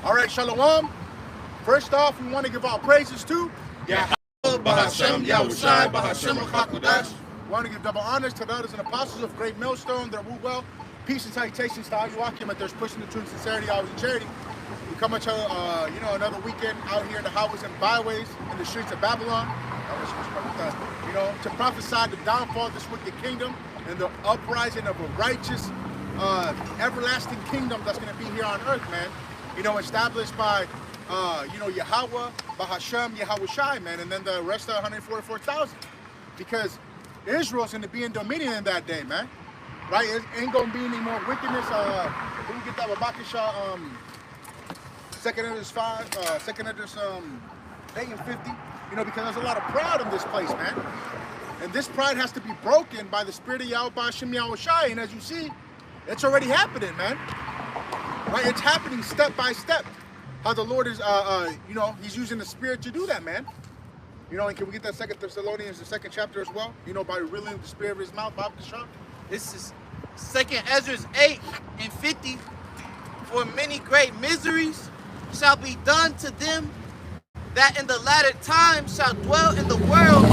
All right, Shalom. First off, we want to give our praises to Yahweh, Bahashem, Yahushai, Bahashem, Hakudash. We want to give double honors to the elders and apostles of Great Millstone, their root well. Peace and salutations to all you Akim at their pushing the truth, sincerity, always in charity. We come at you, another weekend out here in the highways and byways, in the streets of Babylon, to prophesy the downfall of this wicked kingdom and the uprising of a righteous, everlasting kingdom that's going to be here on earth, man. Established by, Yahweh, Bahashem, Yahushai, man, and then the rest of 144,000. Because Israel's going to be in dominion in that day, man. Right? It ain't going to be any more wickedness. Can we get that Babakisha, 2nd Edges 5, 2nd Edges 8 and 50? Because there's a lot of pride in this place, man. And this pride has to be broken by the spirit of Yahweh, Hashem, Yahushai. And as you see, it's already happening, man. Right? It's happening step by step. How the Lord is, He's using the Spirit to do that, man. And can we get that 2 Thessalonians, the 2nd chapter as well? By revealing the Spirit of His mouth, Bob Kashab? This is 2nd Ezra 8 and 50. For many great miseries shall be done to them that in the latter time shall dwell in the world,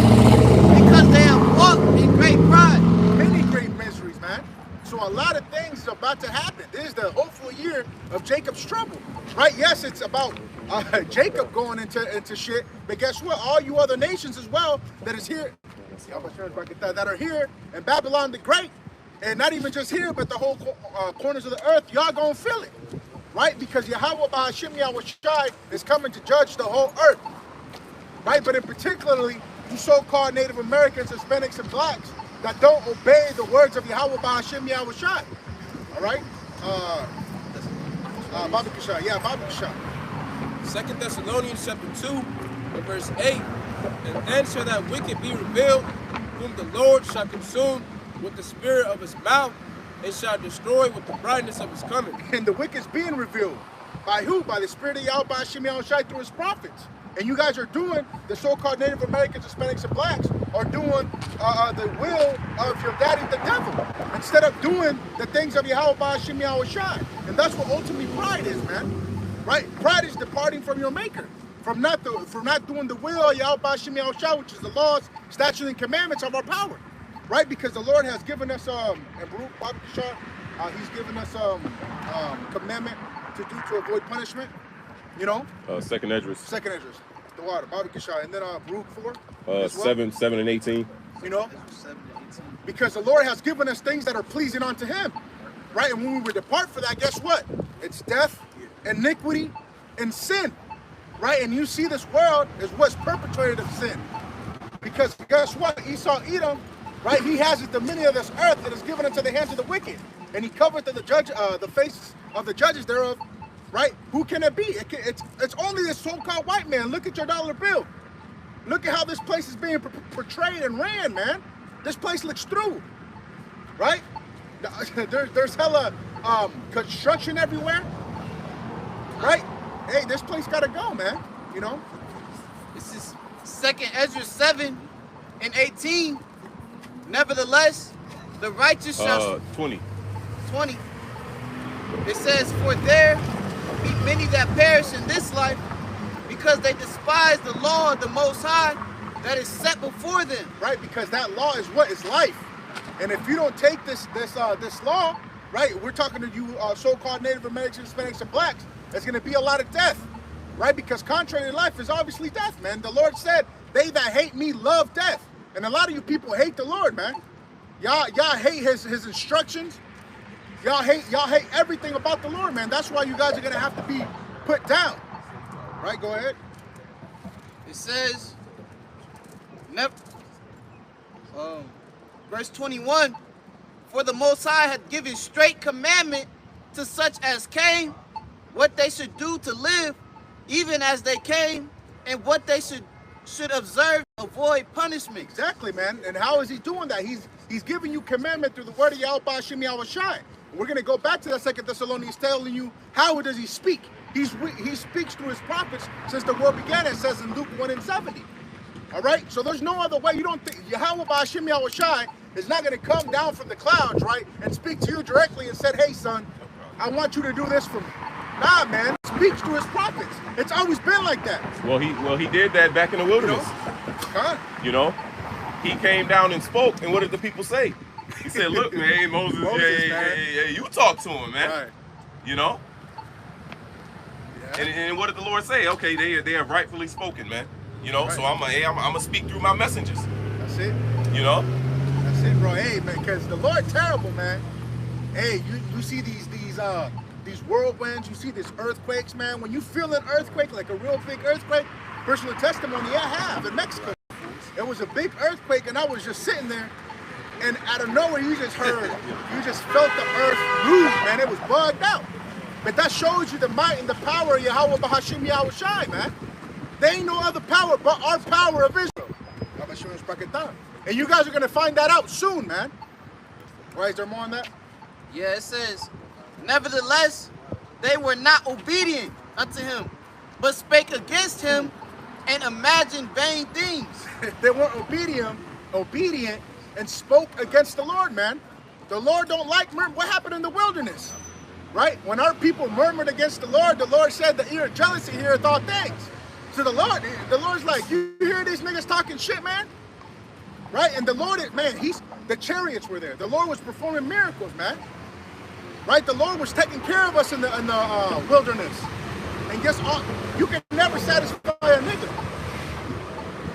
because they have walked in great pride. Many great miseries, man. So a lot of things are about to happen. This is the hopeful year of Jacob's trouble, right? Yes, it's about Jacob going into shit, but guess what? All you other nations as well that is here, that are here in Babylon the Great, and not even just here, but the whole corners of the earth, y'all gonna feel it, right? Because Yahweh Bahashem Yahushai is coming to judge the whole earth, right? But in particularly, you so-called Native Americans, Hispanics, and blacks that don't obey the words of Yahweh Bahashem Yahushai. All right? Baba Kishah. Yeah, Baba Kishah. 2 Thessalonians chapter 2, and verse 8. And then shall that wicked be revealed, whom the Lord shall consume with the spirit of his mouth, and shall destroy with the brightness of his coming. And the wicked's being revealed. By who? By the spirit of Yahweh Bahashem Yahushai through his prophets. And you guys are doing, the so-called Native Americans, Hispanics, and blacks are doing the will of your daddy, the devil, instead of doing the things of Yahweh Bahashem Yahushai. And that's what ultimately pride is, man. Right? Pride is departing from your maker, from not doing the will of Yahweh Bahashem Yahushai, which is the laws, statutes, and commandments of our power. Right? Because the Lord has given us, He's given us commandment to do to avoid punishment. 2nd Esdras. 2nd Esdras. The water, Baba Kishai. And then Baruch 4. 7 and 18. Because the Lord has given us things that are pleasing unto Him. Right? And when we would depart for that, guess what? It's death, iniquity, and sin. Right? And you see this world is what's perpetrated of sin. Because guess what? Esau, Edom, right? He has his dominion of this earth and is given into the hands of the wicked. And he covered the faces of the judges thereof. Right? Who can it be? It's only this so-called white man. Look at your dollar bill. Look at how this place is being portrayed and ran, man. This place looks through. Right? There's hella construction everywhere. Right? Hey, this place gotta go, man. This is 2nd Ezra 7 and 18. Nevertheless, the righteous shall 20. It says, for there be many that perish in this life, because they despise the law of the Most High that is set before them. Right, because that law is what is life. And if you don't take this law, right, we're talking to you so-called Native Americans, Hispanics, and blacks, there's going to be a lot of death. Right, because contrary to life is obviously death, man. The Lord said, they that hate me love death. And a lot of you people hate the Lord, man. Y'all hate his instructions. Y'all hate everything about the Lord, man. That's why you guys are gonna have to be put down. Right, go ahead. It says, verse 21, for the Most High hath given straight commandment to such as came, what they should do to live, even as they came, and what they should observe to avoid punishment. Exactly, man. And how is he doing that? He's giving you commandment through the word of Yahweh Hashem Yahushai. We're going to go back to that 2nd Thessalonians telling you how does he speak. He speaks through his prophets since the world began, it says in Luke 1 and 70. All right? So there's no other way. You don't think Yahweh Hashem Yahushai is not going to come down from the clouds, right, and speak to you directly and said, hey, son, I want you to do this for me. Nah, man. speaks through his prophets. It's always been like that. Well, he did that back in the wilderness. God. You know, he came down and spoke, and what did the people say? He said, "Look, man, Moses, hey, you talk to him, man." Right. You know. Yeah. And what did the Lord say? Okay, they have rightfully spoken, man. You know, Right. so I'm gonna speak through my messengers. That's it. You know. That's it, bro. Hey, man, because the Lord terrible, man. Hey, you see these whirlwinds, you see these earthquakes, man. When you feel an earthquake, like a real big earthquake, personal testimony, I have in Mexico. It was a big earthquake, and I was just sitting there, and out of nowhere, you just felt the earth move, man. It was bugged out. But that shows you the might and the power of Yahweh Bahashim Yahweh Shai, man. There ain't no other power but our power of Israel. And you guys are going to find that out soon, man. Why is there more on that? Yeah, it says, nevertheless, they were not obedient unto him, but spake against him and imagined vain things. They weren't obedient and spoke against the Lord, man. The Lord don't like murmur. What happened in the wilderness? Right? When our people murmured against the Lord said, the ear of jealousy heareth all things. So the Lord's like, you hear these niggas talking shit, man? Right? And the Lord, man, the chariots were there. The Lord was performing miracles, man. Right? The Lord was taking care of us in the wilderness. And guess what? You can never satisfy a nigga.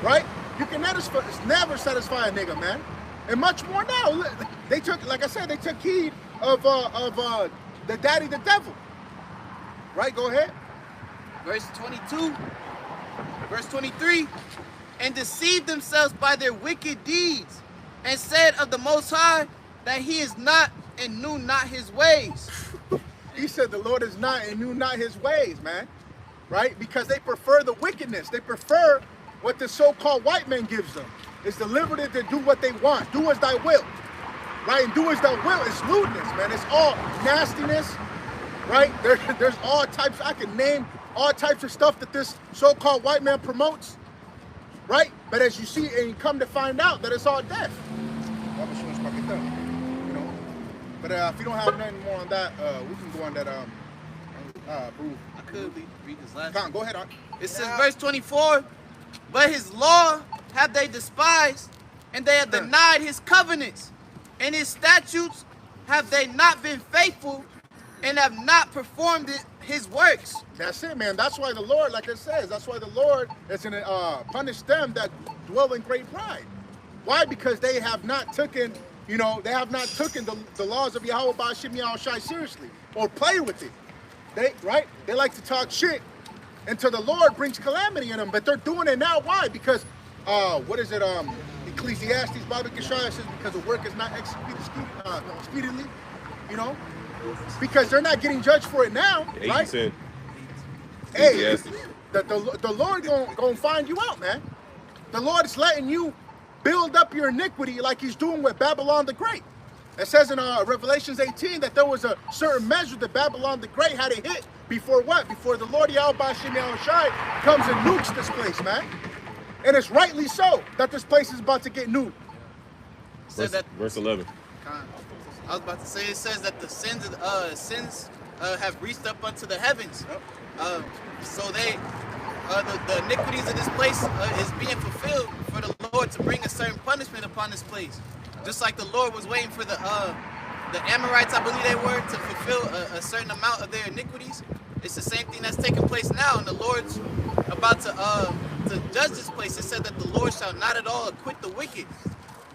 Right? You can never satisfy a nigga, man. And much more now. They took, like I said, they took heed of the daddy, the devil. Right? Go ahead. Verse 22, verse 23, and deceived themselves by their wicked deeds, and said of the Most High that he is not and knew not his ways. He said the Lord is not and knew not his ways, man. Right? Because they prefer the wickedness. They prefer what the so-called white man gives them. It's the liberty to do what they want. Do as thy will. Right? And do as thy will is lewdness, man. It's all nastiness. Right? There's all types. I can name all types of stuff that this so-called white man promotes. Right? But as you see, and you come to find out that it's all death. You know? But if you don't have nothing more on that, we can go on that. Boo. I could read this last. Come on, go ahead. It says, verse 24, but his law have they despised, and they have denied his covenants, and his statutes have they not been faithful, and have not performed his works. That's it, man. That's why the Lord, like it says, that's why the Lord is going to punish them that dwell in great pride. Why? Because they have not taken, they have not taken the laws of Yahweh Ba'ashim Yahweh Shai seriously, or play with it. They like to talk shit until the Lord brings calamity in them, but they're doing it now. Why? Because, Ecclesiastes, Bible Keshaya says, because the work is not executed speedily, because they're not getting judged for it now, right? Hey, the Lord gonna find you out, man. The Lord is letting you build up your iniquity like he's doing with Babylon the Great. It says in Revelations 18 that there was a certain measure that Babylon the Great had to hit before what? Before the Lord Yahweh Ba'ashim Yahweh Shai comes and nukes this place, man. And it's rightly so that this place is about to get nuked. Verse 11. I was about to say, it says that the sins have reached up unto the heavens. So the iniquities of this place is being fulfilled for the Lord to bring a certain punishment upon this place. Just like the Lord was waiting for the Amorites, I believe they were, to fulfill a certain amount of their iniquities. It's the same thing that's taking place now, and the Lord's about to judge this place. It said that the Lord shall not at all acquit the wicked.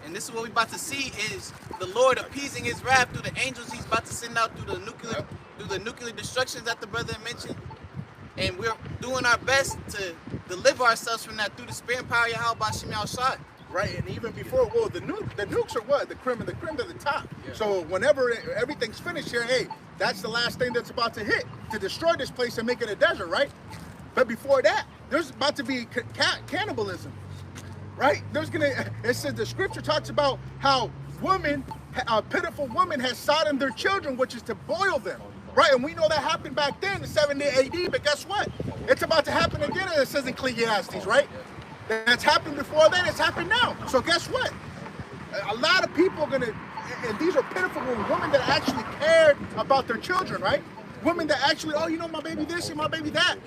And this is what we're about to see, is the Lord appeasing his wrath through the angels he's about to send out through the nuclear destructions that the brother mentioned. And we're doing our best to deliver ourselves from that through the spirit and power of Yahweh Ba'ashim Yahweh Shai. Right, and even before, the nukes are what? The cream of the top. Yeah. So whenever everything's finished here, hey, that's the last thing that's about to hit, to destroy this place and make it a desert, right? But before that, there's about to be cannibalism, right? It says the scripture talks about how a pitiful woman has sodden their children, which is to boil them, right? And we know that happened back then in 70 AD, but guess what? It's about to happen again, it says in Ecclesiastes, right? That's happened before then, it's happened now. So guess what? A lot of people are and these are pitiful women that actually cared about their children, right? women that actually, oh, you know, my baby this and my baby that,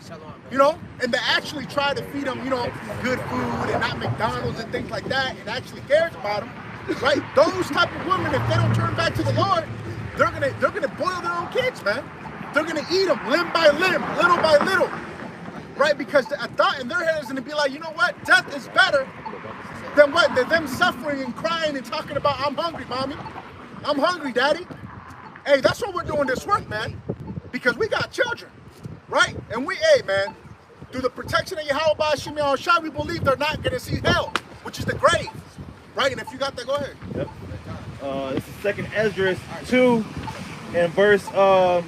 you know, and they actually try to feed them, you know, good food and not McDonald's and things like that, and actually cares about them, right? Those type of women, if they don't turn back to the Lord, they're gonna boil their own kids, man. They're gonna eat them limb by limb, little by little, right? Because a thought in their head is gonna be like, you know what, death is better than what? Than them suffering and crying and talking about, I'm hungry, mommy. I'm hungry, daddy. Hey, that's why we're doing this work, man. Because we got children, right? And we, hey, man, through the protection of Yahweh Ba'ashim Yahushua, we believe they're not gonna see hell, which is the grave, right? And if you got that, go ahead. Yep. This is 2nd Esdras 2 and verse, I'll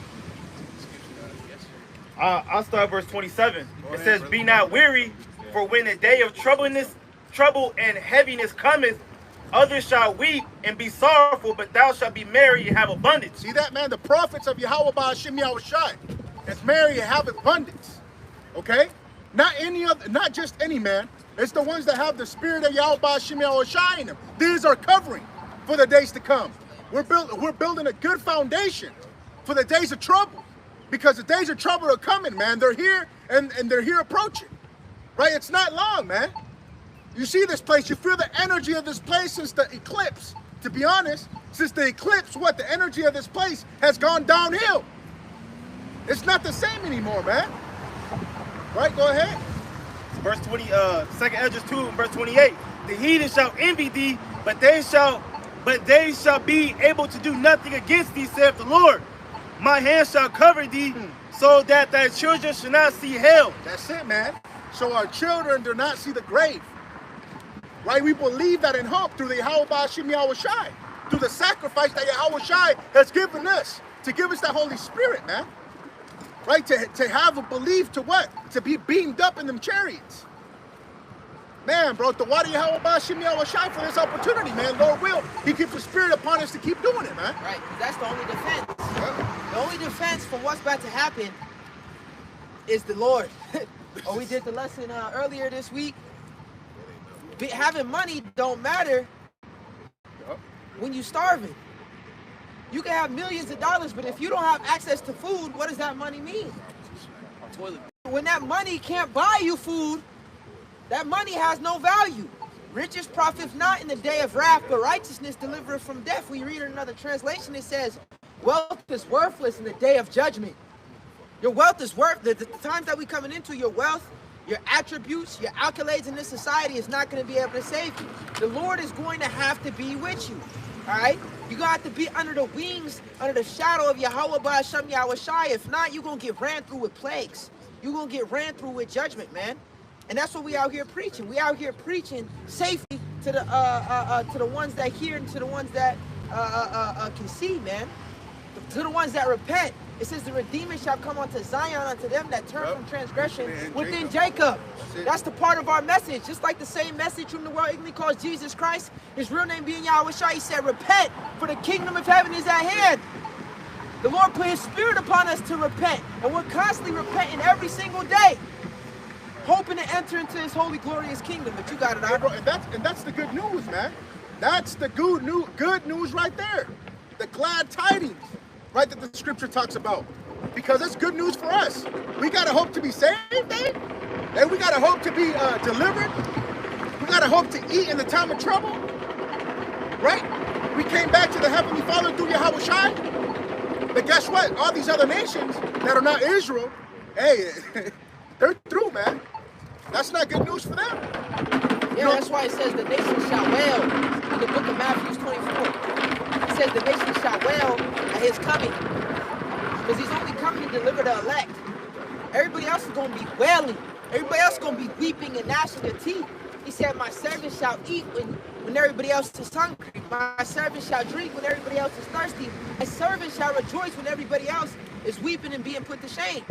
start at verse 27. It says, be not weary, for when the day of trouble and heaviness cometh, others shall weep and be sorrowful, but thou shalt be merry and have abundance. See that, man? The prophets of Yahweh Ba'ashim Yahushua is merry and have abundance. Okay? Not any other, not just any man. It's the ones that have the spirit of Yahweh Ba'ashim Yahushua in them. These are covering for the days to come. We're building a good foundation for the days of trouble. Because the days of trouble are coming, man. They're here and they're here approaching. Right? It's not long, man. You see this place, you feel the energy of this place since the eclipse. To be honest, since the eclipse, what? The energy of this place has gone downhill. It's not the same anymore, man. Right, go ahead. Verse 20, 2nd Esdras 2, verse 28. The heathen shall envy thee, but they shall be able to do nothing against thee, saith the Lord. My hand shall cover thee, so that thy children shall not see hell. That's it, man. So our children do not see the grave. Right? We believe that in hope through the Yahweh Ba'ashim Yahushua, through the sacrifice that Yahushua has given us, to give us that Holy Spirit, man. Right? To have a belief to what? To be beamed up in them chariots. Man, bro, the water Yahweh Ba'ashim Yahushua for this opportunity, man. Lord will. He keeps the Spirit upon us to keep doing it, man. Right, because that's the only defense. The only defense for what's about to happen is the Lord. Oh, we did the lesson earlier this week. Having money don't matter when you're starving. You can have millions of dollars, but if you don't have access to food, what does that money mean? When that money can't buy you food, that money has no value. Riches profit not in the day of wrath, but righteousness delivereth from death. When you read another translation, it says, wealth is worthless in the day of judgment. Your wealth is worth, the times that we coming into, your wealth, your attributes, your accolades in this society is not going to be able to save you. The Lord is going to have to be with you. All right? You're going to have to be under the wings, under the shadow of Yahweh Ba'asham Yahushua. If not, you're going to get ran through with plagues. You're going to get ran through with judgment, man. And that's what we out here preaching. We out here preaching safety to the ones that hear and to the ones that can see, man. To the ones that repent. It says the Redeemer shall come unto Zion, unto them that turn from transgression within Jacob. That's the part of our message. Just like the same message from the world ignorantly calls Jesus Christ, his real name being Yahweh Shai. He said, repent, for the kingdom of heaven is at hand. The Lord put his spirit upon us to repent. And we're constantly repenting every single day, hoping to enter into his holy, glorious kingdom. But you got it, yeah, bro, and that's the good news, man. That's the good news right there. The glad tidings. Right, that the scripture talks about, because it's good news for us. We gotta hope to be saved, eh? And we gotta hope to be delivered. We gotta hope to eat in the time of trouble, right? We came back to the Heavenly Father through Yahweh Shai. But guess what? All these other nations that are not Israel, hey, they're through, man. That's not good news for them. Yeah, that's why it says the nation shall wail in the book of Matthew 24. It says the nation shall wail at his coming, because he's only coming to deliver the elect. Everybody else is going to be wailing. Everybody else is going to be weeping and gnashing their teeth. He said, my servant shall eat when everybody else is hungry. My servant shall drink when everybody else is thirsty. My servant shall rejoice when everybody else is weeping and being put to shame.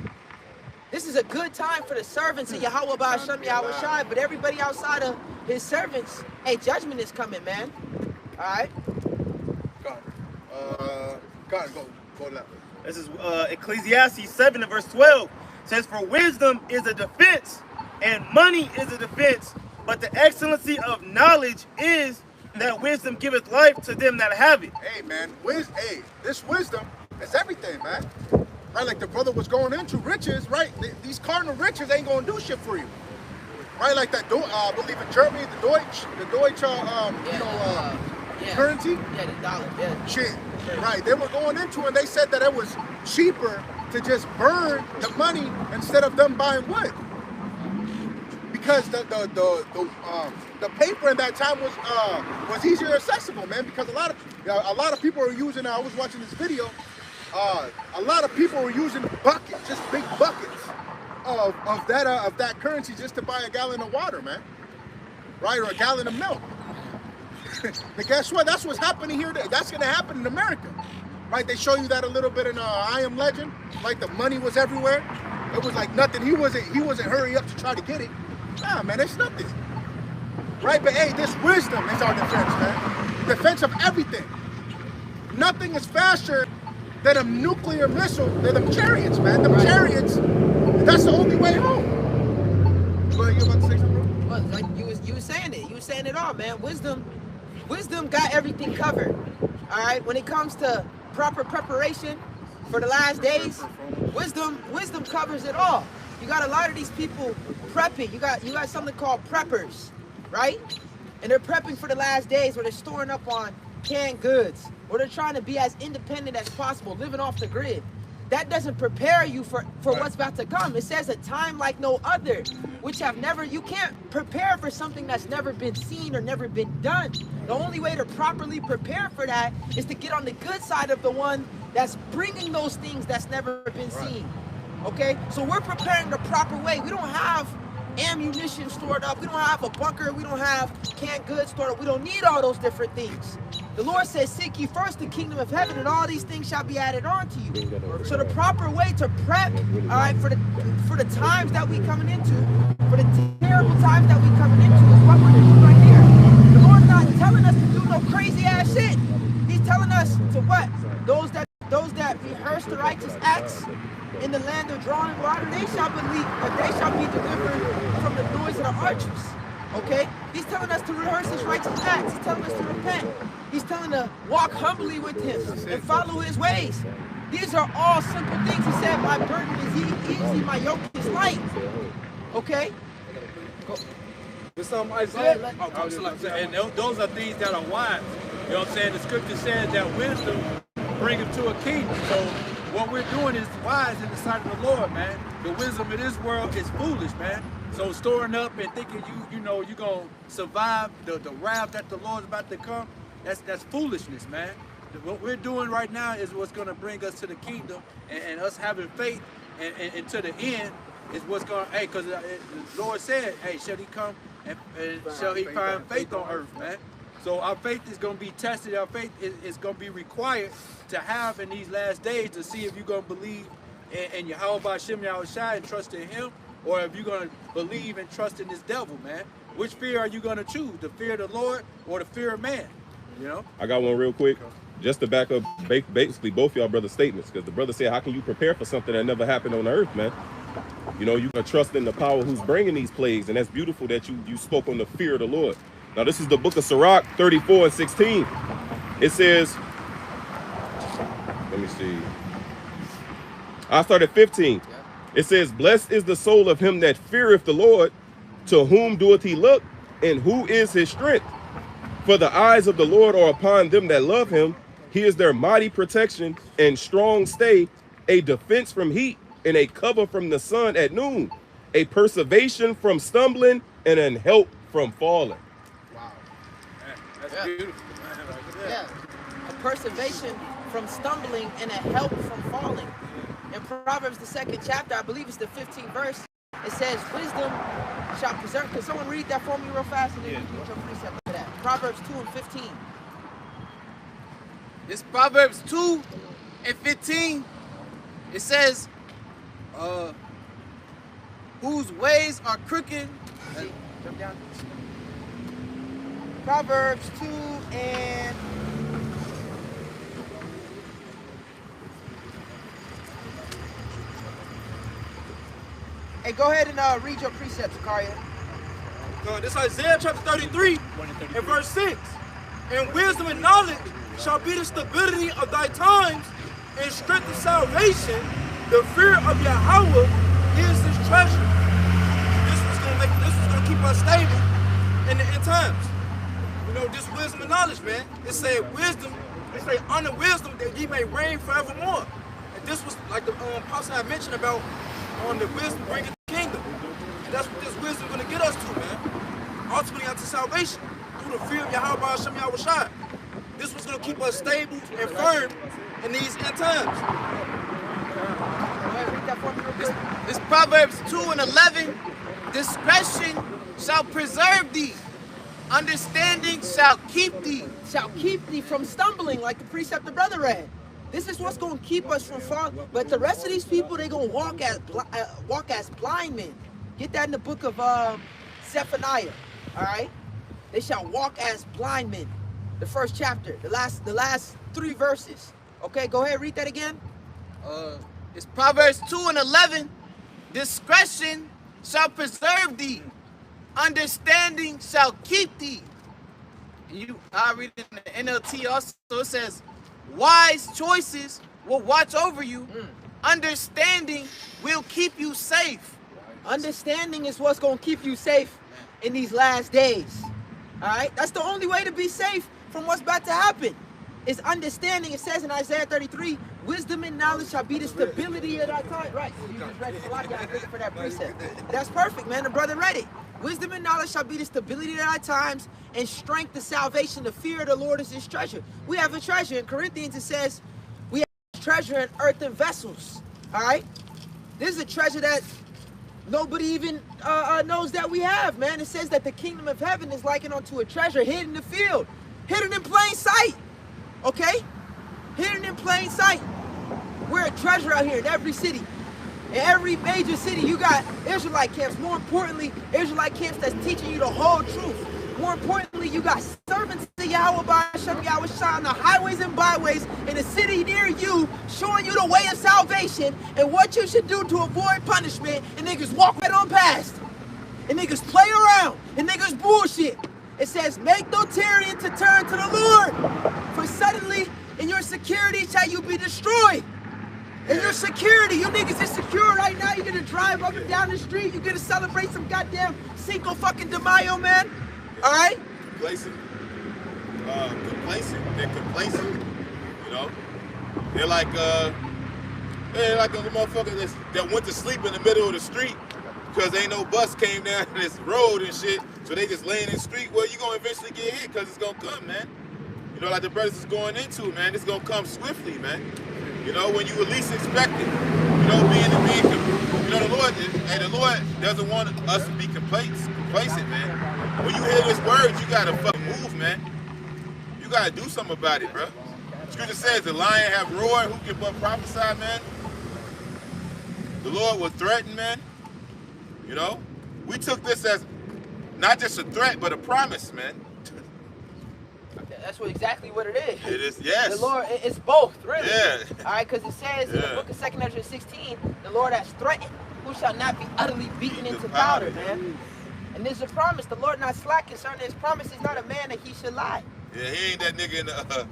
This is a good time for the servants of Yahweh Ba'asham Yahushua, but everybody outside of his servants, hey, judgment is coming, man. All right? Go to that. This is Ecclesiastes 7 and verse 12. It says, for wisdom is a defense, and money is a defense, but the excellency of knowledge is that wisdom giveth life to them that have it. Hey, man, this wisdom is everything, man. right? Like the brother was going into riches, right? These cardinal riches ain't gonna do shit for you, right? Like that, I believe in Germany, the Deutsch, currency. Yeah, the dollar. Yeah. Shit, right? They were going into it, and they said that it was cheaper to just burn the money instead of them buying wood, because the paper in that time was easier accessible, man. Because a lot of people are using. I was watching this video. A lot of people were using buckets, just big buckets of that currency just to buy a gallon of water, man. Right, or a gallon of milk. But guess what? That's what's happening here. That's gonna happen in America, right? They show you that a little bit in I Am Legend. Like the money was everywhere. It was like nothing. He wasn't hurrying up to try to get it. Nah, man, it's nothing. Right? But hey, this wisdom is our defense, man. Defense of everything. Nothing is faster than a nuclear missile, than them chariots, man. Them chariots, that's the only way home. You about to say something, bro? Well, like you was saying it. You was saying it all, man. Wisdom got everything covered. All right? When it comes to proper preparation for the last days, wisdom covers it all. You got a lot of these people prepping. You got something called preppers, right? And they're prepping for the last days, where they're storing up on canned goods, or they're trying to be as independent as possible, living off the grid. That doesn't prepare you for what's about to come. It says a time like no other, which you can't prepare for something that's never been seen or never been done. The only way to properly prepare for that is to get on the good side of the one that's bringing those things that's never been seen. Okay, so we're preparing the proper way. We don't have ammunition stored up. We don't have a bunker. We don't have canned goods stored up. We don't need all those different things. The Lord says, seek ye first the kingdom of heaven, and all these things shall be added on to you. So the proper way to prep, all right, for the times that we coming into, for the terrible times that we coming into, is what we're doing right here. The Lord's not telling us to do no crazy ass shit. He's telling us to what? Those that rehearse the righteous acts in the land of drawing water, they shall believe, but they shall be delivered from the noise of the archers. Okay? He's telling us to rehearse his righteous acts. He's telling us to repent. He's telling us to walk humbly with him and follow his ways. These are all simple things. He said, my burden is easy, my yoke is light. Okay? With some Isaiah, and those are things that are wise. You know what I'm saying? The scripture says that wisdom bringeth to a kingdom. So what we're doing is wise in the sight of the Lord, man. The wisdom of this world is foolish, man. So storing up and thinking you're gonna survive the wrath that the Lord's about to come, that's foolishness, man. What we're doing right now is what's gonna bring us to the kingdom, and us having faith and to the end is what's gonna, hey, because the Lord said, hey, shall he come and shall he find faith on earth, man? So our faith is going to be tested. Our faith is going to be required to have in these last days to see if you're going to believe in Yahweh B'Shem Yahushua and trust in him, or if you're going to believe and trust in this devil, man. Which fear are you going to choose? The fear of the Lord or the fear of man? You know? I got one real quick. Just to back up basically both y'all brothers' statements, because the brother said, how can you prepare for something that never happened on earth, man? You know, you can trust in the power who's bringing these plagues, and that's beautiful that you spoke on the fear of the Lord. Now, this is the book of Sirach 34:16. It says, let me see. I start at 15. It says, blessed is the soul of him that feareth the Lord, to whom doeth he look, and who is his strength? For the eyes of the Lord are upon them that love him. He is their mighty protection and strong stay, a defense from heat and a cover from the sun at noon, a preservation from stumbling and an help from falling. That's beautiful. Yeah, a preservation from stumbling and a help from falling. In Proverbs, the 2nd chapter, I believe it's the 15th verse, it says, wisdom shall preserve. Can someone read that for me real fast? And then you can get your precept for that. Proverbs 2:15. It's Proverbs 2:15. It says, whose ways are crooked. Jump down. Proverbs 2 and... Hey, go ahead and read your precepts, Zakaria. This is Isaiah chapter 33 and verse 6. And wisdom and knowledge shall be the stability of thy times, and strength of salvation The fear of Yahweh is his treasure. This was gonna keep us stable in the end times. You know, this wisdom and knowledge, man. It said wisdom, it say honor wisdom that ye may reign forevermore. And this was like the apostle I mentioned about on the wisdom bringing the kingdom. And that's what this wisdom gonna get us to, man. Ultimately unto salvation through the fear of Yahweh Hashem Yahushua. This was gonna keep us stable and firm in these end times. It's Proverbs 2:11. Discretion shall preserve thee. Understanding shall keep thee. Shall keep thee from stumbling, like the precept the brother read. This is what's going to keep us from falling. But the rest of these people, they're going to walk as blind men. Get that in the book of Zephaniah. All right? They shall walk as blind men. The first chapter, the last 3 verses. Okay, go ahead, read that again. It's Proverbs 2:11. Discretion shall preserve thee. Understanding shall keep thee. I read it in the NLT also. It says, wise choices will watch over you. Understanding will keep you safe. Understanding is what's going to keep you safe in these last days. All right? That's the only way to be safe from what's about to happen. Is understanding. It says in Isaiah 33, wisdom and knowledge shall be the stability of that time. Right, so you just read it. So I'm looking for that precept. That's perfect, man. The brother read it. Wisdom and knowledge shall be the stability of our times, and strength, the salvation, the fear of the Lord is his treasure. We have a treasure. In Corinthians, it says we have treasure in earthen vessels. All right? This is a treasure that nobody even knows that we have, man. It says that the kingdom of heaven is likened unto a treasure hidden in the field, hidden in plain sight. Okay? Hidden in plain sight. We're a treasure out here in every city. In every major city, you got Israelite camps. More importantly, Israelite camps that's teaching you the whole truth. More importantly, you got servants of Yahweh B'Hashem Yahushua on the highways and byways in a city near you, showing you the way of salvation and what you should do to avoid punishment. And niggas walk right on past. And niggas play around. And niggas bullshit. It says, make no tarrying to turn to the Lord. For suddenly, in your security shall you be destroyed. In your security, you niggas is secure right now. You're gonna drive up and down the street. You're gonna celebrate some goddamn Cinco fucking de Mayo, man. All right? Complacent. They're complacent. You know? They're like a motherfucker that went to sleep in the middle of the street because ain't no bus came down this road and shit. So they just laying in the street. Well, you're gonna eventually get hit because it's gonna come, man. You know, like the brothers is going into, man. It's gonna come swiftly, man. You know, when you at least expect it. You know, the Lord doesn't want us to be complacent, man. When you hear this word, you gotta fucking move, man. You gotta do something about it, bro. Scripture says the lion have roared, who can but prophesy, man? The Lord was threatened, man. You know, we took this as not just a threat, but a promise, man. That's exactly what it is. It is, yes. The Lord, it's both, really. Yeah. All right, because it says in the book of 2 Ezra 16, the Lord has threatened, who shall not be utterly beaten into powder, man. And there's a promise. The Lord not slack concerning his promise. He's not a man that he should lie. Yeah, he ain't that nigga in the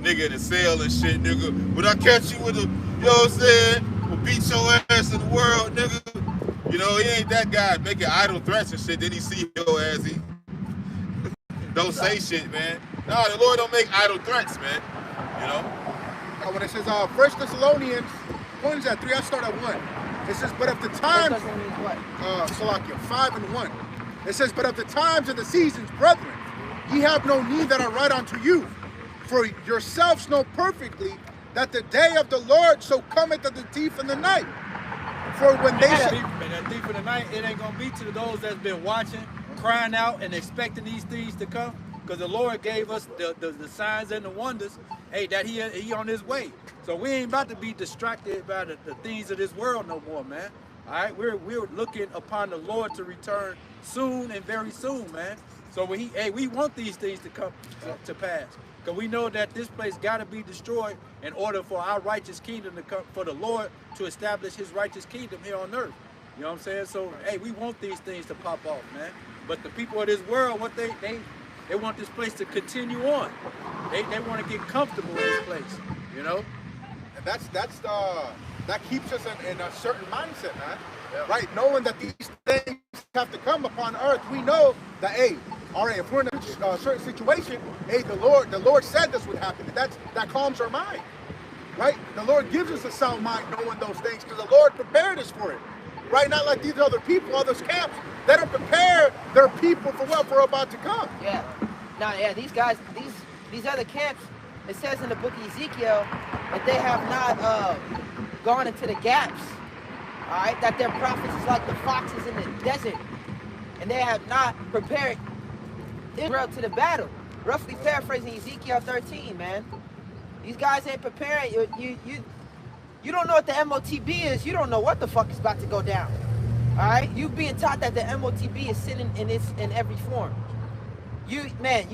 nigga in the cell and shit, nigga. When I catch you with a, you know what I'm saying, will beat your ass in the world, nigga. You know, he ain't that guy making idle threats and shit. Then he see your ass, he don't say shit, man. No, the Lord don't make idle threats, man. You know? When it says 1 Thessalonians, point is at 3, I start at 1. It says, but of the times, Salakia, 5 and 1. It says, but of the times and the seasons, brethren, ye have no need that I write unto you. For yourselves know perfectly that the day of the Lord so cometh as the thief in the night. For when they shall... That thief in the night, it ain't going to be to those that's been watching, crying out and expecting these things to come, because the Lord gave us the signs and the wonders, hey, that he on his way. So we ain't about to be distracted by the things of this world no more, man. All right, we're looking upon the Lord to return soon and very soon, man. So we want these things to come to pass, because we know that this place got to be destroyed in order for our righteous kingdom to come, for the Lord to establish his righteous kingdom here on earth. You know what I'm saying? So, hey, we want these things to pop off, man. But the people of this world, what they want this place to continue on. They want to get comfortable in this place, you know? And that's that keeps us in a certain mindset, man. Right? Knowing that these things have to come upon earth, we know that, hey, all right, if we're in a certain situation, hey, the Lord said this would happen. That calms our mind, right? The Lord gives us a sound mind knowing those things because the Lord prepared us for it, right? Not like these other people, all those camps that don't prepare their people for what we're about to come. Yeah. Now, yeah, these guys, these other camps, it says in the book of Ezekiel that they have not gone into the gaps, all right? That their prophets is like the foxes in the desert, and they have not prepared Israel to the battle. Roughly paraphrasing Ezekiel 13, man. These guys ain't preparing. You don't know what the MOTB is. You don't know what the fuck is about to go down. All right? You being taught that the MOTB is sitting in every form. You're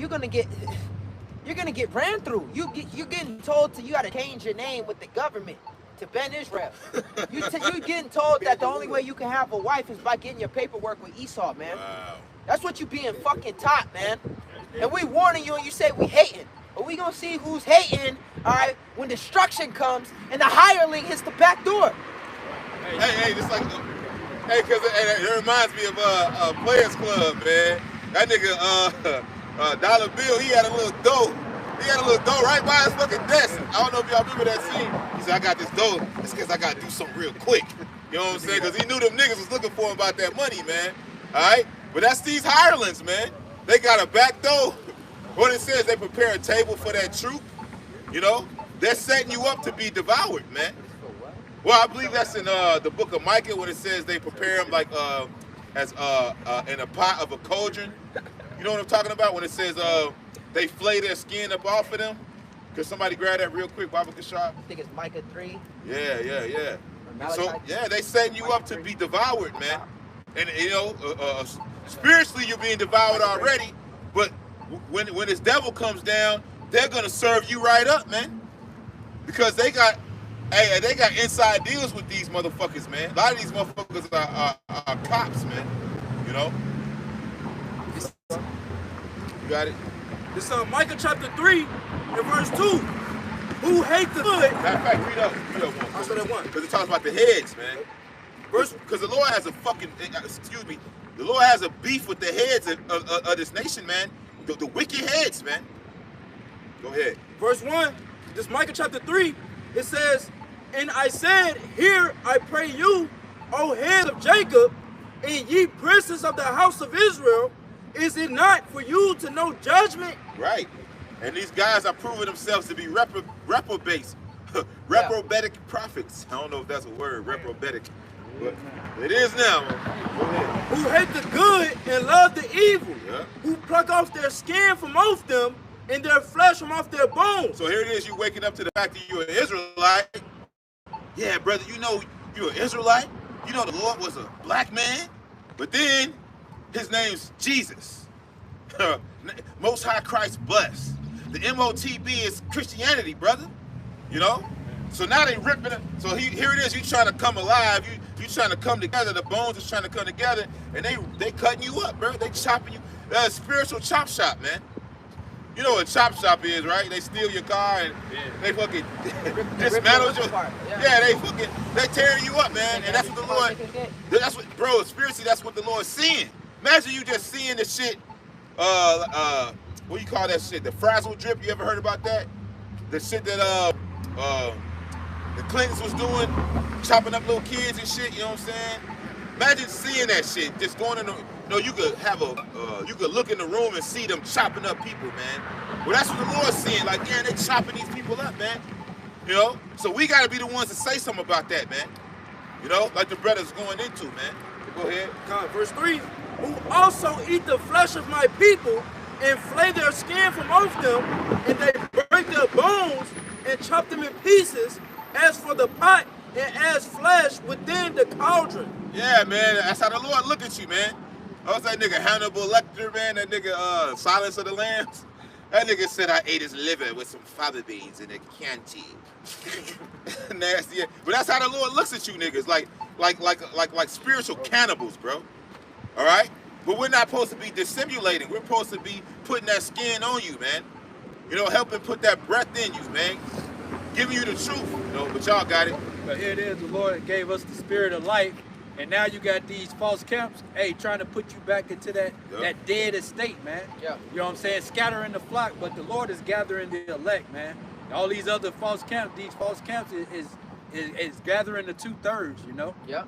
gonna get ran through. You're getting told you gotta change your name with the government to Ben Israel. You're getting told that the only way you can have a wife is by getting your paperwork with Esau, man. Wow. That's what you being fucking taught, man. And we warning you and you say we hating. But we gonna see who's hating, all right, when destruction comes and the hireling hits the back door. Hey, just like, hey, because it reminds me of Players Club, man. That nigga, Dollar Bill, he had a little dough. He had a little dough right by his fucking desk. I don't know if y'all remember that scene. He said, I got this dough. It's because I got to do something real quick. You know what I'm saying? Because he knew them niggas was looking for him about that money, man. All right? But that's these hirelings, man. They got a back door. What it says, they prepare a table for that troop. You know? They're setting you up to be devoured, man. Well, I believe that's in the book of Micah when it says they prepare them like as in a pot of a cauldron. You know what I'm talking about? When it says they flay their skin up off of them. Could somebody grab that real quick, Baba Kashab? I think it's Micah 3. Yeah. So, yeah, they setting you up to be devoured, man. And, you know, spiritually you're being devoured already. But when this devil comes down, they're going to serve you right up, man. Because they got inside deals with these motherfuckers, man. A lot of these motherfuckers are cops, man. You know? You got it? It's Micah chapter 3 and verse 2. Who hate the good? Matter of fact, read up one. I'll say that one. Because it talks about the heads, man. Because the Lord has a fucking, the Lord has a beef with the heads of this nation, man. The wicked heads, man. Go ahead. Verse 1, this Micah chapter 3, it says, and I said, hear, I pray you, O head of Jacob, and ye princes of the house of Israel, is it not for you to know judgment? Right. And these guys are proving themselves to be reprobates, reprobatic prophets. I don't know if that's a word, reprobatic, but it is now. Go ahead. Who hate the good and love the evil, Yeah. who pluck off their skin from off them and their flesh from off their bones. So here it is, you waking up to the fact that you're an Israelite. Yeah, brother, you know you're an Israelite. You know the Lord was a black man, but then his name's Jesus. Most High Christ blessed. The MOTB is Christianity, brother. You know? So now they ripping it. So here it is, you trying to come alive. You trying to come together. The bones is trying to come together. And they cutting you up, bro. They chopping you. Spiritual chop shop, man. You know what a chop shop is, right? They steal your car and they fucking dismantle your... Yeah, they tearing you up, man. And that's what the Lord... That's what, bro, spiritually, that's what the Lord's seeing. Imagine you just seeing the shit, what do you call that shit? The frazzle drip, you ever heard about that? The shit that the Clintons was doing, chopping up little kids and shit, you know what I'm saying? Imagine seeing that shit, just going in the... you could have you could look in the room and see them chopping up people, man. Well, that's what the Lord's seeing. Like, yeah, they chopping these people up, man. You know? So we got to be the ones to say something about that, man. You know? Like the brother's going into, man. Go ahead. Verse 3, who also eat the flesh of my people and flay their skin from off them, and they break their bones and chop them in pieces, as for the pot and as flesh within the cauldron. Yeah, man. That's how the Lord look at you, man. I was that nigga Hannibal Lecter, man. That nigga Silence of the Lambs. That nigga said I ate his liver with some fava beans in a canteen. Nasty. But that's how the Lord looks at you niggas, like spiritual cannibals, bro. All right? But we're not supposed to be dissimulating. We're supposed to be putting that skin on you, man. You know, helping put that breath in you, man. Giving you the truth, you know, but y'all got it. But here it is, the Lord gave us the spirit of life, and now you got these false camps, hey, trying to put you back into that dead estate, man. Yeah. You know what I'm saying? Scattering the flock, but the Lord is gathering the elect, man. All these other false camps, is gathering the 2/3, you know? Yeah.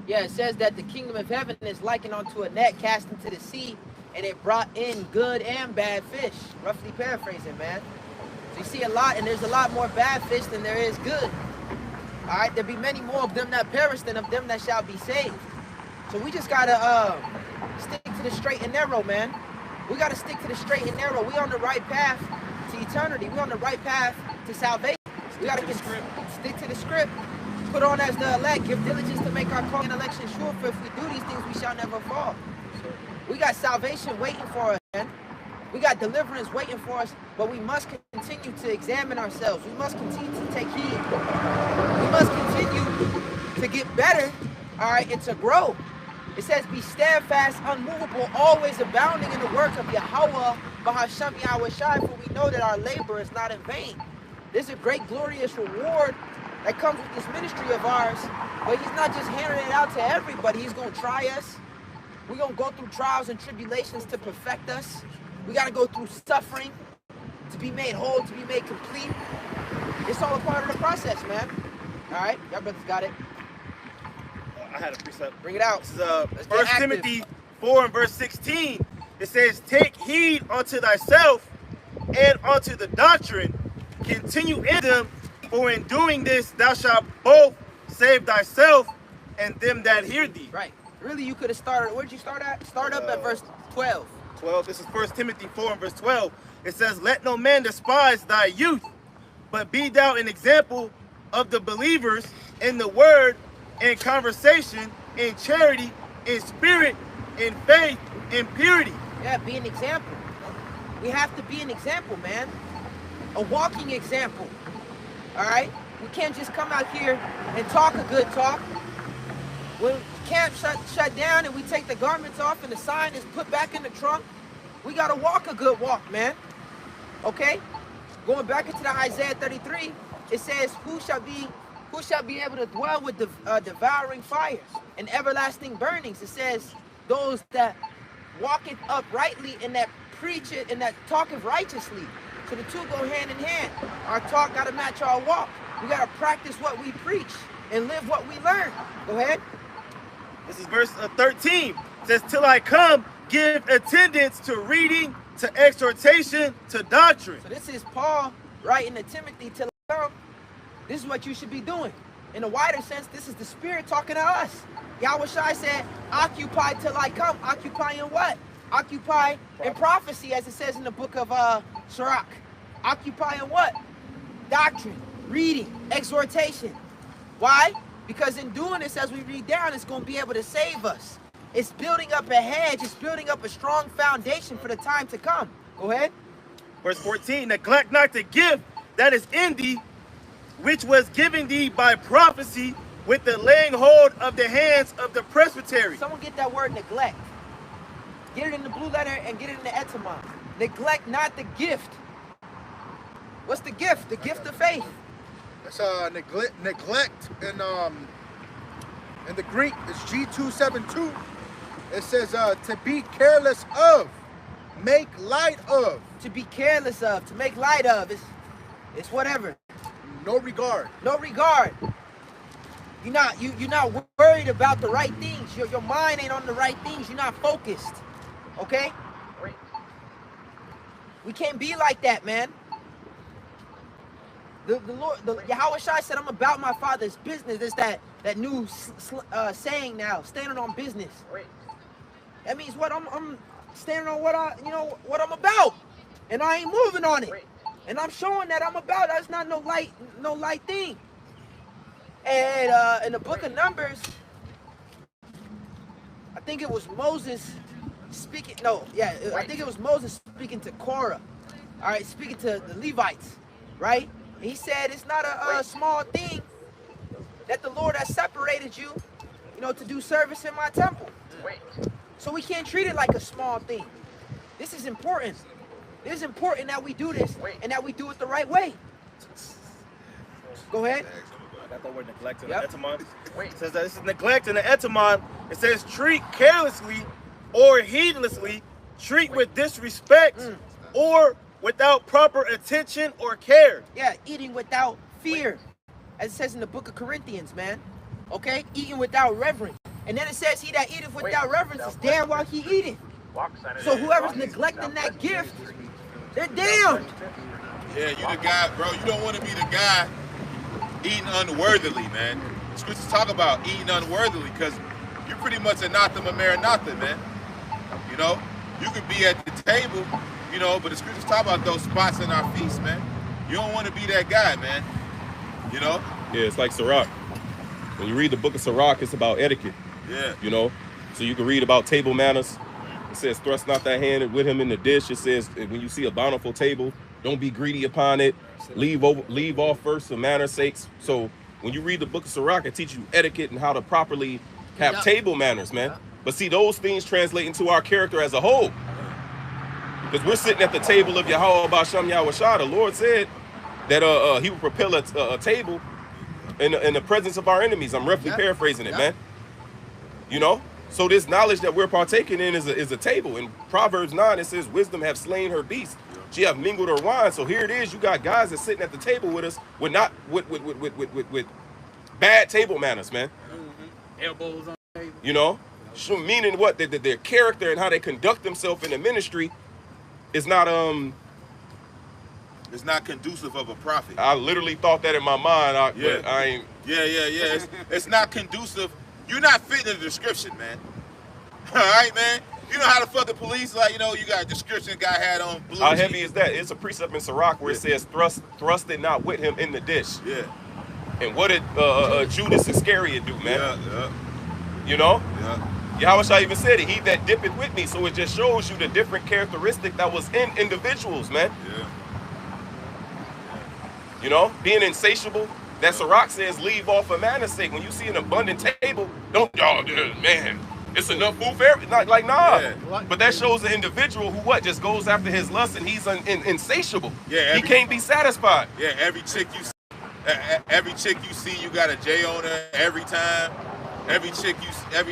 Yeah, it says that the kingdom of heaven is likened unto a net cast into the sea, and it brought in good and bad fish. Roughly paraphrasing, man. So you see a lot, and there's a lot more bad fish than there is good. All right, there be many more of them that perish than of them that shall be saved. So we just gotta stick to the straight and narrow, man. We gotta stick to the straight and narrow. We on the right path to eternity. We on the right path to salvation. We gotta stick to the script. Put on as the elect, give diligence to make our call and election sure. For if we do these things, we shall never fall. We got salvation waiting for us, man. We got deliverance waiting for us, but we must continue to examine ourselves. We must continue to take heed. We must continue to get better, all right, and to grow. It says, be steadfast, unmovable, always abounding in the work of Yahweh, Bahashem Yahweh Shai, for we know that our labor is not in vain. There's a great, glorious reward that comes with this ministry of ours, but he's not just handing it out to everybody. He's going to try us. We're going to go through trials and tribulations to perfect us. We got to go through suffering to be made whole, to be made complete. It's all a part of the process, man. All right, y'all brothers got it. I had a precept. Bring it out. This is 1 Timothy 4 and verse 16. It says, take heed unto thyself and unto the doctrine. Continue in them, for in doing this thou shalt both save thyself and them that hear thee. Right. Really, you could have started, where'd you start at? Start up at verse 12. 12. This is 1 Timothy 4 and verse 12. It says, let no man despise thy youth, but be thou an example of the believers in the word, in conversation, in charity, in spirit, in faith, in purity. Yeah, be an example. We have to be an example, man. A walking example. All right? We can't just come out here and talk a good talk. When camp shut down and we take the garments off and the sign is put back in the trunk, we got to walk a good walk, man. Okay? Going back into the Isaiah 33, it says, who shall be able to dwell with devouring fires and everlasting burnings? It says, those that walketh uprightly and that preach it and that talketh righteously. So the two go hand in hand. Our talk got to match our walk. We got to practice what we preach and live what we learn. Go ahead. This is verse 13. It says, till I come, give attendance to reading, to exhortation, to doctrine. So this is Paul writing to Timothy, till I come. This is what you should be doing. In a wider sense, this is the Spirit talking to us. Yahweh Shai said, occupy till I come. Occupy in what? Occupy in prophecy, as it says in the book of Sirach. Occupy in what? Doctrine, reading, exhortation. Why? Because in doing this, as we read down, it's going to be able to save us. It's building up a hedge. It's building up a strong foundation for the time to come. Go ahead. Verse 14, neglect not the gift that is in thee, which was given thee by prophecy with the laying hold of the hands of the presbytery. Someone get that word neglect. Get it in the blue letter and get it in the etymon. Neglect not the gift. What's the gift? The gift of faith. It's neglect in the Greek. It's G272. It says to be careless of, make light of. To be careless of, to make light of. It's whatever. No regard. No regard. You're not worried about the right things. Your mind ain't on the right things. You're not focused. Okay? We can't be like that, man. The Lord, Yahweh Shai said, I'm about my Father's business. It's that new saying now, standing on business. That means what? I'm standing on what what I'm about, and I ain't moving on it. And I'm showing that I'm about. That's not no light thing. And in the book of Numbers, I think it was Moses speaking. I think it was Moses speaking to Korah. All right, speaking to the Levites, right? He said it's not a small thing that the Lord has separated you, to do service in my temple. So we can't treat it like a small thing. This is important. It is important that we do this and that we do it the right way. Go ahead. got that word neglect in Yep. the etymon. It says that this is neglect in the etymon. It says treat carelessly or heedlessly, treat with disrespect or without proper attention or care. Yeah, eating without fear, as it says in the book of Corinthians, man. Okay, eating without reverence. And then it says, he that eateth without reverence is damned while he eateth. So whoever's neglecting that gift, they're damned. Yeah, you the guy, bro. You don't want to be the guy eating unworthily, man. The scriptures talk about eating unworthily because you're pretty much anathema maranatha, man. You know, you could be at the table, you know, but the scriptures talk about those spots in our feast, man. You don't want to be that guy, man. You know? Yeah, it's like Sirach. When you read the book of Sirach, it's about etiquette. Yeah. You know? So you can read about table manners. It says, thrust not thy hand with him in the dish. It says, when you see a bountiful table, don't be greedy upon it. Leave off first for manners' sakes. So when you read the book of Sirach, it teaches you etiquette and how to properly have table manners, man. But see, those things translate into our character as a whole. Because we're sitting at the table of Yahweh B'Shem Yahushua. The Lord said that he would prepare a table in the presence of our enemies. I'm roughly paraphrasing it, man. You know? So this knowledge that we're partaking in is a table. In Proverbs 9, it says, wisdom have slain her beast. She have mingled her wine. So here it is. You got guys that's sitting at the table with us with bad table manners, man. Elbows on the table. You know? So meaning what? That their character and how they conduct themselves in the ministry is not It's not conducive of a prophet. I literally thought that in my mind. But I ain't. Yeah. It's not conducive. You're not fitting the description, man. All right, man. You know how the fucking police, like, you know, you got a description guy had on blue. How heavy is that? It's a precept in Sirach where it says, thrust it not with him in the dish. Yeah. And what did Judas Iscariot do, man? Yeah. You know? Yeah. Yahushua even said it, he that dippeth with me. So it just shows you the different characteristic that was in individuals, man. Yeah. You know, being insatiable. That Sirach says, leave off for manners' sake. When you see an abundant table, don't, man, it's enough food for everything. Like, nah. Yeah. But that shows the individual who what? Just goes after his lust and he's insatiable. Yeah. He can't be satisfied. Yeah, every chick you see, you got a J on her every time. Every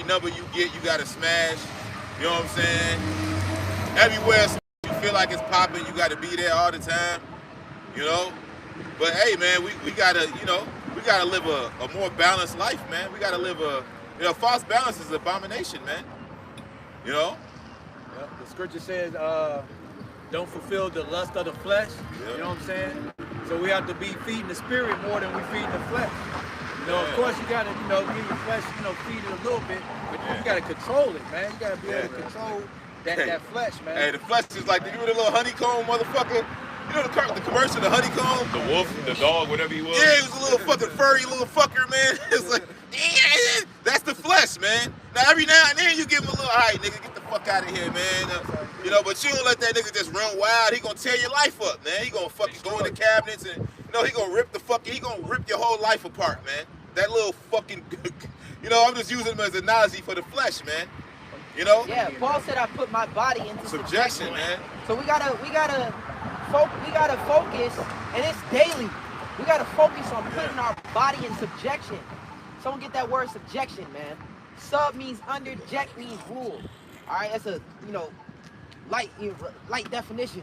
number you get, you got to smash. You know what I'm saying? Everywhere you feel like it's popping, you got to be there all the time. You know? But hey, man, we gotta, you know, we gotta live a more balanced life, man. We gotta live false balance is an abomination, man. You know? Yep. The scripture says, don't fulfill the lust of the flesh. Yep. You know what I'm saying? So we have to be feeding the spirit more than we feeding the flesh. You know, of course you gotta, you know, give your flesh, you know, feed it a little bit, but you gotta control it, man. You gotta be able to control that flesh, man. Hey, the flesh is like the little honeycomb motherfucker. You know the commercial, the honeycomb? The wolf, the dog, whatever he was. Yeah, he was a little fucking furry little fucker, man. It's like, that's the flesh, man. Now, every now and then you give him a little, all right, nigga, get the fuck out of here, man. You know, but you don't let that nigga just run wild. He gonna tear your life up, man. He gonna fucking go in the cabinets and, you know, he gonna rip your whole life apart, man. That little fucking, you know, I'm just using him as a Nazi for the flesh, man. You know? Yeah, Paul said I put my body into subjection, man. So we gotta focus, and it's daily. We gotta focus on putting our body in subjection. Someone get that word subjection, man. Sub means under, ject means rule. All right, that's a light definition.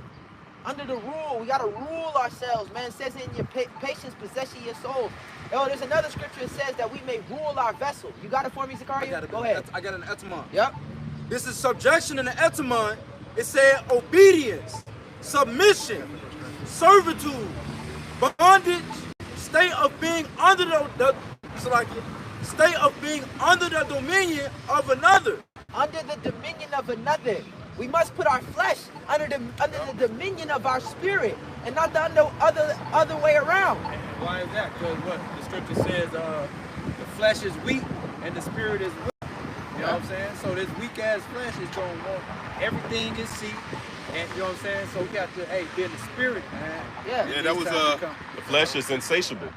Under the rule, we gotta rule ourselves, man. It says in your patience possess ye your souls. Oh, there's another scripture that says that we may rule our vessel. You got it for me, Zakaria? Go ahead. I got an etymon. Yep. This is subjection in the etymon. It said obedience, submission, servitude, bondage, state of being under the dominion of another. Under the dominion of another. We must put our flesh under the dominion of our spirit, and not the other way around. Why is that? Because what the scripture says, the flesh is weak and the spirit is weak. You know what I'm saying? So this weak ass flesh is going to want everything is seek, and you know what I'm saying? So we got to be in the spirit, man. Yeah, that was the flesh is insatiable.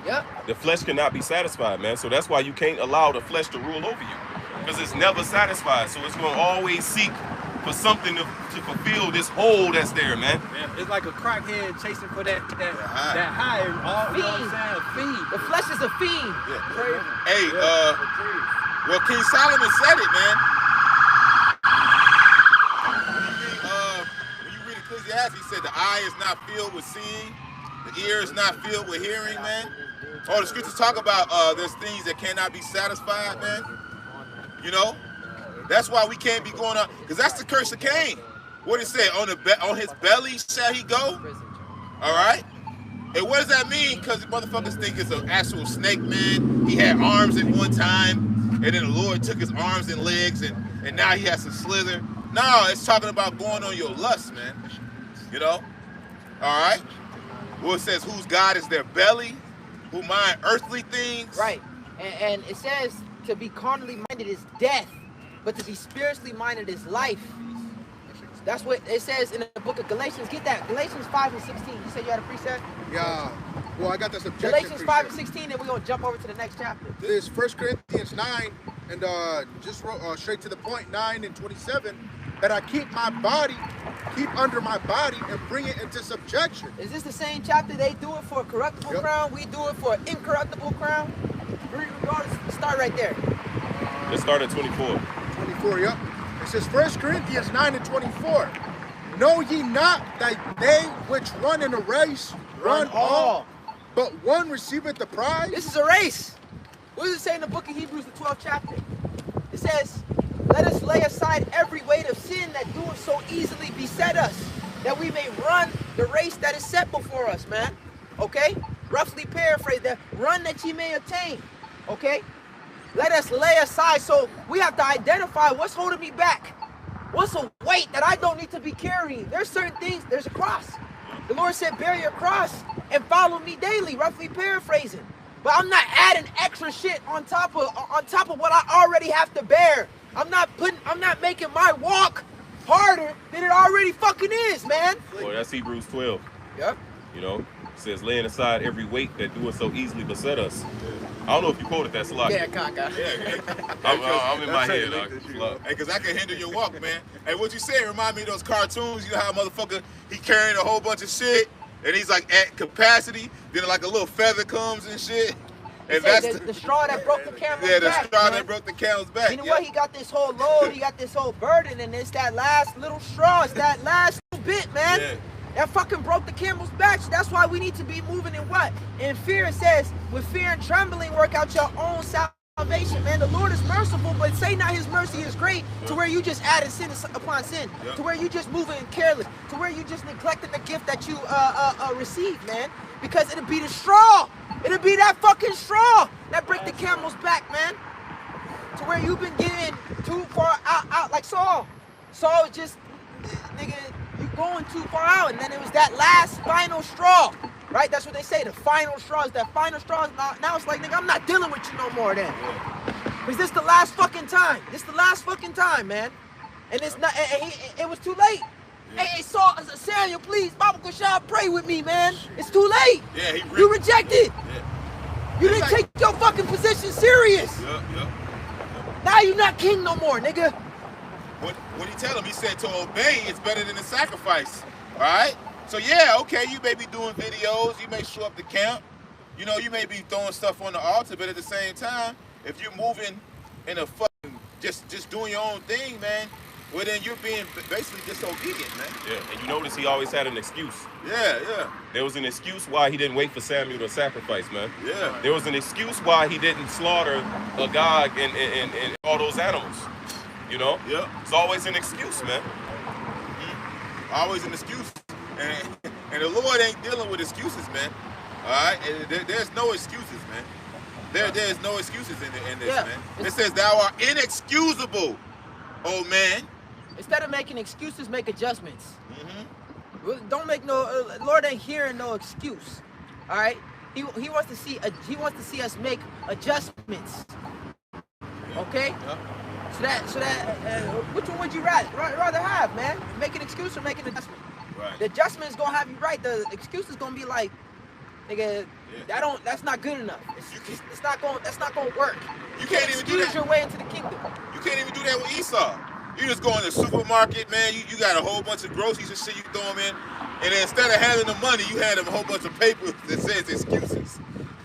Yep. The flesh cannot be satisfied, man. So that's why you can't allow the flesh to rule over you, because it's never satisfied. So it's going to always seek for something to fulfill this hole that's there, man. It's like a crackhead chasing for that high. You know what I'm saying? A fiend. The flesh is a fiend. Yeah. Hey, well, King Solomon said it, man. When you read Ecclesiastes, he said the eye is not filled with seeing, the ear is not filled with hearing, man. Oh, the scriptures talk about there's things that cannot be satisfied, man. You know, that's why we can't be going on, because that's the curse of Cain. What it say? On his belly shall he go. All right. And what does that mean? Because the motherfuckers think it's an actual snake, man. He had arms at one time, and then the Lord took his arms and legs, and now he has to slither. No, it's talking about going on your lust, man. You know? All right? Well, it says, whose God is their belly, who mind earthly things. Right. And it says to be carnally minded is death, but to be spiritually minded is life. That's what it says in the book of Galatians. Get that. Galatians 5 and 16. You said you had a precept? Yeah. Well, I got this objection. Galatians 5 and 16, and we're going to jump over to the next chapter. This is 1 Corinthians 9, and just straight to the point, 9 and 27, that I keep under my body and bring it into subjection. Is this the same chapter? They do it for a corruptible crown. We do it for an incorruptible crown. Regardless, start right there. Let's start at 24. 24, yep. It says 1 Corinthians 9 and 24. Know ye not that they which run in a race run all, but one receiveth the prize? This is a race. What does it say in the book of Hebrews, the 12th chapter? It says, let us lay aside every weight of sin that doeth so easily beset us, that we may run the race that is set before us, man. Okay? Roughly paraphrase that, run that ye may attain. Okay? Let us lay aside, so we have to identify what's holding me back. What's a weight that I don't need to be carrying? There's certain things, there's a cross. The Lord said, bear your cross and follow me daily, roughly paraphrasing. But I'm not adding extra shit on top of what I already have to bear. I'm not making my walk harder than it already fucking is, man. Well, that's Hebrews 12. Yep. You know, it says, laying aside every weight that doeth so easily beset us. I don't know if you quoted that slide. Yeah, Kaka. I'm in my head. Hey, because I can hinder your walk, man. Hey, what you say remind me of those cartoons. You know how a motherfucker, he carrying a whole bunch of shit, and he's like at capacity, then like a little feather comes and shit. And that's the straw that broke the camel's back. Yeah, the straw that broke the camel's back. You know what? He got this whole load, he got this whole burden, and it's that last little straw. It's that last little bit, man. Yeah. That fucking broke the camel's back. So that's why we need to be moving in what? In fear. It says, with fear and trembling, work out your own salvation, man. The Lord is merciful, but say not his mercy is great to where you just adding sin upon sin, to where you just moving careless, to where you just neglecting the gift that you received, man. Because it'll be the straw. It'll be that fucking straw that break the camel's back, man. To where you've been getting too far out like Saul. Saul just, nigga, you going too far out, and then it was that last final straw, right? That's what they say. The final straw is that final straw. Now it's like, nigga, I'm not dealing with you no more then. Because this the last fucking time. This the last fucking time, man. And it's not. It was too late. Hey, Samuel, please, Baba Kushab, pray with me, man. It's too late. Yeah, you rejected. Yeah. You didn't take your fucking position serious. Now you're not king no more, nigga. What he tell him? He said to obey is better than a sacrifice. All right? So yeah, okay, you may be doing videos, you may show up to camp, you know, you may be throwing stuff on the altar, but at the same time, if you're moving in a fucking just doing your own thing, man, well then you're being basically disobedient, man. Yeah, and you notice he always had an excuse. Yeah. There was an excuse why he didn't wait for Samuel to sacrifice, man. Yeah. There was an excuse why he didn't slaughter Agag and all those animals. You know? Yeah. It's always an excuse, man. Always an excuse. And the Lord ain't dealing with excuses, man. All right? There's no excuses, man. There's no excuses in this, man. It says, thou art inexcusable, oh man. Instead of making excuses, make adjustments. Don't make no, Lord ain't hearing no excuse. All right? He wants to see us make adjustments. Okay? So that which one would you rather have, man? Make an excuse or make an adjustment? Right. The adjustment is gonna have you right. The excuse is gonna be like, nigga, that's not good enough. That's not gonna work. You can't even do that. Excuse your way into the kingdom. You can't even do that with Esau. You just go in the supermarket, man. You got a whole bunch of groceries and shit you throw them in, and then instead of having the money, you had them a whole bunch of papers that says excuses.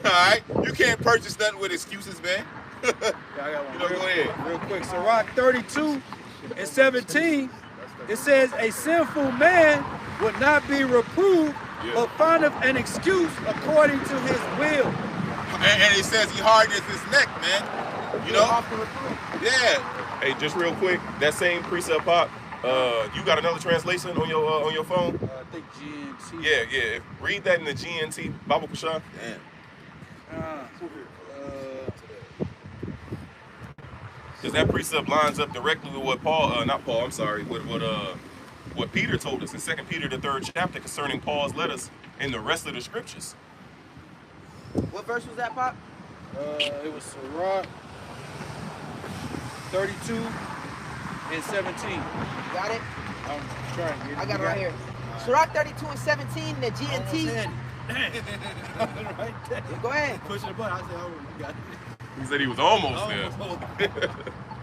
All right, you can't purchase nothing with excuses, man. Yeah, I got one. You know, go ahead. Real quick. Sirach 32 and 17, it says, a sinful man would not be reproved, but findeth an excuse according to his will. And it says he hardens his neck, man. You know? Yeah. Hey, just real quick, that same precept, Pop. You got another translation on your phone? I think GNT. Yeah. Read that in the GNT Bible Kashan. Damn. Because that precept lines up directly with what what Peter told us in 2 Peter the 3rd chapter concerning Paul's letters and the rest of the scriptures. What verse was that, Pop? It was Sirach 32 and 17. Got it? I'm trying to get it. I got it right here. Sirach 32 and 17, the GNT. Right there. Go ahead. Pushing the button. I said, oh, you got it. He said he was almost there.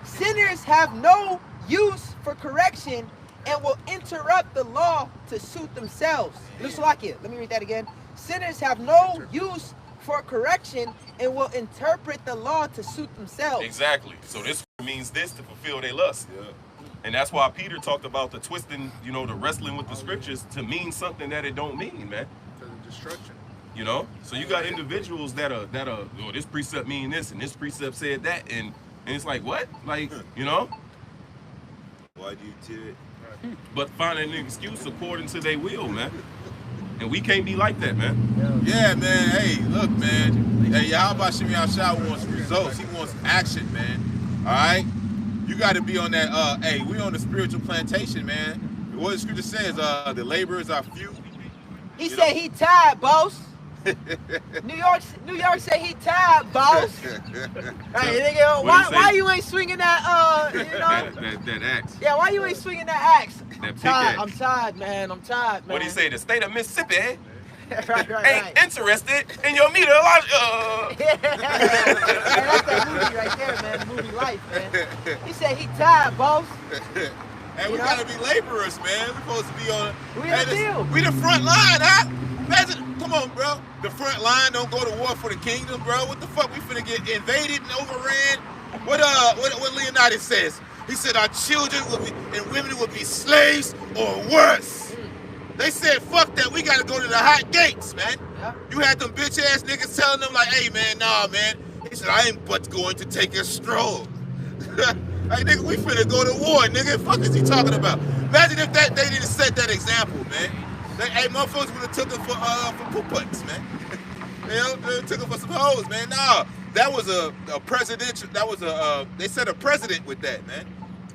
Sinners have no use for correction and will interrupt the law to suit themselves. Let me read that again. Sinners have no use for correction and will interpret the law to suit themselves. Exactly. So this means this to fulfill their lust. Yeah. And that's why Peter talked about the twisting, the wrestling with the scriptures to mean something that it don't mean, man. Destruction. So you got individuals that are, oh, this precept mean this and this precept said that, and it's like, what? Like, Why do you do it? But finding an excuse according to their will, man. And we can't be like that, man. Yeah, man. Hey, look, man. Hey, Yahweh Shemi Yahshua wants results. He wants action, man. All right? You got to be on that, hey, we on the spiritual plantation, man. What the scripture says, the laborers are few. He said he tired, boss. New York said he tired, boss. Hey, nigga, why you ain't swinging that, that axe. Yeah, why you ain't swinging that axe? I'm tired, man. I'm tired, man. What do you say? The state of Mississippi right. ain't interested in your meteorology. Yeah, that's that movie right there, man. The movie Life, man. He said he tired, boss. Hey, we gotta be laborers, man. We supposed to be on. We the front line, huh? Imagine, come on, bro. The front line don't go to war for the kingdom, bro. What the fuck? We finna get invaded and overran. What Leonidas says? He said our children will be and women will be slaves or worse. They said, fuck that. We gotta go to the hot gates, man. Yeah. You had them bitch ass niggas telling them like, hey man, nah, man. He said, I ain't but going to take a stroll. Hey, nigga, we finna go to war, nigga. Fuck is he talking about? Imagine if they didn't set that example, man. Hey, motherfuckers would have took him for poop-putts, man. They took him for some hoes, man. Nah, that was a presidential. That was they set a precedent with that, man.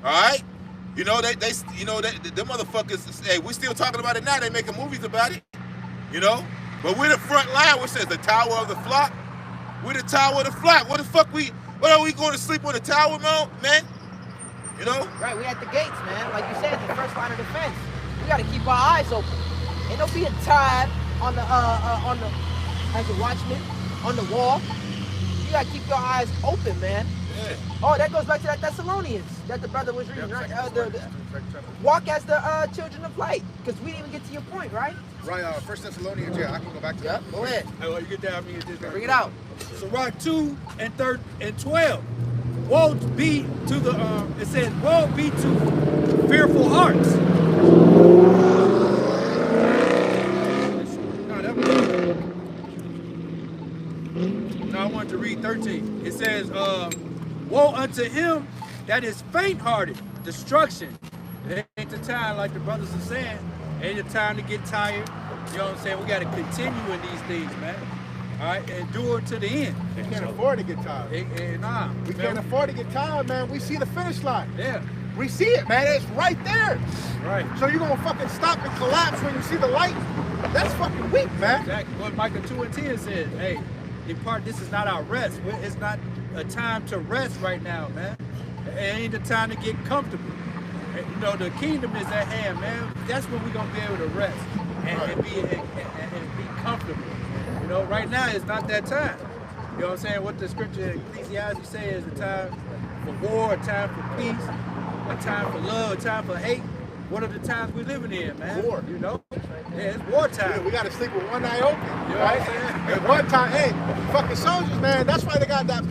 All right, them motherfuckers. Hey, we still talking about it now. They making movies about it, But we're the front line, which says the tower of the flock. We're the tower of the flock. What the fuck what are we going to sleep on the tower, man? Right, we at the gates, man. Like you said, the first line of defense. We got to keep our eyes open. Ain't no being tired on the as a watchman on the wall. You got to keep your eyes open, man. Yeah. Oh, that goes back to that Thessalonians that the brother was reading, right? Walk as the children of light, because we didn't even get to your point, right? Right, 1 Thessalonians, yeah, I can go back to that. Go ahead. Hey, well, you get down, bring it out. Sirach 2 and 12. Woe be to the, it says, woe be to fearful hearts. No, I wanted to read 13. It says, woe unto him that is faint-hearted, destruction. It ain't the time, like the brothers are saying, it ain't the time to get tired. You know what I'm saying? We got to continue in these things, man. All right, endure to the end. We can't afford to get tired. We can't afford to get tired, man. We see the finish line. Yeah. We see it, man. It's right there. Right. So you're going to fucking stop and collapse when you see the light? That's fucking weak, man. Exactly. What Micah 2 and 10 says, hey, this is not our rest. It's not a time to rest right now, man. It ain't the time to get comfortable. The kingdom is at hand, man. That's when we're going to be able to rest and be comfortable. Right now it's not that time. You know what I'm saying? What the scripture in Ecclesiastes says is a time for war, a time for peace. a time for love, a time for hate. What are the times we're living in, man? War. You know? Yeah, it's wartime. Yeah, we got to sleep with one eye open. You know right? what I'm saying? At one time, hey, fucking soldiers, man. That's why they got that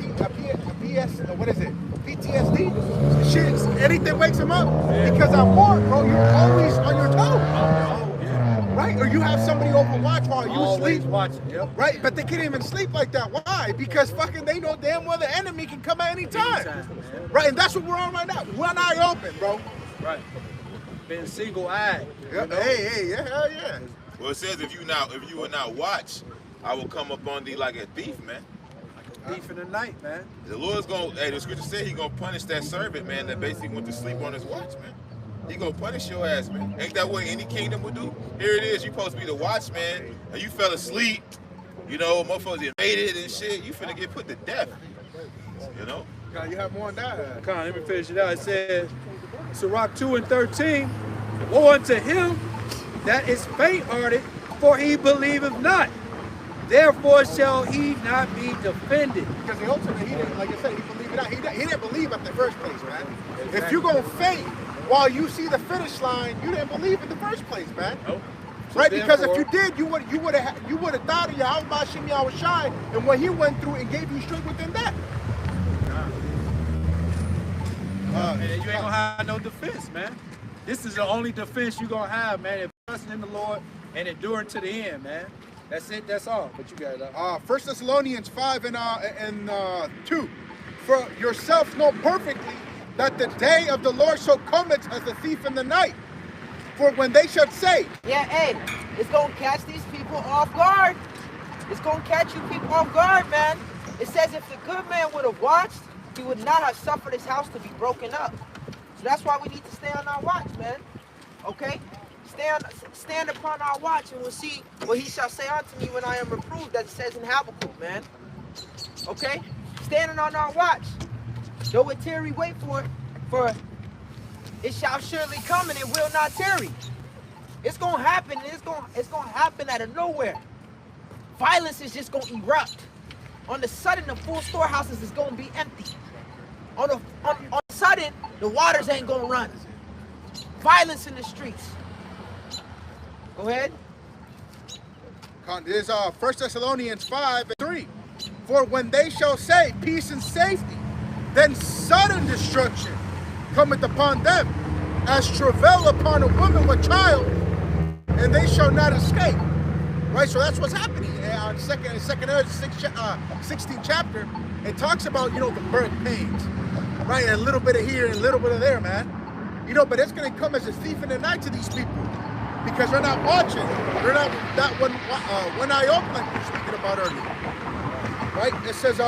what is it? PTSD. Shit, anything wakes them up. Because at war, bro, you're always on your toes. Right? Or you have somebody overwatch while you Always sleep. watching, yep. Right? But they can't even sleep like that. Why? Because fucking they know damn well the enemy can come at any time. Man. Right? And that's what we're on right now. One eye open, bro. Right. Being single-eyed. Yep. Hey, yeah, hell yeah. Well, it says if you will not watch, I will come up on thee like a thief, man. Thief in the night, man. The Lord's gonna, hey, the scripture said he gonna punish that servant, man, that basically went to sleep on his watch, man. He gonna punish your ass, man. Ain't that what any kingdom would do? Here it is, you supposed to be the watchman, and you fell asleep, you know, motherfuckers invaded and shit, you finna get put to death, you know? God, you have more on that. Come on, let me finish it out. It says, Sirach 2:13, woe unto him that is faint-hearted, for he believeth not. Therefore shall he not be defended. Because the ultimate, he didn't, like I said, he believed it out. He didn't believe at the first place, man. If you're gonna faint while you see the finish line, you didn't believe in the first place, man. Nope. Right? Because if you did, you would have thought of Yahweh Bashim Yahweh Shai and what he went through and gave you strength within that. Man, you ain't gonna have no defense, man. This is the only defense you're gonna have, man. If trusting in the Lord and enduring to the end, man. That's it, that's all. But you got it. 1 Thessalonians 5 and 2. For yourself know perfectly that the day of the Lord shall cometh as a thief in the night. For when they shall say, Yeah, hey, it's gonna catch these people off guard. It's gonna catch you people off guard, man. It says if the good man would have watched, he would not have suffered his house to be broken up. So that's why we need to stay on our watch, man. Okay? Stand upon our watch, and we'll see what he shall say unto me when I am reproved, that it says in Habakkuk, man. Okay? Standing on our watch. Though it tarry, wait for it, for it shall surely come, and it will not tarry. It's gonna happen, and it's gonna happen out of nowhere. Violence is just gonna erupt. On the sudden, the full storehouses is gonna be empty. On the sudden, the waters ain't gonna run. Violence in the streets. Go ahead. There's 1 Thessalonians 5 and 3. For when they shall say peace and safety, then sudden destruction cometh upon them, as travail upon a woman with child, and they shall not escape. Right, so that's what's happening. On second 16th chapter, it talks about, you know, the birth pains, right? A little bit of here and a little bit of there, man. You know, but it's going to come as a thief in the night to these people because they're not watching. They're not that one eye open like we were speaking about earlier, right? It says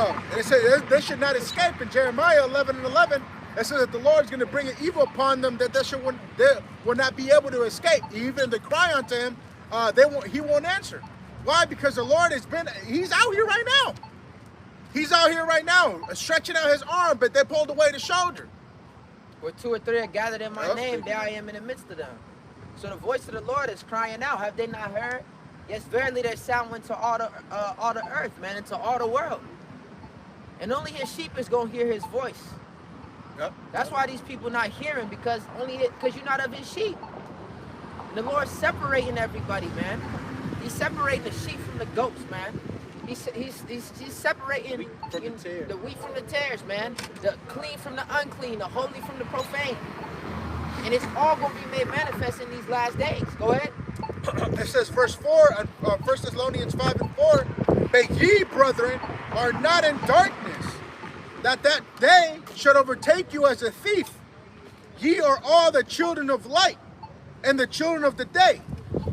they should not escape in Jeremiah 11 and 11. It says that the Lord's going to bring an evil upon them that they will not be able to escape. Even if they cry unto him, he won't answer. Why? Because the Lord he's out here right now. He's out here right now, stretching out his arm, but they pulled away the shoulder. Where 2 or 3 are gathered in my name, there I am in the midst of them. So the voice of the Lord is crying out. Have they not heard? Yes, verily their sound went to all the earth, man, into all the world. And only his sheep is going to hear his voice. Yep. That's why these people not hearing, because you're not of his sheep. The Lord's separating everybody, man. He's separating the sheep from the goats, man. He's separating the wheat from the tares, man. The clean from the unclean, the holy from the profane. And it's all going to be made manifest in these last days. Go ahead. It says verse 4, 1 Thessalonians 5 and 4, but ye, brethren, are not in darkness, that day should overtake you as a thief. Ye are all the children of light and the children of the day.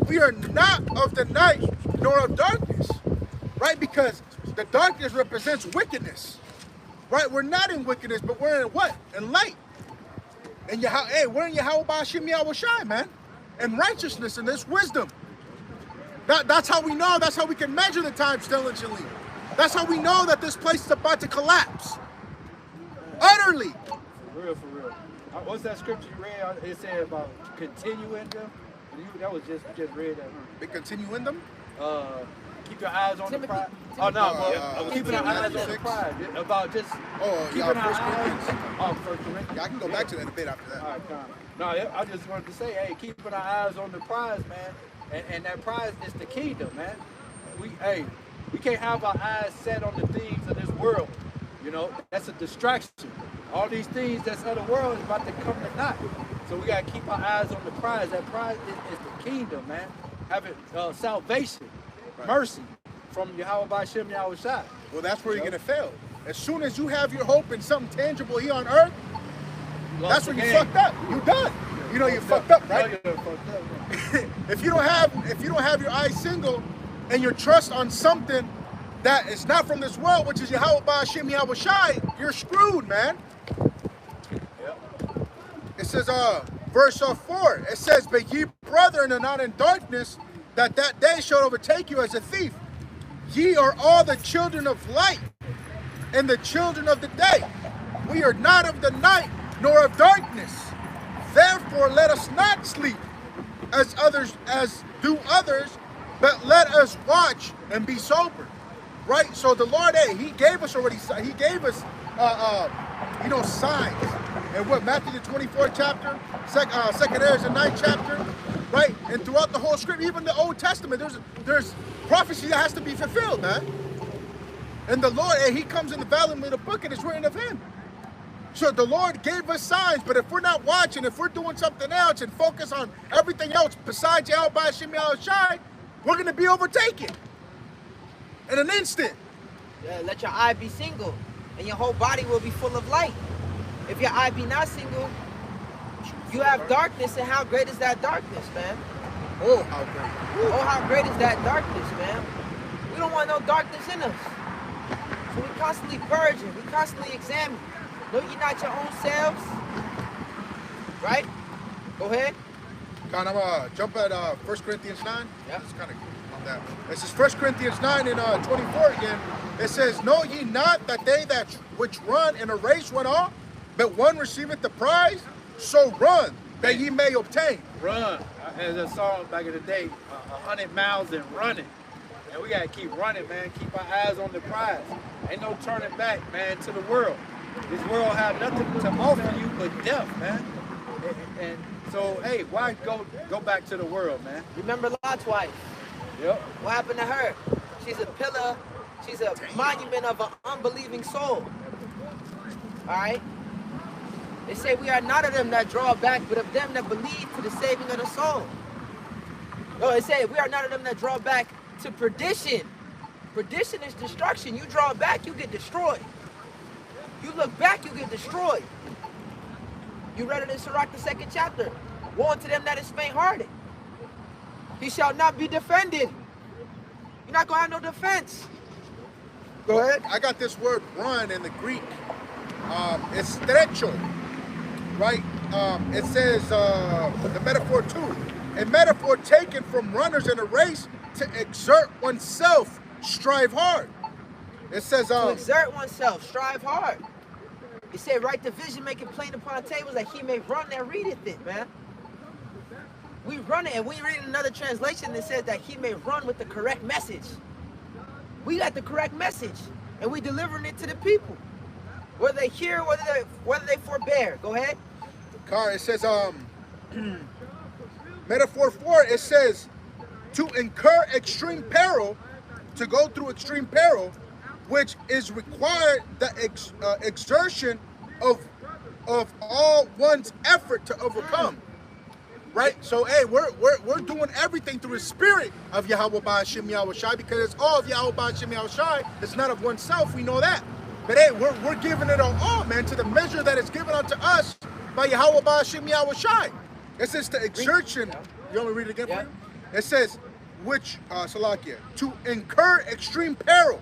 We are not of the night nor of darkness, right? Because the darkness represents wickedness, right? We're not in wickedness, but we're in what? In light. And we're in Yahweh Bashim Yahweh Shai, man. And righteousness and this wisdom. That's how we know. That's how we can measure the times diligently. That's how we know that this place is about to collapse. Utterly. For real, for real. What's that scripture you read? It said about continuing them. That was just read that. They continue in them? keep your eyes on Timothy- the prize. Timothy- Oh no, keeping our Timothy eyes on the 6. prize. About just keeping our eyes. Oh, First Corinthians. Yeah, I can go back to that a bit after that. All right, come. No, I just wanted to say, hey, keeping our eyes on the prize, man, and that prize is the kingdom, man. We can't have our eyes set on the things of this world. You know, that's a distraction. All these things that's of the world is about to come to naught. So we gotta keep our eyes on the prize. That prize is the kingdom, man. Having salvation, mercy from Yahweh B'Shem Yahweh Shai. Well, that's where you're gonna fail. As soon as you have your hope in something tangible here on earth, that's when you fucked up. You done. You know you fucked up, right? If you don't have your eyes single and your trust on something that is not from this world, which is Yahweh B'Shem Yahweh Shai, you're screwed, man. It says, verse 4, it says, but ye brethren are not in darkness, that day shall overtake you as a thief. Ye are all the children of light and the children of the day. We are not of the night, nor of darkness. Therefore let us not sleep as do others, but let us watch and be sober. Right? So the Lord, he gave us already, he gave us signs. And what, Matthew the 24th chapter, second Ezra the 9th chapter, right? And throughout the whole script, even the Old Testament, there's prophecy that has to be fulfilled, man. And the Lord, he comes in the volume of the book and it's written of him. So the Lord gave us signs, but if we're not watching, if we're doing something else and focus on everything else besides Yahweh B'Shem Yahweh Shai, we're going to be overtaken in an instant. Let your eye be single, and your whole body will be full of light. If your eye be not single, you have darkness, and how great is that darkness, man? Oh, how great. Oh, how great is that darkness, man? We don't want no darkness in us. So we constantly purging, we constantly examine. Know ye not your own selves? Right? Go ahead. Kind of jump at 1 Corinthians 9. Yeah. It's kind of on that. It says 1 Corinthians 9 and 24 again. It says, know ye not that they that which run in a race run all, but one receiveth the prize? So run, that ye may obtain. Run. As a song back in the day, 100 miles and running. And we gotta keep running, man. Keep our eyes on the prize. Ain't no turning back, man, to the world. This world have nothing to offer you but death, man. And so, hey, why go back to the world, man? Remember Lot's wife? Yep. What happened to her? She's a pillar. She's a monument of an unbelieving soul. All right? They say we are not of them that draw back, but of them that believe to the saving of the soul. No, they say we are not of them that draw back to perdition. Perdition is destruction. You draw back, you get destroyed. You look back, you get destroyed. You read it in Sirach, the 2nd chapter. Woe unto them that is faint-hearted. He shall not be defended. You're not going to have no defense. Go ahead. I got this word run in the Greek. It's estrecho, right? It says the metaphor too. A metaphor taken from runners in a race to exert oneself, strive hard. It says to exert oneself, strive hard. It said, write the vision, make it plain upon tables that he may run that readeth it, man. We run it, and we read another translation that says that he may run with the correct message. We got the correct message, and we delivering it to the people. Whether they hear, whether they forbear. Go ahead. It says, metaphor 4, it says, to incur extreme peril, to go through extreme peril, which is required the exertion of all one's effort to overcome. Right? So, hey, we're doing everything through the spirit of Yahweh B'Shem Yahweh Shai, because it's all of Yahweh B'Shem Yahweh Shai. It's not of oneself. We know that. But hey, we're giving it all, man, to the measure that is given unto us by Yahweh B'Shem Yahweh Shai. It says the exertion. You want me to read it again for you? It says, which, Salakia, to incur extreme peril,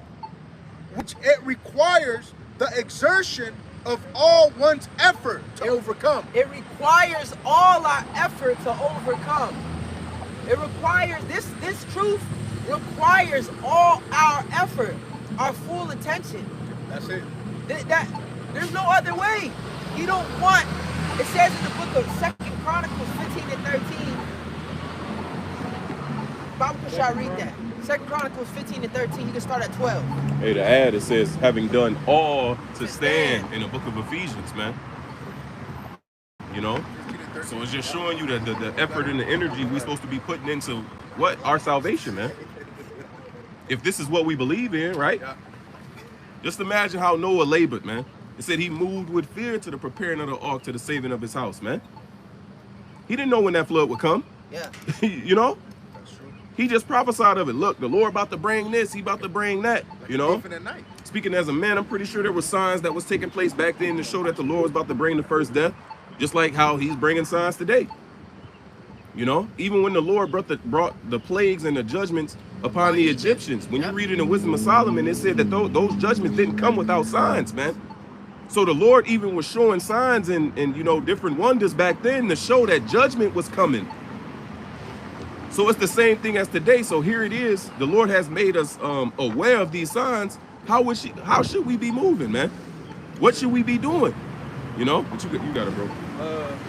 which it requires the exertion of all one's effort to overcome. It requires all our effort to overcome. It requires, this truth requires all our effort, our full attention. That's it. There's no other way. You don't want, it says in the book of 2 Chronicles 15 and 13. Baba Kushai, read that. 2 Chronicles 15 and 13. You can start at 12. Hey, the ad, it says, having done all to stand in the book of Ephesians, man. You know? So it's just showing you that the effort and the energy we're supposed to be putting into what? Our salvation, man. If this is what we believe in, right? Just imagine how Noah labored, man. It said he moved with fear to the preparing of the ark to the saving of his house, man. He didn't know when that flood would come. Yeah. You know? He just prophesied of it. Look, the Lord about to bring this, he about to bring that, you know? Speaking as a man, I'm pretty sure there were signs that was taking place back then to show that the Lord was about to bring the first death, just like how he's bringing signs today. You know? Even when the Lord brought the plagues and the judgments upon the Egyptians, when you read it in Wisdom of Solomon, it said that those judgments didn't come without signs, man. So the Lord even was showing signs and you know, different wonders back then to show that judgment was coming. So it's the same thing as today. So here it is. The Lord has made us aware of these signs. How should we be moving, man? What should we be doing? You know? What you got it, bro.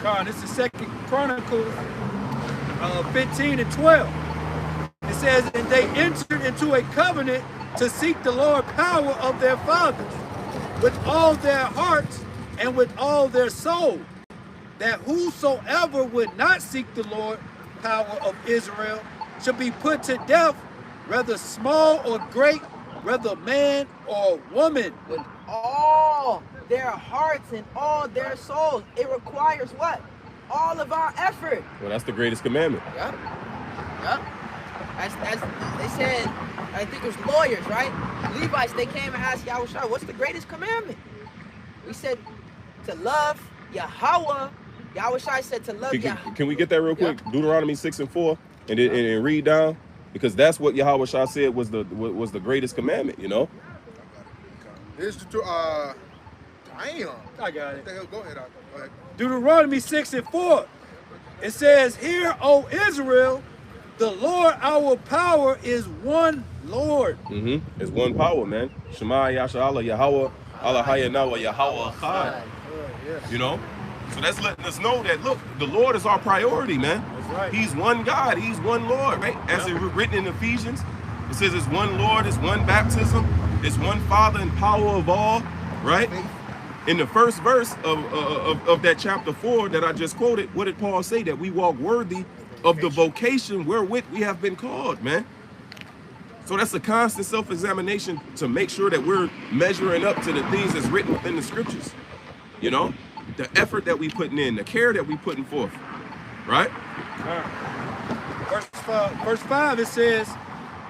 Con, this is 2 Chronicles 15 and 12. It says, and they entered into a covenant to seek the Lord power of their fathers with all their hearts and with all their soul, that whosoever would not seek the Lord power of Israel should be put to death, whether small or great, whether man or woman. With all their hearts and all their souls. It requires what? All of our effort. Well, that's the greatest commandment. Yep. Yep. As they said, I think it was lawyers, right? Levites, they came and asked Yahushua, what's the greatest commandment? We said to love Yahweh. Yahushua said to love Yahweh. Can we get that real quick? Yep. Deuteronomy 6 and 4, and read down, because that's what Yahushua said was the greatest commandment. You know. Here's the damn. I got it. What the hell? Go ahead. Go ahead. Deuteronomy 6 and 4. It says, "Hear, O Israel, the Lord our power is one Lord." It's one power, man. Shema Yasha Yahweh Allah Hayanawa Yahweh Chad. You know. So that's letting us know that, look, the Lord is our priority, man. That's right. He's one God. He's one Lord, right? As it's written in Ephesians, it says it's one Lord, it's one baptism, it's one Father and power of all, right? In the first verse of that chapter 4 that I just quoted, what did Paul say? That we walk worthy of the vocation wherewith we have been called, man. So that's a constant self-examination to make sure that we're measuring up to the things that's written within the scriptures, you know? The effort that we putting in, the care that we putting forth, right? Verse 5, it says,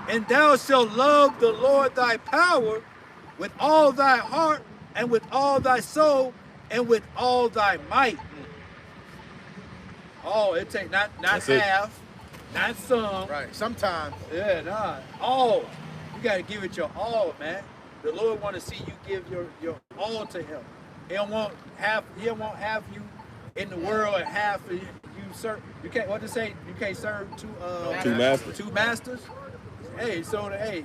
"And thou shalt love the Lord thy power with all thy heart and with all thy soul and with all thy might." Oh, it take not half, not some. Right. Sometimes. Yeah, nah. All. You gotta give it your all, man. The Lord want to see you give your all to him. He don't want half you in the world and half of you serve. You can't, what to say? You can't serve two masters. Hey, so the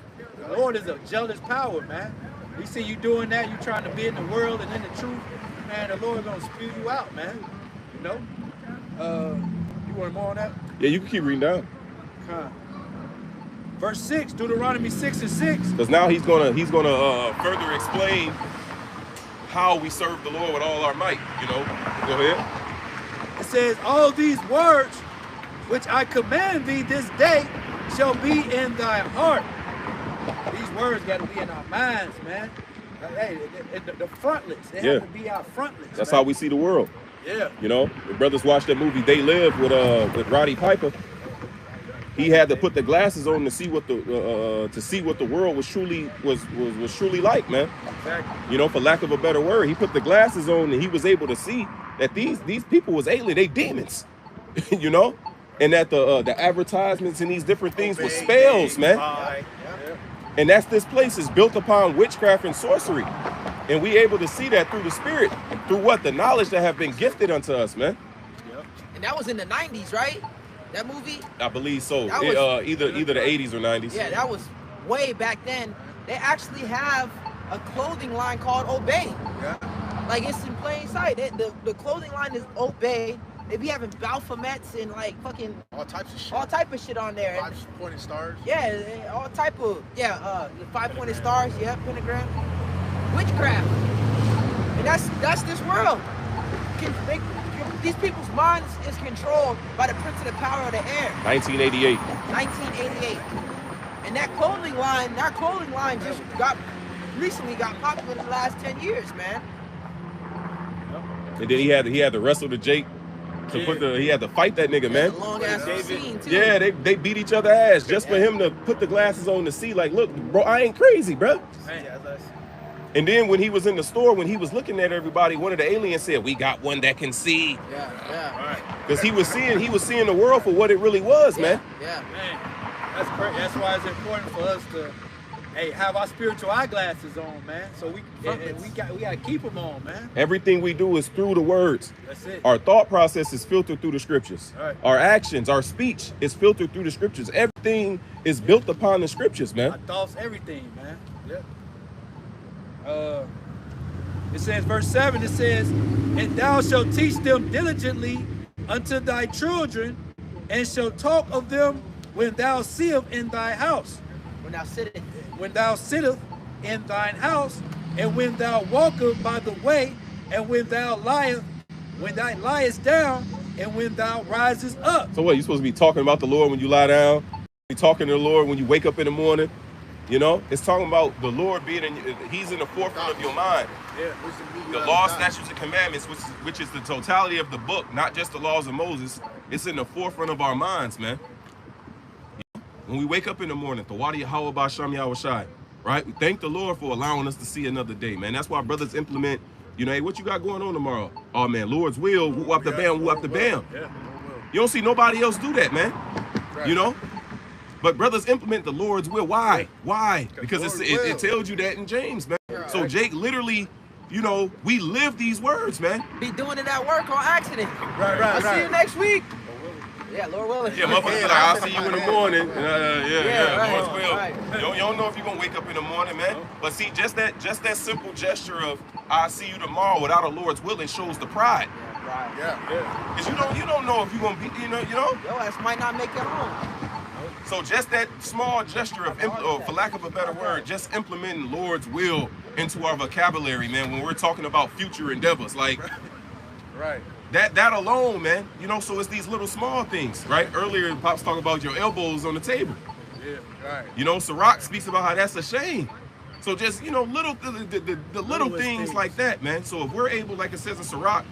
Lord is a jealous power, man. We see you doing that, you trying to be in the world and in the truth, man, the Lord gonna spew you out, man. You know? You want more on that? Yeah, you can keep reading down. Verse 6, Deuteronomy 6 and 6. Because now he's gonna further explain how we serve the Lord with all our might, you know. Go ahead. It says, "All these words which I command thee this day shall be in thy heart." These words got to be in our minds, man. Hey, the frontlets, they have to be our frontlets. That's man. how we see the world. Yeah. You know, the brothers watched that movie They Live with Roddy Piper. He had to put the glasses on to see what the world was truly like, man. Exactly. You know, for lack of a better word, he put the glasses on and he was able to see that these people was alien, they demons, you know, and that the advertisements and these different things were spells, man. And that's this place is built upon witchcraft and sorcery, and we able to see that through the spirit, through what the knowledge that have been gifted unto us, man. And that was in the 90s, right? That movie? I believe so. That was, either the 80s or 90s. Yeah, that was way back then. They actually have a clothing line called Obey. Yeah. Like, it's in plain sight. The clothing line is Obey. They be having Baphomets and like fucking All types of shit. all type of shit on there. And, 5-pointed stars. yeah, all type of the 5-pointed stars. Yeah, pentagram, witchcraft, and that's this world. These people's minds is controlled by the prince of the power of the air. 1988. 1988, and that clothing line just recently got popular in the last 10 years, man. And then he had to wrestle the Jake to he had to fight that nigga, man. Long ass scene too. Yeah, they beat each other ass just for him to put the glasses on to see, like, look, bro, I ain't crazy, bro. And then when he was in the store, when he was looking at everybody, one of the aliens said, "We got one that can see." Yeah. Because he was seeing the world for what it really was, man. Yeah. Man, that's great. That's why it's important for us to, have our spiritual eyeglasses on, man. So we gotta keep them on, man. Everything we do is through the words. That's it. Our thought process is filtered through the scriptures. Right. Our actions, our speech is filtered through the scriptures. Everything is built upon the scriptures, man. Our thoughts, everything, man. Yep. It says, verse 7, it says, "And thou shalt teach them diligently unto thy children, and shalt talk of them when thou sittest in thy house." When thou sittest in thine house, and when thou walkest by the way, and when thou liest down, and when thou risest up. So what, you supposed to be talking about the Lord when you lie down? Be talking to the Lord when you wake up in the morning? You know, it's talking about the Lord being he's in the forefront of your mind. Yeah. The law, statutes, and commandments, which is the totality of the book, not just the laws of Moses. It's in the forefront of our minds, man. When we wake up in the morning, Tawadi Yahweh Basham Yahushai, right? We thank the Lord for allowing us to see another day, man. That's why brothers implement, hey, what you got going on tomorrow? Oh, man, Lord's will, woo up the bam, woo up the bam. Yeah. You don't see nobody else do that, man. Right. But brothers implement the Lord's will. Why? Why? Because it tells you that in James, man. So Jake literally, we live these words, man. Be doing it at work on accident. Right. I'll see you next week. Yeah, Lord willing. Yeah, motherfuckers like, I'll see you in the morning. Right, Lord's will. right. You don't know if you're gonna wake up in the morning, man. But see, just that simple gesture of I'll see you tomorrow without a Lord's will, it shows the pride. Right. Yeah. Because you don't know if you're gonna be, Your ass might not make it home. So just that small gesture of, for lack of a better word, just implementing Lord's will into our vocabulary, man, when we're talking about future endeavors, like Right. that alone, man, so it's these little small things, right? Earlier, Pops talked about your elbows on the table. Yeah. Right. Sirach speaks about how that's a shame. So just, the little things like that, man. So if we're able, like it says in Sirach,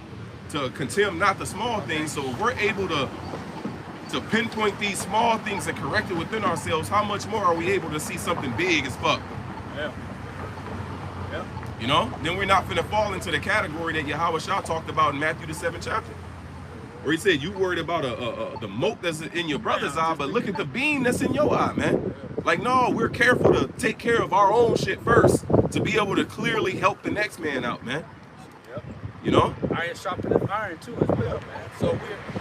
to contemn not the small things, so if we're able to pinpoint these small things and correct it within ourselves, how much more are we able to see something big as fuck? Yeah. Then we're not finna fall into the category that Yahweh Shah talked about in Matthew the 7th chapter. Where he said, you worried about the mote that's in your brother's eye, but look at the beam that's in your eye, man. Like, no, we're careful to take care of our own shit first to be able to clearly help the next man out, man. Iron sharpening iron too as well, man. So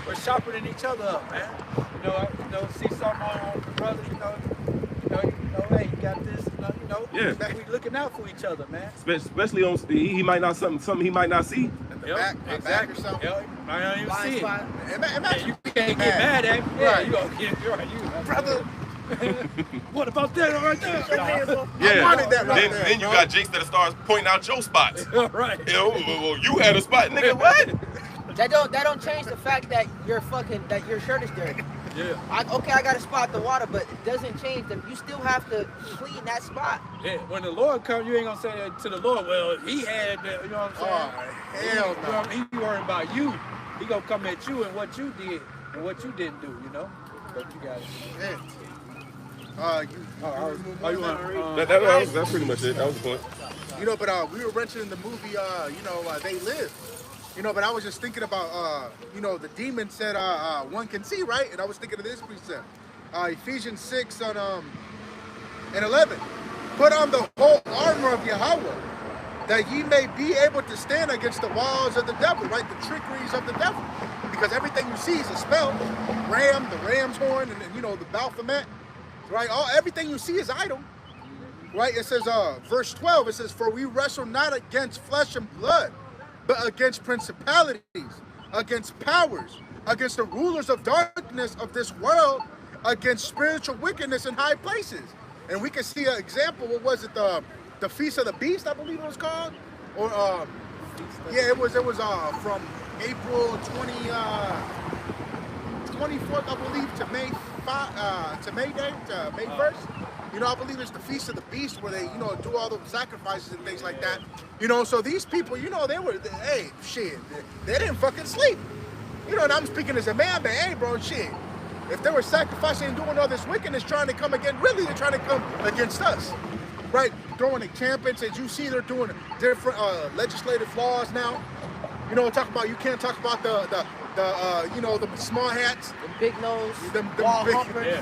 we're sharpening each other up, man. See something on the brother, hey, you got this, we looking out for each other, man. Especially on he might not something he might not see. Back or something. I don't even see spot. it. You can't get mad at me. Yeah, you gonna get you Brother. What about that right there? Yeah. I wanted that right there. Then you got Jakes that starts pointing out your spots. Right. Well, you had a spot, nigga. What? That don't change the fact that your shirt is dirty. Yeah. I got to spot the water, but it doesn't change that you still have to clean that spot. Yeah. When the Lord comes, you ain't gonna say that to the Lord. Well, he had that. You know what I'm saying? Oh, hell no. He worrying about you. He gonna come at you and what you did and what you didn't do. But you got it. Yeah. That's pretty much it. That was the point. But we were mentioning the movie, They Live. But I was just thinking about, the demon said one can see, right? And I was thinking of this precept. Ephesians 6 and 11. Put on the whole armor of Yahweh, that ye may be able to stand against the walls of the devil, right? The trickeries of the devil. Because everything you see is a spell. The ram's horn, and the Baphomet. Right, everything you see is idol. Right, it says, verse 12, it says, for we wrestle not against flesh and blood, but against principalities, against powers, against the rulers of darkness of this world, against spiritual wickedness in high places. And we can see an example. What was it? The Feast of the Beast, I believe it was called, or yeah, it was from April 24th, I believe, to May 1st. You know, I believe it's the Feast of the Beast where they, you know, do all the sacrifices and things like that. You know, so these people, you know, hey, shit, they didn't fucking sleep. You know, and I'm speaking as a man, but hey, bro, shit. If they were sacrificing and doing all this wickedness, trying to come again, really, they're trying to come against us, right? Throwing encampments, as you see, they're doing different legislative laws now. You know, talk about, you can't talk about the you know, the small hats, the big nose, them wall big, humpers,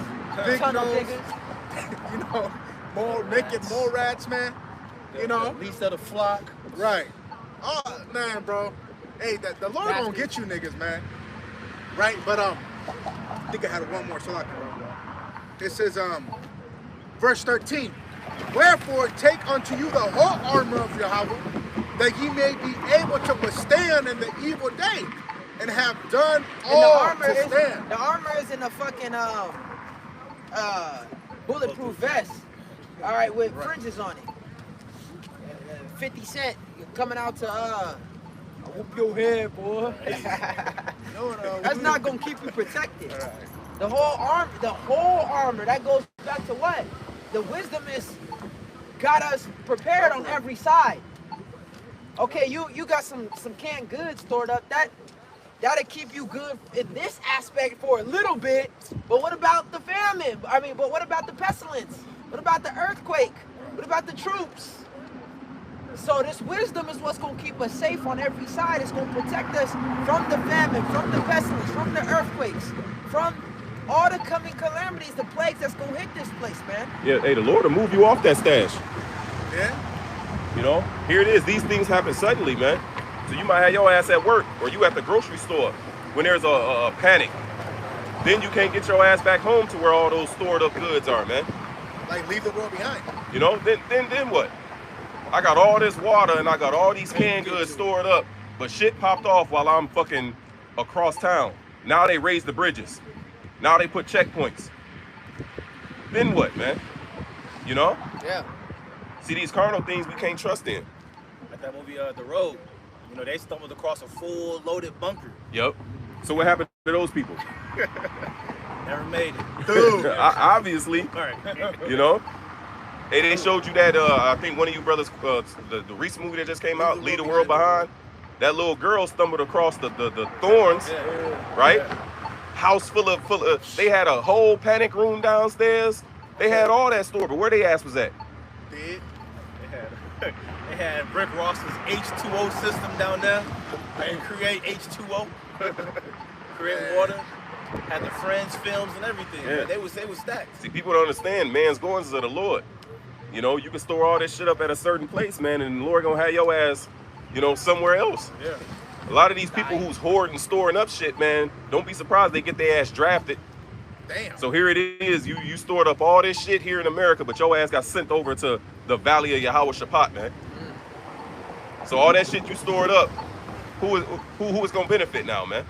big nose, niggas. you know, more naked mole rats, man. You know, least of the flock. Right. Oh man, bro. Hey, the Lord gonna get you niggas, man. Right, but I think I had one more, so I can. It says verse 13. Wherefore take unto you the whole armor of Yahweh, that ye may be able to withstand in the evil day, and have done all to stand. The armor is in a fucking bulletproof vest. All right, with fringes on it. 50 Cent coming out to whoop your head, boy. That's not gonna keep you protected. The whole armor, that goes back to what? The wisdom is got us prepared on every side. Okay, you got some canned goods stored up. That'll keep you good in this aspect for a little bit. But what about the famine? I mean, but what about the pestilence? What about the earthquake? What about the troops? So this wisdom is what's going to keep us safe on every side. It's going to protect us from the famine, from the pestilence, from the earthquakes, from all the coming calamities, the plagues that's going to hit this place, man. Yeah, hey, the Lord will move you off that stash. Yeah. You know, here it is. These things happen suddenly, man. So you might have your ass at work or you at the grocery store when there's a panic. Then you can't get your ass back home to where all those stored up goods are, man. Like leave the world behind. You know, then what? I got all this water and I got all these canned goods stored up, but shit popped off while I'm fucking across town. Now they raise the bridges. Now they put checkpoints. Then what, man? You know? Yeah. See, these carnal things we can't trust in. Like that movie, The Road. You know, they stumbled across a full loaded bunker. Yep. So what happened to those people? Never made it. Dude. Obviously. All right. You know? Hey, they showed you that, I think one of you brothers, the recent movie that just came out, Leave the World Behind. That little girl stumbled across the thorns, right? Yeah. House full of, they had a whole panic room downstairs. They had all that stored, but where they ass was at? They had Rick Ross's H2O system down there. And create H2O. Create water. Had the Friends films and everything. Yeah. They was stacked. See, people don't understand, man's goings are the Lord. You know, you can store all this shit up at a certain place, man, and the Lord gonna have your ass, you know, somewhere else. Yeah. A lot of these people who's hoarding, storing up shit, man, don't be surprised they get their ass drafted. Damn. So here it is, you stored up all this shit here in America, but your ass got sent over to the Valley of Yahweh Shaphat, man. So all that shit you stored up, who is gonna benefit now, man?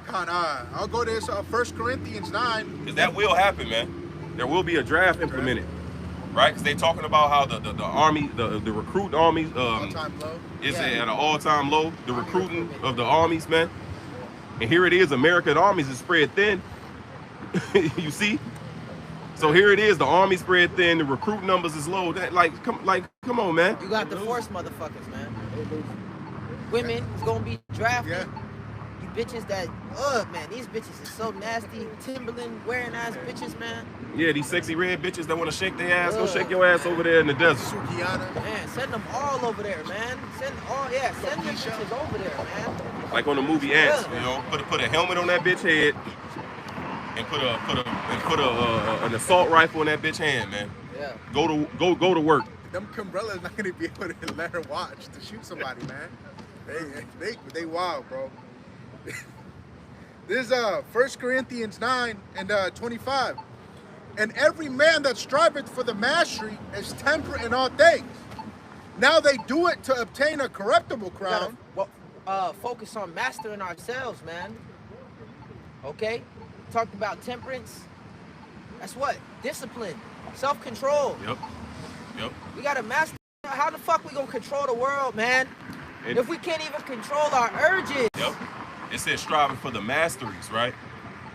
I'll go to this 1 Corinthians 9. Because that will happen, man. There will be a draft implemented, right? Because they're talking about how the army, the recruiting armies All-time low. is at an all-time low. The recruiting of the armies, man. And here it is, American armies is spread thin. You see? So here it is, the army spread thin, the recruit numbers is low. That come on, man. You got the force motherfuckers, man. Women is gonna be drafted. Yeah. You bitches that, man, these bitches is so nasty. Timberland wearing ass bitches, man. Yeah, these sexy red bitches that want to shake their ass, go shake your ass over there in the desert. Sukiana. Man, send them all over there, man. Send them bitches over there, man. Like on the movie Ants, you know, put a helmet on that bitch head and put an assault rifle in that bitch hand, man. Yeah. Go to work. Them Cumbrellas not gonna be able to let her watch to shoot somebody, man. They wild, bro. This is 1 Corinthians 9 and 25. And every man that striveth for the mastery is temperate in all things. Now they do it to obtain a corruptible crown. focus on mastering ourselves, man. Okay? Talked about temperance. That's what? Discipline. Self-control. Yep. We gotta master. How the fuck we gonna control the world, man? If we can't even control our urges. Yep. It says striving for the masteries, right?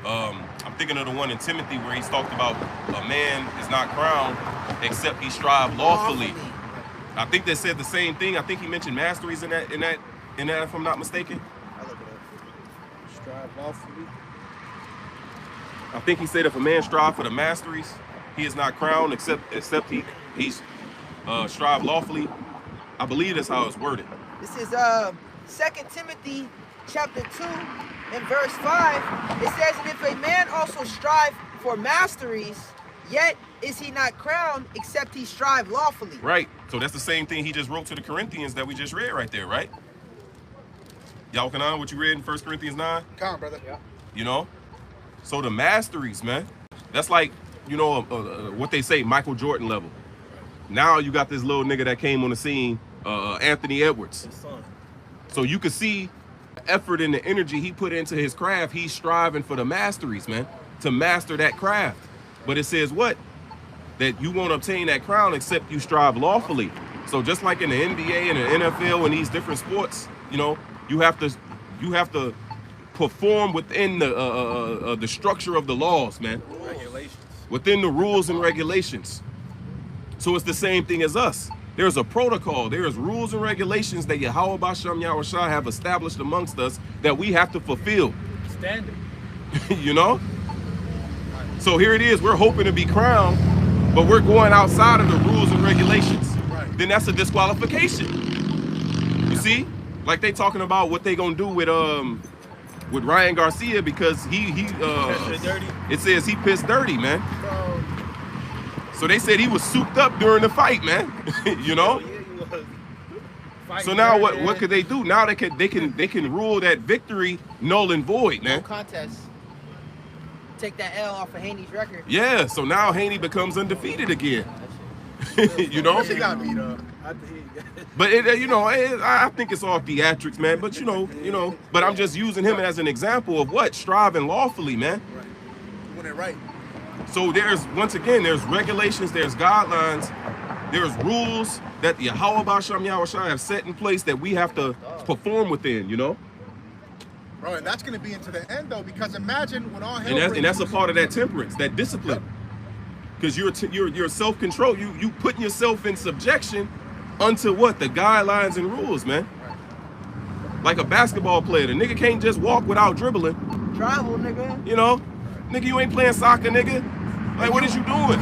I'm thinking of the one in Timothy where he's talked about a man is not crowned except he strive lawfully. I think they said the same thing. I think he mentioned masteries in that, if I'm not mistaken. I look it up. Strive lawfully. I think he said if a man strive for the masteries, he is not crowned except he's strive lawfully. I believe that's how it's worded. This is 2 Timothy chapter 2 and verse 5. It says, and if a man also strive for masteries, yet is he not crowned except he strive lawfully. Right. So that's the same thing he just wrote to the Corinthians that we just read right there, right? Y'all can on what you read in 1 Corinthians 9? Come on, brother. Yeah. You know? So the masteries, man. That's like, you know, what they say, Michael Jordan level. Now you got this little nigga that came on the scene, Anthony Edwards. So you can see the effort and the energy he put into his craft. He's striving for the masteries, man, to master that craft. But it says what? That you won't obtain that crown except you strive lawfully. So just like in the NBA and the NFL and these different sports, you know, you have to perform within the structure of the laws, man. Regulations. Within the rules and regulations. So it's the same thing as us. There's a protocol. There's rules and regulations that Yahweh Basham Yahushua have established amongst us that we have to fulfill. Standard. You know? So here it is. We're hoping to be crowned, but we're going outside of the rules and regulations. Right. Then that's a disqualification. You see? Like they talking about what they gonna do with Ryan Garcia because it says he pissed dirty, man. So they said he was souped up during the fight, man. You know? So now what could they do? Now they can rule that victory null and void, man. No contest. Take that L off of Haney's record. Yeah, so now Haney becomes undefeated again. You know? He got beat up. But I think it's all theatrics, man. But you know. But I'm just using him as an example of what striving lawfully, man. Right. Doing it right. So there's regulations, there's guidelines, there's rules that the Yahweh Basham Yahushua have set in place that we have to perform within, you know. Bro, and that's gonna be into the end though, because imagine when all hell and that's a part of that temperance, that discipline. Because you're self-control. You putting yourself in subjection unto what? The guidelines and rules, man. Like a basketball player. The nigga can't just walk without dribbling. Travel, nigga. You know? Nigga, you ain't playing soccer, nigga. Like, what is you doing?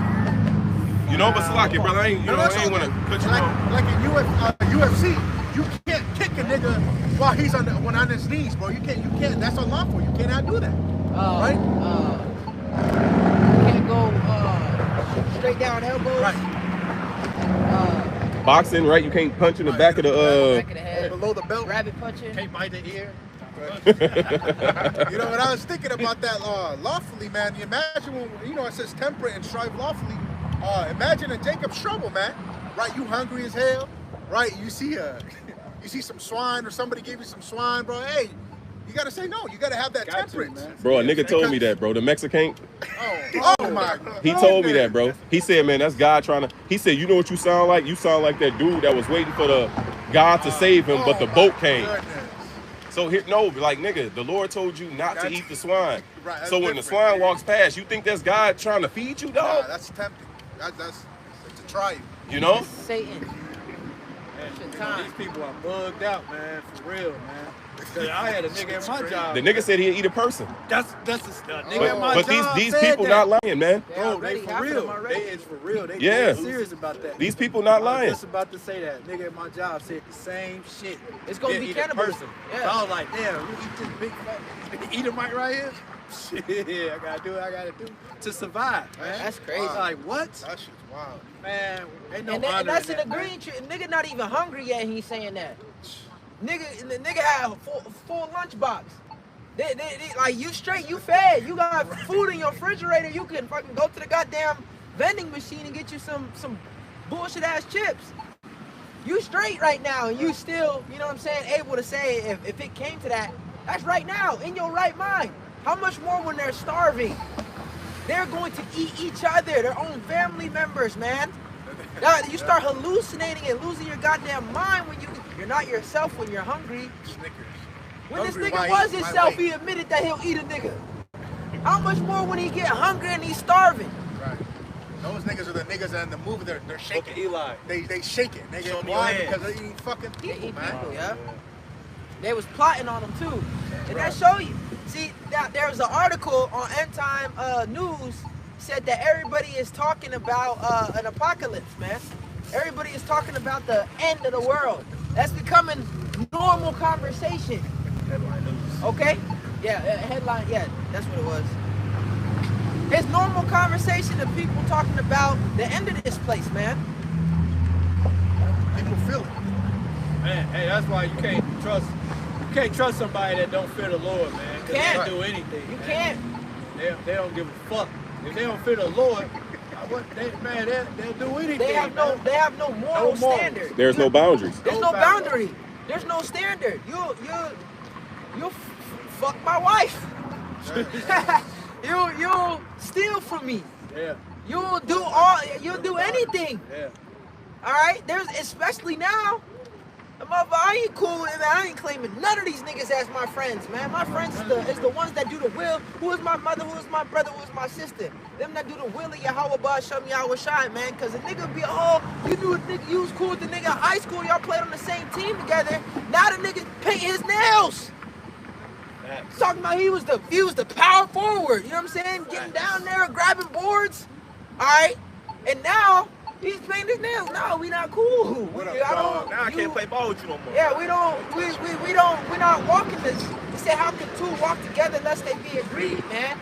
You know, but Salaki, brother, I ain't want to cut you off. Like in UFC, you can't kick a nigga while he's on his knees, bro. You can't. That's unlawful. You cannot do that. Right? You can't go straight down elbows. Right. Boxing, right? You can't punch in the back of the back of the head. Below the belt. Rabbit punching. Can't bite the ear. You know, when I was thinking about that lawfully, man, you imagine when, it says temperate and strive lawfully. Imagine in Jacob's trouble, man. Right? You hungry as hell. Right? You see some swine or somebody gave you some swine, bro. Hey, you gotta say no. You gotta have that temperance. Bro, a nigga told me that, bro. The Mexican. Oh my God. He told me that, bro. He said, man, that's God trying to. He said, you know what you sound like? You sound like that dude that was waiting for the God to save him, but the boat came. Goodness. So here, no, like nigga, the Lord told you not to eat the swine. Right, so when the swine walks past, you think that's God trying to feed you, dog? Nah, that's tempting. That's to try you. You know? Satan. These people are bugged out, man, for real, man. I had a nigga at my job. The nigga said he'd eat a person. That's a nigga at my but job. these people not lying, man. Bro, they for real. They is for real. They serious about that. These people not lying. I was just about to say that. Nigga at my job said the same shit. It's gonna be cannibalism. Yeah. So I was like, damn, you eat this big fat Edomite right here? Shit, I gotta do what I gotta do to survive, man. That's crazy. It's like, what? That shit's wild. Man, ain't no And that's in the green tree. Nigga not even hungry yet. He's saying that. Nigga had a full lunchbox. They like you straight, you fed. You got food in your refrigerator. You can fucking go to the goddamn vending machine and get you some bullshit ass chips. You straight right now, and you still, you know what I'm saying, able to say if it came to that, that's right now, in your right mind. How much more when they're starving? They're going to eat each other, their own family members, man. Now, you start hallucinating and losing your goddamn mind when you're not yourself when you're hungry. When Hungry, this why nigga was eat? Why himself, wait? he admitted that he'll eat a nigga. How much more when he get hungry and he's starving? Right. Those niggas are the niggas that in the movie, they're shaking. Eli. They shake it, nigga. Show me Why? your Because hands. they eat fucking They people, eat man. people, yeah. They was plotting on him too. And that show you. See, there was an article on End Time News said that everybody is talking about an apocalypse, man. Everybody is talking about the end of the world. That's becoming normal conversation. Headline news. Okay? Yeah, headline, yeah, that's what it was. It's normal conversation of people talking about the end of this place, man. People feel it. Man, hey, that's why you can't trust somebody that don't fear the Lord, man. 'Cause they Can't. can do anything. You man. can't. They don't give a fuck. If they don't fear the Lord, they'll do anything. They have no moral No morals. standard. There's no boundaries. There's no boundary. There's no standard. You fuck my wife. You'll steal from me. Yeah, You'll do anything. yeah. All right. There's especially now. I ain't cool with it, man. I ain't claiming none of these niggas as my friends, man. My friends is the ones that do the will. Who is my mother? Who is my brother? Who is my sister? Them that do the will of Yahweh Ba'Shem Yahweh Shai, man. Cause a nigga be, you knew a nigga, you was cool with the nigga in high school. Y'all played on the same team together. Now the nigga painting his nails. Talking about he was the power forward. You know what I'm saying? Getting down there, grabbing boards. All right. And now he's painting his nails. No, we not cool. Now I can't play ball with you no more. Yeah, we're not walking this. He said, how can two walk together unless they be agreed, man?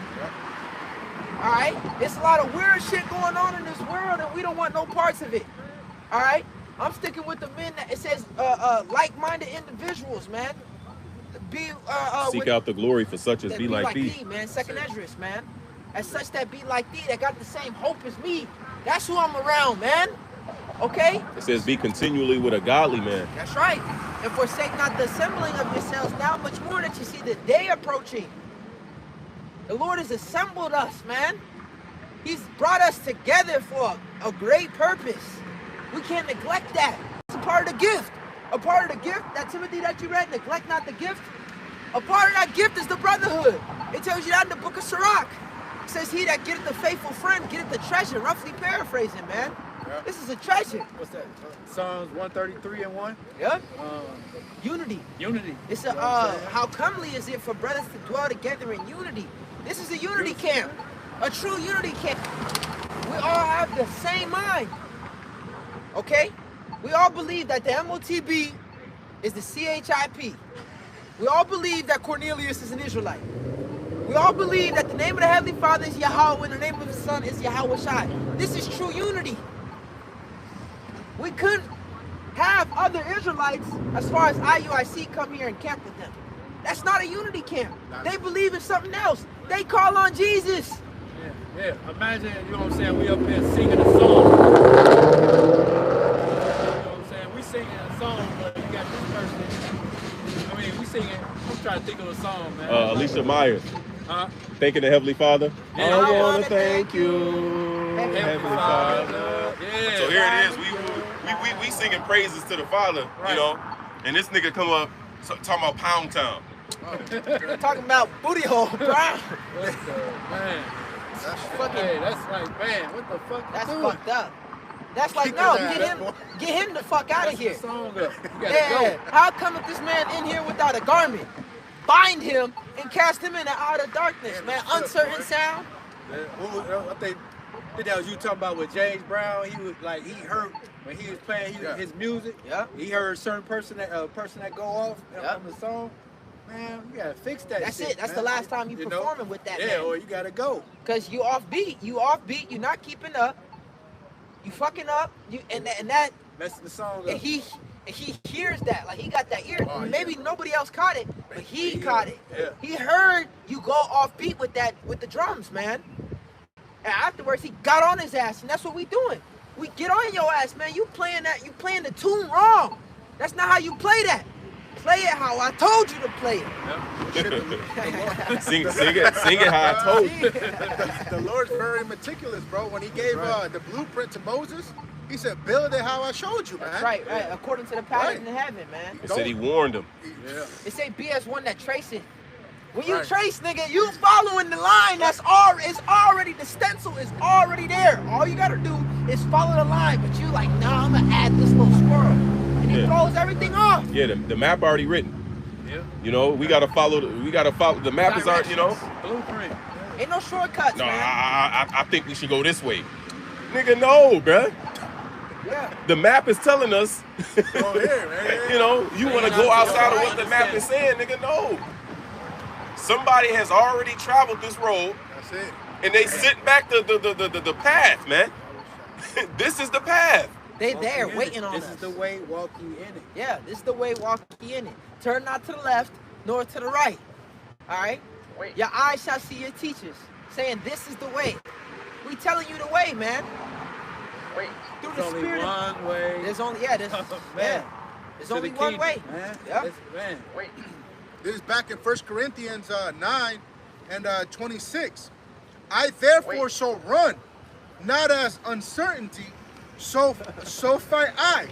All right? There's a lot of weird shit going on in this world, and we don't want no parts of it. All right? I'm sticking with the men that it says like-minded individuals, man. Seek out the glory for such as that be like thee. man. Second Esdras, man. As such that be like thee, that got the same hope as me. That's who I'm around, man. Okay? It says be continually with a godly man. That's right. And forsake not the assembling of yourselves now much more that you see the day approaching. The Lord has assembled us, man. He's brought us together for a great purpose. We can't neglect that. It's a part of the gift. A part of the gift, that Timothy that you read, neglect not the gift. A part of that gift is the brotherhood. It tells you that in the book of Sirach. It says, he that getteth the faithful friend getteth the treasure. Roughly paraphrasing, man. Yeah. This is a treasure. What's that? Psalms 133:1. Yep. Unity. Unity. It's a You know what I'm saying? how comely is it for brothers to dwell together in unity. This is a unity camp. A true unity camp. We all have the same mind. Okay? We all believe that the MOTB is the CHIP. We all believe that Cornelius is an Israelite. We all believe that the name of the Heavenly Father is Yahweh and the name of the Son is Yahweh Shai. This is true unity. We couldn't have other Israelites, as far as IUIC, come here and camp with them. That's not a unity camp. They believe in something else. They call on Jesus. Yeah. Imagine, you know what I'm saying, we up here singing a song. You know what I'm saying? We singing a song, but you got this person. I mean, we singing, I'm trying to think of a song, man. Alicia Myers. Huh? Thanking the Heavenly Father. Yeah. I want to thank you, Heavenly Heavenly Father. Yeah. So here it is. We singing praises to the Father, Right. you know, and this nigga come up talking about Pound Town. We're talking about booty hole, bro. What the, man. Fucking, Hey, that's like, man, what the fuck you that's doing? fucked up. That's like, no, get him the fuck out of here. That's the song up. You gotta Yeah, go. how come if this man in here without a garment? Bind him and cast him in the outer darkness, man. Uncertain sound. I think that was you talking about with James Brown. He was like, he heard when he was playing his music. Yeah. He heard a certain person that go off Yeah. on the song. Man, you gotta fix that. That's shit, it. That's man. the last time you know? performing with that, Yeah, man. or you gotta go. Cause you offbeat. You're not keeping up. You fucking up. And that Messing the song and up. he hears that. Like he got that ear. Maybe nobody else caught it, but he caught it. Yeah. He heard you go offbeat with the drums, man. And afterwards he got on his ass, and that's what we doing. We get on your ass, man. You playing the tune wrong. That's not how you play that. Play it how I told you to play it. Sing it how I told you. The Lord's very meticulous, bro. When he gave the blueprint to Moses, he said, build it how I showed you, man. Right. According to the pattern in heaven, man. He said he warned him. Yeah. It say be as one that trace it. When you trace, nigga, you following the line. It's already, the stencil is already there. All you gotta do is follow the line. But you like, nah, I'm gonna add this little squirrel. And he throws everything off. Yeah, the map already written. Yeah. You know, we gotta follow the map is already, you know. Blueprint. Ain't no shortcuts, No, man. I think we should go this way. Nigga, no, bruh. Yeah. The map is telling us, Go here, man. you know, you want to go outside of what the map is saying, nigga, no. Somebody has already traveled this road, That's it. and they sent back the path, man. This is the path. They there waiting on us. This is the way, walk ye in it. Yeah, this is the way, walk ye in it. Turn not to the left, nor to the right. All right? Your eyes shall see your teachers, saying this is the way. We telling you the way, man. Through the There's only spirit. one way. There's only, there's to only the one kingdom, way. Man. Yeah. Man. This is back in 1 Corinthians 9 and 26. I therefore shall run, not as uncertainty, so fight I.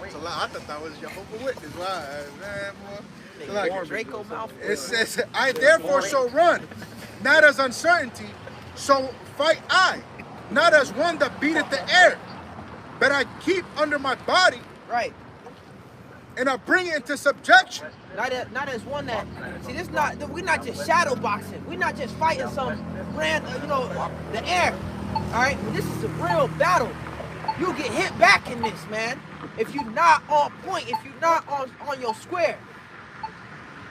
It's a lot. I thought that was Jehovah's Witness. Wow, man, boy. Like, Draco mouth. it says, I therefore shall run, not as uncertainty, so fight I, not as one that beateth the air, but I keep under my body, Right. and I bring it into subjection. Not as one that, see, this not, we're not just shadow boxing. We're not just fighting some brand, the air. All right, this is a real battle. You get hit back in this, man. If you're not on point, if you're not on your square.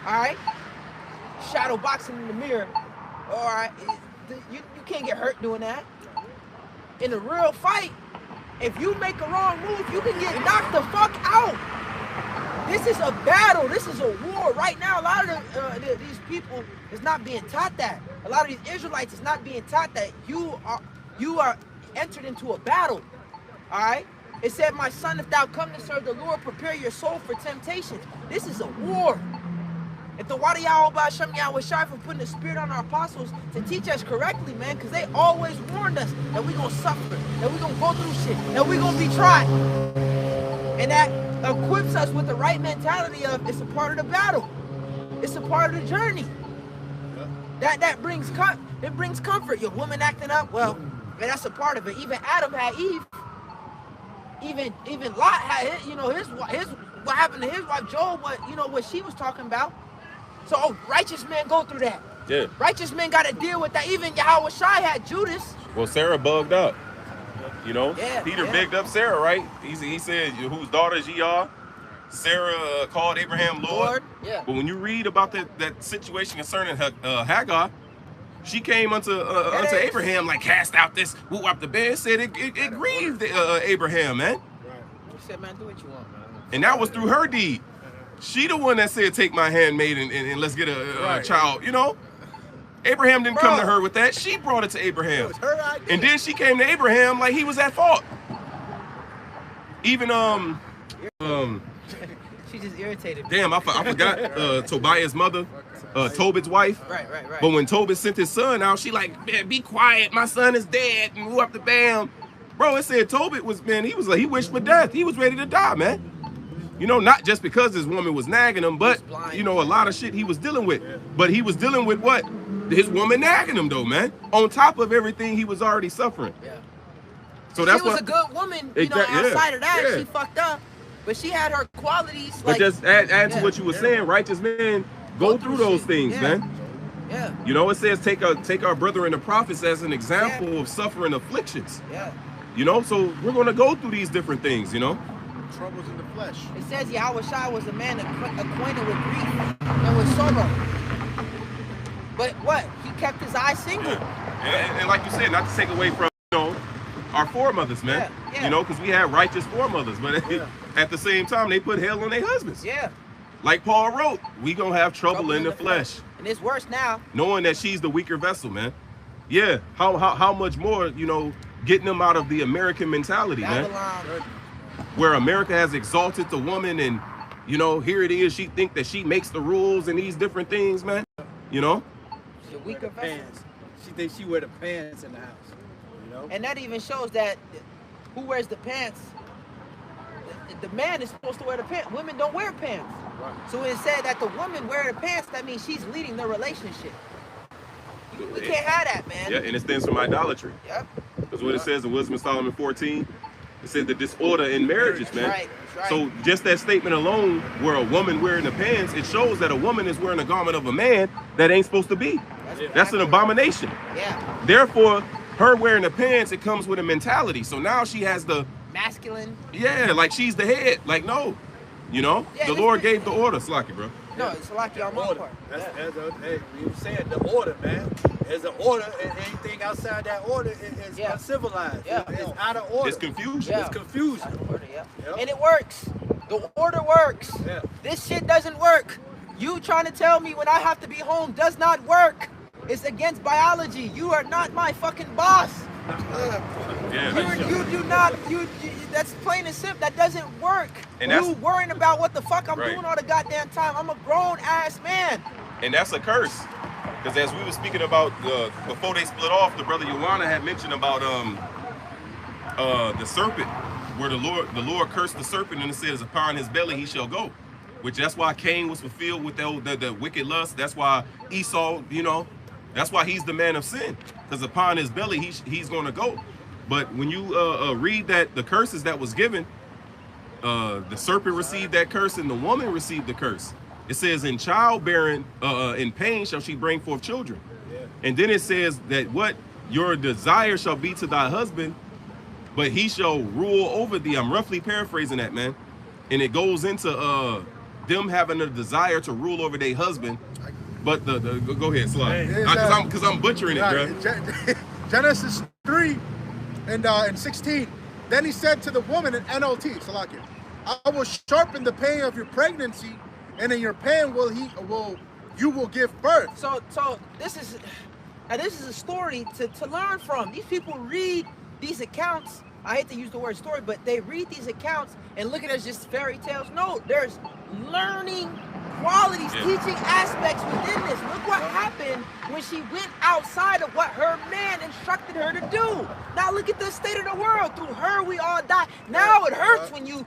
All right, shadow boxing in the mirror. All right, you can't get hurt doing that. In a real fight, if you make a wrong move, you can get knocked the fuck out. This is a battle. This is a war. Right now, a lot of these people is not being taught that. A lot of these Israelites is not being taught that you are entered into a battle. All right? It said, my son, if thou come to serve the Lord, prepare your soul for temptation. This is a war. If the Wadi Hashem Yahweh Shai for putting the spirit on our apostles to teach us correctly, man, because they always warned us that we're going to suffer, that we're going to go through shit, that we're going to be tried. And that equips us with the right mentality of it's a part of the battle. It's a part of the journey. That brings comfort. Your woman acting up, well, man, that's a part of it. Even Adam had Eve. Even Lot had his what happened to his wife Job, what she was talking about. So righteous men go through that. Yeah. Righteous men got to deal with that. Even Yahweh Shai had Judas. Well, Sarah bugged up. You know, Yeah, Peter yeah. bigged up Sarah, right? He said, whose daughters ye are? Sarah called Abraham Lord. Yeah. But when you read about that situation concerning Hagar, she came unto Abraham like, cast out this, who up the bed, said it grieved Abraham, man. He said, man, do what you want, man. And that was through her deed. She the one that said, take my handmaid and let's get a child, Abraham didn't come to her with that. She brought it to Abraham. It was her idea. And then she came to Abraham like he was at fault. Even, She just irritated me. damn, I forgot Tobiah's mother, Tobit's wife. Right. But when Tobit sent his son out, she like, man, be quiet, my son is dead, and who up the bam. Bro, it said Tobit was, man, he wished for death. He was ready to die, man. Not just because his woman was nagging him, but, a lot of shit he was dealing with. But he was dealing with what? His woman nagging him, though, man. On top of everything he was already suffering. Yeah. So that's she was a good woman, outside of that, yeah. she fucked up. But she had her qualities. But just add to what you were saying, righteous men go through those things, man. Yeah. It says take our brother and the prophets as an example of suffering afflictions. Yeah. So we're gonna go through these different things, Troubles in the flesh. It says Yahweh Shai was a man acquainted with grief and with sorrow. But what? He kept his eyes single. And like you said, not to take away from our foremothers, man. Yeah. Because we had righteous foremothers, but at the same time they put hell on their husbands. Yeah. Like Paul wrote, we gonna have trouble in the flesh. And it's worse now. Knowing that she's the weaker vessel, man. Yeah. How much more, getting them out of the American mentality, man. Where America has exalted the woman, and you know, here it is, she think that she makes the rules and these different things, man. You know? The weaker pants. She thinks she wear the pants in the house. You know? And that even shows that who wears the pants? The man is supposed to wear the pants. Women don't wear pants. Right. So when it said that the woman wear the pants, that means she's leading the relationship. We can't have that, man. Yeah, and it stems from idolatry. Yep. Because what it says in Wisdom of Solomon 14, it says the disorder in marriages, man. Right. Right. So just that statement alone, where a woman wearing the pants, it shows that a woman is wearing a garment of a man that ain't supposed to be. That's an abomination. Yeah. Therefore, her wearing the pants, it comes with a mentality. So now she has the masculine. Yeah, like she's the head. Like, no. You know? Yeah, the Lord gave the order, Slaki, bro. No, it's Slaki on my part. Hey, you were saying the order, man. There's an order, and anything outside that order is uncivilized. Yeah. It's out of order. It's confusion. Yeah. It's confusion. Order, yeah. Yep. And it works. The order works. Yeah. This shit doesn't work. You trying to tell me when I have to be home does not work. It's against biology. You are not my fucking boss. You do not. That's plain and simple. That doesn't work. And you worrying about what the fuck I'm doing all the goddamn time. I'm a grown ass man. And that's a curse. Because as we were speaking about before they split off, the brother Yohana had mentioned about the serpent, where the Lord cursed the serpent, and it says, "Upon his belly he shall go," which that's why Cain was fulfilled with the wicked lust. That's why Esau, you know, that's why he's the man of sin, because upon his belly he's going to go. But when you read that the curses that was given, the serpent received that curse and the woman received the curse. It says, in childbearing, in pain shall she bring forth children. Yeah. And then it says that what your desire shall be to thy husband, but he shall rule over thee. I'm roughly paraphrasing that, man. And it goes into them having a desire to rule over their husband. But go ahead, Slide. Because I'm butchering it, bro. Genesis 3 and 16. Then he said to the woman in NLT, Salakia, I will sharpen the pain of your pregnancy, and in your pain you will give birth. So this is a story to learn from. These people read these accounts. I hate to use the word story, but they read these accounts and look at it as just fairy tales. No, there's learning qualities, teaching aspects within this. Look what happened when she went outside of what her man instructed her to do. Now look at the state of the world. Through her, we all die. Now it hurts when you're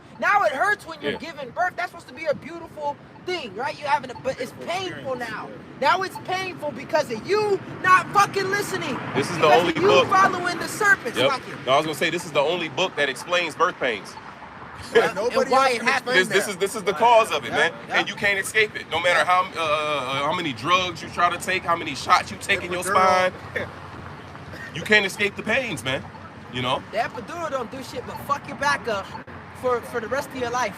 giving birth. That's supposed to be a beautiful thing, right? You having but it's painful now. Now it's painful because of you not fucking listening. This is the only book following the serpents. Yep. No, I was gonna say this is the only book that explains birth pains. And why it happens. This is the cause of it, man. And you can't escape it. No matter how many drugs you try to take, how many shots you take in your spine, you can't escape the pains, man. You know. The epidural don't do shit but fuck your back up for the rest of your life.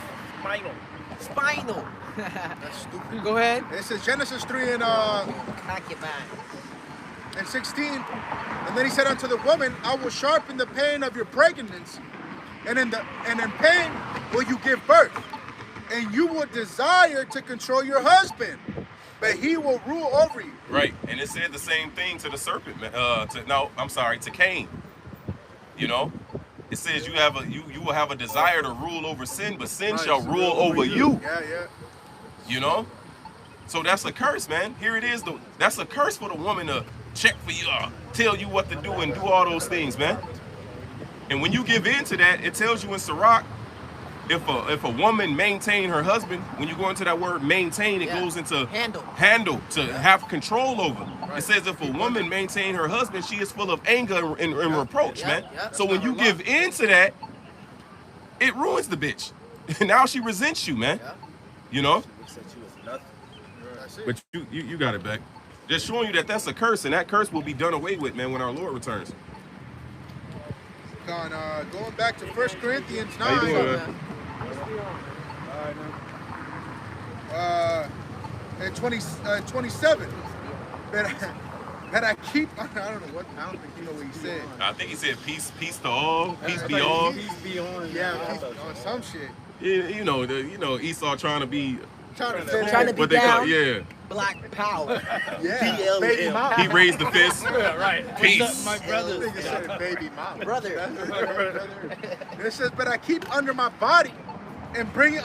Spinal. That's stupid. Go ahead. It says Genesis 3 and 16. And then he said unto the woman, I will sharpen the pain of your pregnancy, and in pain will you give birth, and you will desire to control your husband, but he will rule over you. Right, and it said the same thing to the serpent, to Cain. You know, it says you will have a desire to rule over sin, but sin shall rule over you. Yeah. You know, so that's a curse, man. Here it is. That's a curse for the woman to check for you, tell you what to do and do all those things, man. And when you give in to that, it tells you in Sirach, if a woman maintain her husband, when you go into that word maintain, it goes into handle to have control over. Right. It says if a woman maintain her husband, she is full of anger and reproach, man. So when you give in to that, it ruins the bitch. Now she resents you, man. You know? But you got it back. Just showing you that that's a curse, and that curse will be done away with, man, when our Lord returns. Going back to 1 Corinthians 9. How you doing, man? And 27. That I keep. I don't know what. I don't think you know what he said. I think he said peace to all, peace be all. Peace be on. Yeah, peace on some shit. Yeah, you know Esau trying to be Trying to be What they call down. yeah. Black power. Yeah. Baby mama. He raised the fist. Right. Peace. My brothers. Nigga said baby mama. Brother. It says, but I keep under my body and bring it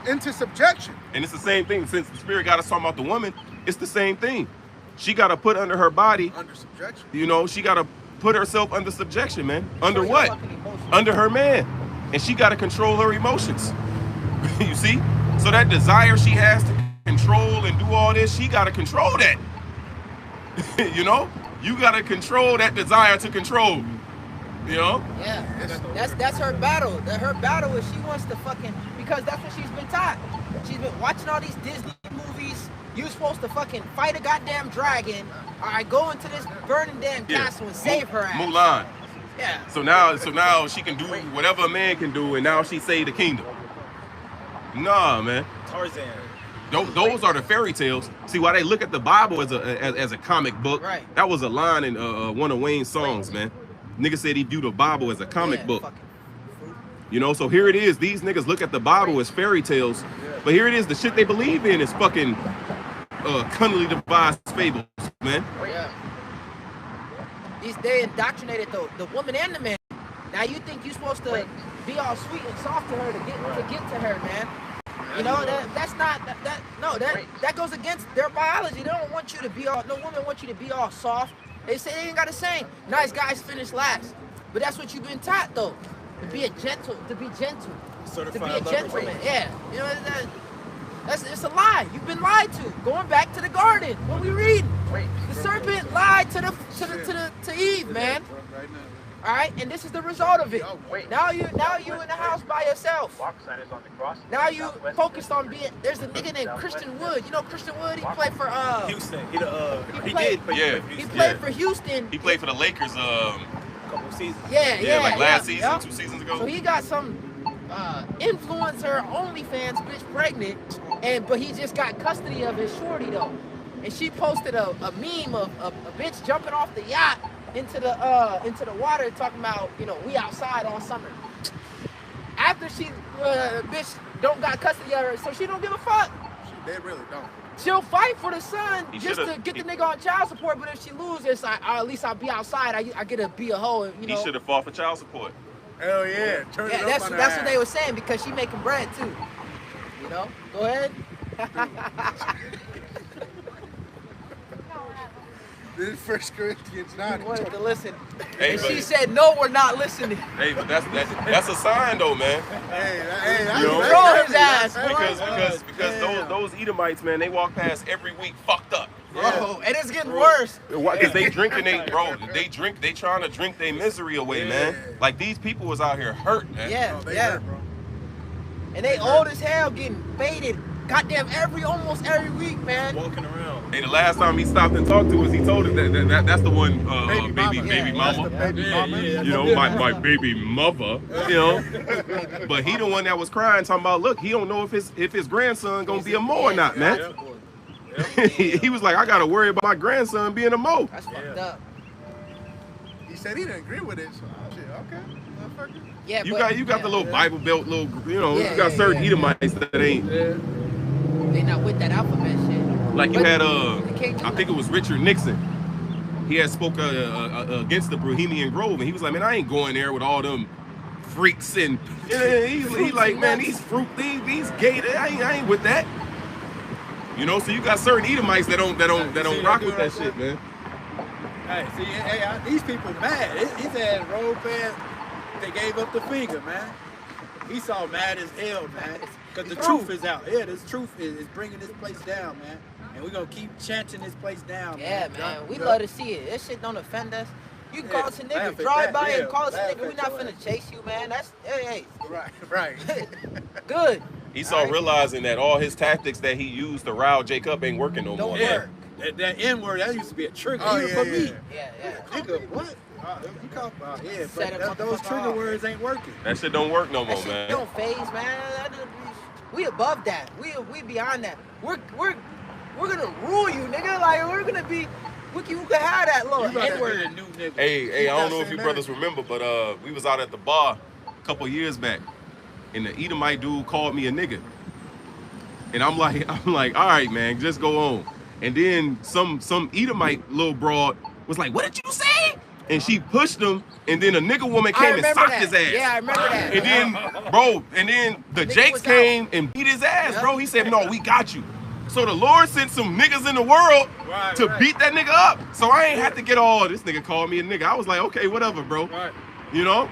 into subjection. And it's the same thing. Since the Spirit got us talking about the woman, it's the same thing. She got to put under her body, Under subjection. you know, she got to put herself under subjection, man. Under what? Under her man. And she got to control her emotions. You see? So that desire she has to control and do all this, she got to control that. You know? You got to control that desire to control. You know? Yeah, that's her battle. Her battle is she wants to fucking, because that's what she's been taught. She's been watching all these Disney movies. You're supposed to fucking fight a goddamn dragon. All right, go into this burning damn castle and save her ass. Mulan. Yeah. So now she can do whatever a man can do, and now she saved the kingdom. Nah, man. Tarzan. Those are the fairy tales. See, why they look at the Bible as a comic book? Right. That was a line in one of Wayne's songs, man. Nigga said he viewed the Bible as a comic book. You know, so here it is. These niggas look at the Bible as fairy tales, but here it is. The shit they believe in is fucking cunningly devised fables, man. Yeah. They indoctrinated the woman and the man. Now you think you're supposed to be all sweet and soft to her to get to her, man. You know, that goes against their biology. They don't want you to be all, no woman wants you to be all soft. They say they ain't got a saying, nice guys finish last. But that's what you've been taught though. To be gentle. To be a gentleman. Yeah. You know, it's a lie. You've been lied to. Going back to the garden. What we read. The serpent lied to Eve, man. All right, and this is the result of it. Now you in the house by yourself. Now you focused on being. There's a nigga named Christian Wood. You know Christian Wood? He played for Houston. He played for Houston. He played for the Lakers Couple seasons. Yeah, last season, 2 seasons ago. So he got some influencer OnlyFans bitch pregnant, but he just got custody of his shorty though. And she posted a meme of a bitch jumping off the yacht into the water talking about, you know, we outside on summer. After she bitch don't got custody of her, so she don't give a fuck. They really don't. She'll fight for the son just to get the nigga on child support, but if she loses, it's like, at least I'll be outside. I get to be a hoe, you know. He should have fought for child support. Hell yeah. Turn it up that's on her what ass. they were saying, because she making bread too. You know? Go ahead. This is 1 Corinthians 9. You wanted to listen. Hey, And but- she said, no, we're not listening. Hey, but that's a sign though, man. Hey, You know? Throw his ass, Because those Edomites, man, they walk past every week fucked up. Bro, and it's getting worse. Because they drinking, they trying to drink their misery away, man. Like these people was out here hurt, man. Yeah. And they old as hell getting baited goddamn almost every week, man. Walking around. Hey, the last time he stopped and talked to us, he told us that's the one baby mama. Baby mama. You know, my baby mother. You know, but he the one that was crying, talking about, look, he don't know if his grandson gonna be a mo or not, man. He was like, I gotta worry about my grandson being a mo. That's fucked up. He said he didn't agree with it. So shit, okay. Motherfucker. Yeah, You got the little Bible Belt, you got Yeah, certain Edomites that ain't. They not with that alphabet shit. Like you But had they can't do I think it was Richard Nixon. He had spoke against the Bohemian Grove, and he was like, man, I ain't going there with all them freaks and he like, man, these these gay, I ain't with that. You know, so you got certain Edomites that don't rock with that shit, man. Hey, see, these people mad. His ass rolled past. They gave up the finger, man. Esau mad as hell, man. Because the truth is out. Yeah, this truth is bringing this place down, man. And we're going to keep chanting this place down, Yeah, man. man. We love to see it. This shit don't offend us. You can call us a laugh nigga. at Drive that, by yeah, and call us a laugh nigga. We at not your finna chase you, man. That's, hey. Right. Good. Esau realizing that all his tactics that he used to rile Jacob ain't working no more. Yeah, that N-word, that used to be a trigger even for me. Yeah. Nigga, what? You talk about, Set up but those trigger words ain't working. That shit don't work no That more, shit man. don't phase, man. We above that. We beyond that. We're gonna rule you, nigga. Like we're gonna be. We can have that little N-word. Hey, I don't know if you brothers remember, but we was out at the bar a couple years back, and the Edomite dude called me a nigga. And I'm like, all right, man, just go on. And then some Edomite little broad was like, what did you say? And she pushed him, and then a nigga woman came and socked his ass. Yeah, I remember that. And then, bro, the Jakes came and beat his ass, bro. He said, no, we got you. So the Lord sent some niggas in the world to beat that nigga up. So I ain't had to get all, this nigga called me a nigga. I was like, okay, whatever, bro. You know?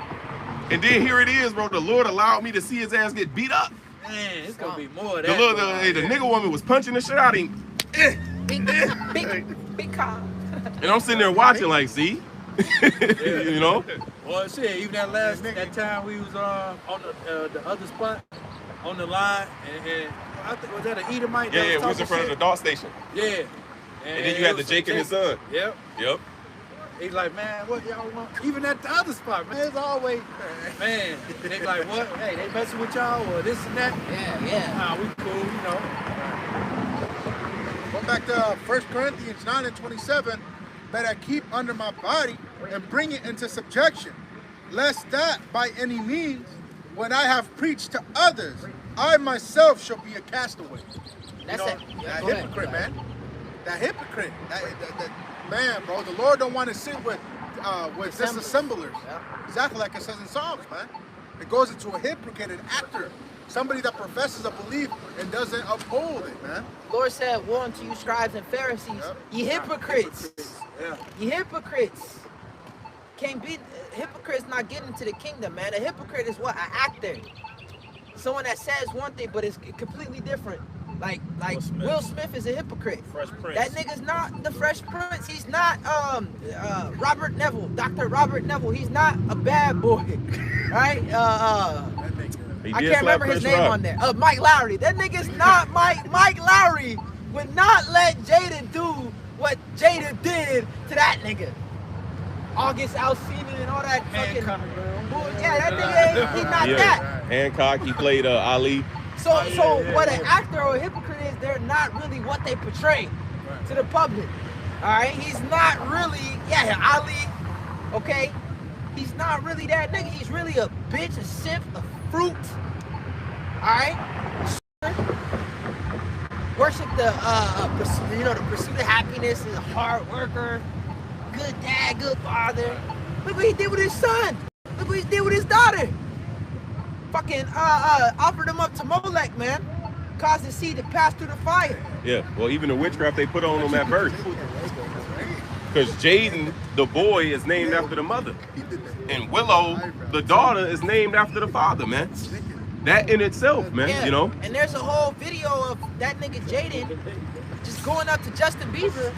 And then here it is, bro. The Lord allowed me to see his ass get beat up. Man, it's gonna be more of that. The nigga woman was punching the shit out of him. Big car. And I'm sitting there watching like, see? You know? Well, shit, even that time we was on the other spot on the line, and I think, was that an Edomite? Yeah, it was in front of the dog station. Yeah. And then you had the Jake and his son. Yep. He's like, man, what y'all want? Even at the other spot, man, it's always, man, they like, what? Hey, they messing with y'all or this and that? Yeah. Nah, we cool, you know. Going back to 1 Corinthians 9 and 27, that I keep under my body and bring it into subjection, lest that by any means, when I have preached to others, I myself shall be a castaway. That's you know, it. That hypocrite, man. That hypocrite. That man, bro. The Lord don't want to sit with disassemblers. Yeah. Exactly like it says in Psalms, man. It goes into a hypocrite, an actor, somebody that professes a belief and doesn't uphold it, man. Lord said, woe unto you scribes and Pharisees, ye hypocrites. Ye hypocrites. Can't be hypocrites not getting into the kingdom, man. A hypocrite is what? An actor. Someone that says one thing but it's completely different. Like Will Smith is a hypocrite. Fresh Prince. That nigga's not the Fresh Prince. He's not Robert Neville, Dr. Robert Neville. He's not a bad boy, right? I can't remember his name on there. Mike Lowry. That nigga's not Mike Lowry would not let Jada do what Jada did to that nigga. August Alsina and all that fucking bull. Yeah, that nigga ain't, he's not that. Hancock, he played Ali. So what an actor or a hypocrite is, they're not really what they portray to the public. All right, he's not really, Ali, okay? He's not really that nigga. He's really a bitch, a simp, a fruit. All right? Worship the pursuit of happiness, is a hard worker, good dad, good father. Look what he did with his son. Look what he did with his daughter. Fucking offered him up to Molech, man. Caused the seed to pass through the fire. Yeah, well, even the witchcraft they put on him at birth. Because Jaden, the boy, is named after the mother. And Willow, the daughter, is named after the father, man. That in itself, man, you know? And there's a whole video of that nigga Jaden just going up to Justin Bieber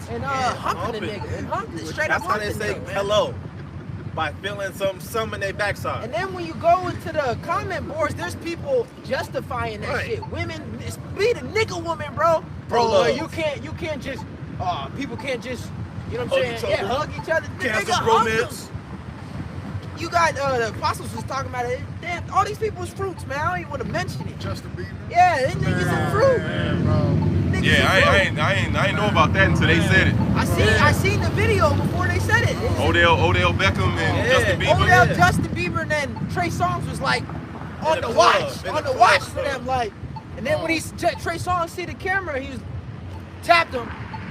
and humping the nigga. And humping, straight up humping the nigga, man. That's how they say hello. By feeling some in their backside. And then when you go into the comment boards, there's people justifying that shit. Women, be the nigga woman, bro. Bro, you can't just, people can't just, you know what I'm saying? Yeah, hug each other. Cancel romance. You got, the apostles was talking about it. Damn, all these people's fruits, man. I don't even want to mention it. Justin Bieber. Yeah, they niggas some fruit. Man, bro. I ain't know about that until they said it. I seen the video before they said it. Odell Beckham and Justin Bieber. Odell, Justin Bieber, and then Trey Songz was like on the watch for them, like. And then when Trey Songz see the camera, he was tapped him,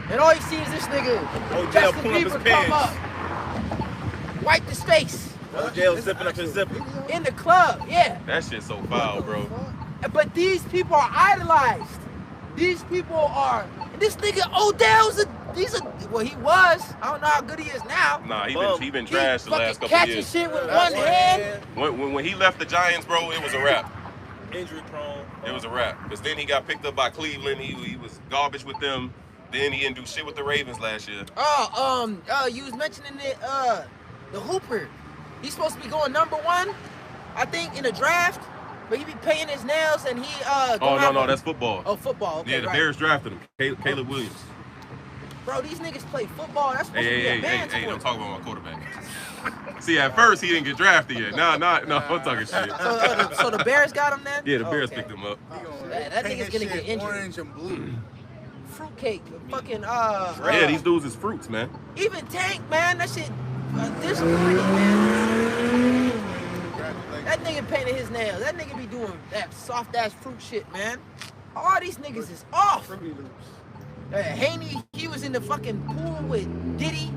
and all you see is this nigga Justin Bieber come up, wipe his face. Odell zipping up his zipper in the club, yeah. That shit's so foul, bro. But these people are idolized. These people are. This nigga Odell's he was. I don't know how good he is now. Nah, he been trashed the last couple catching years. Shit with one hand. When he left the Giants, bro, it was a wrap. Injury prone. It was a wrap. Because then he got picked up by Cleveland. He was garbage with them. Then he didn't do shit with the Ravens last year. You was mentioning it, the Hooper. He's supposed to be going #1, I think, in the draft. But he be painting his nails and he no, that's football. Oh, football. Okay, yeah, the Bears drafted him. Caleb Williams. Bro, these niggas play football. That's supposed to be a band sport. Don't talk about my quarterback. See, at first he didn't get drafted yet. No, I'm talking shit. So the Bears got him then? Yeah, the Bears picked him up. That nigga's gonna get injured. Orange and blue. Fruitcake, fucking yeah, these dudes is fruits, man. Even Tank, man, that shit disappointing, man. That nigga painted his nails. That nigga be doing that soft ass fruit shit, man. All these niggas is off. Haney, he was in the fucking pool with Diddy.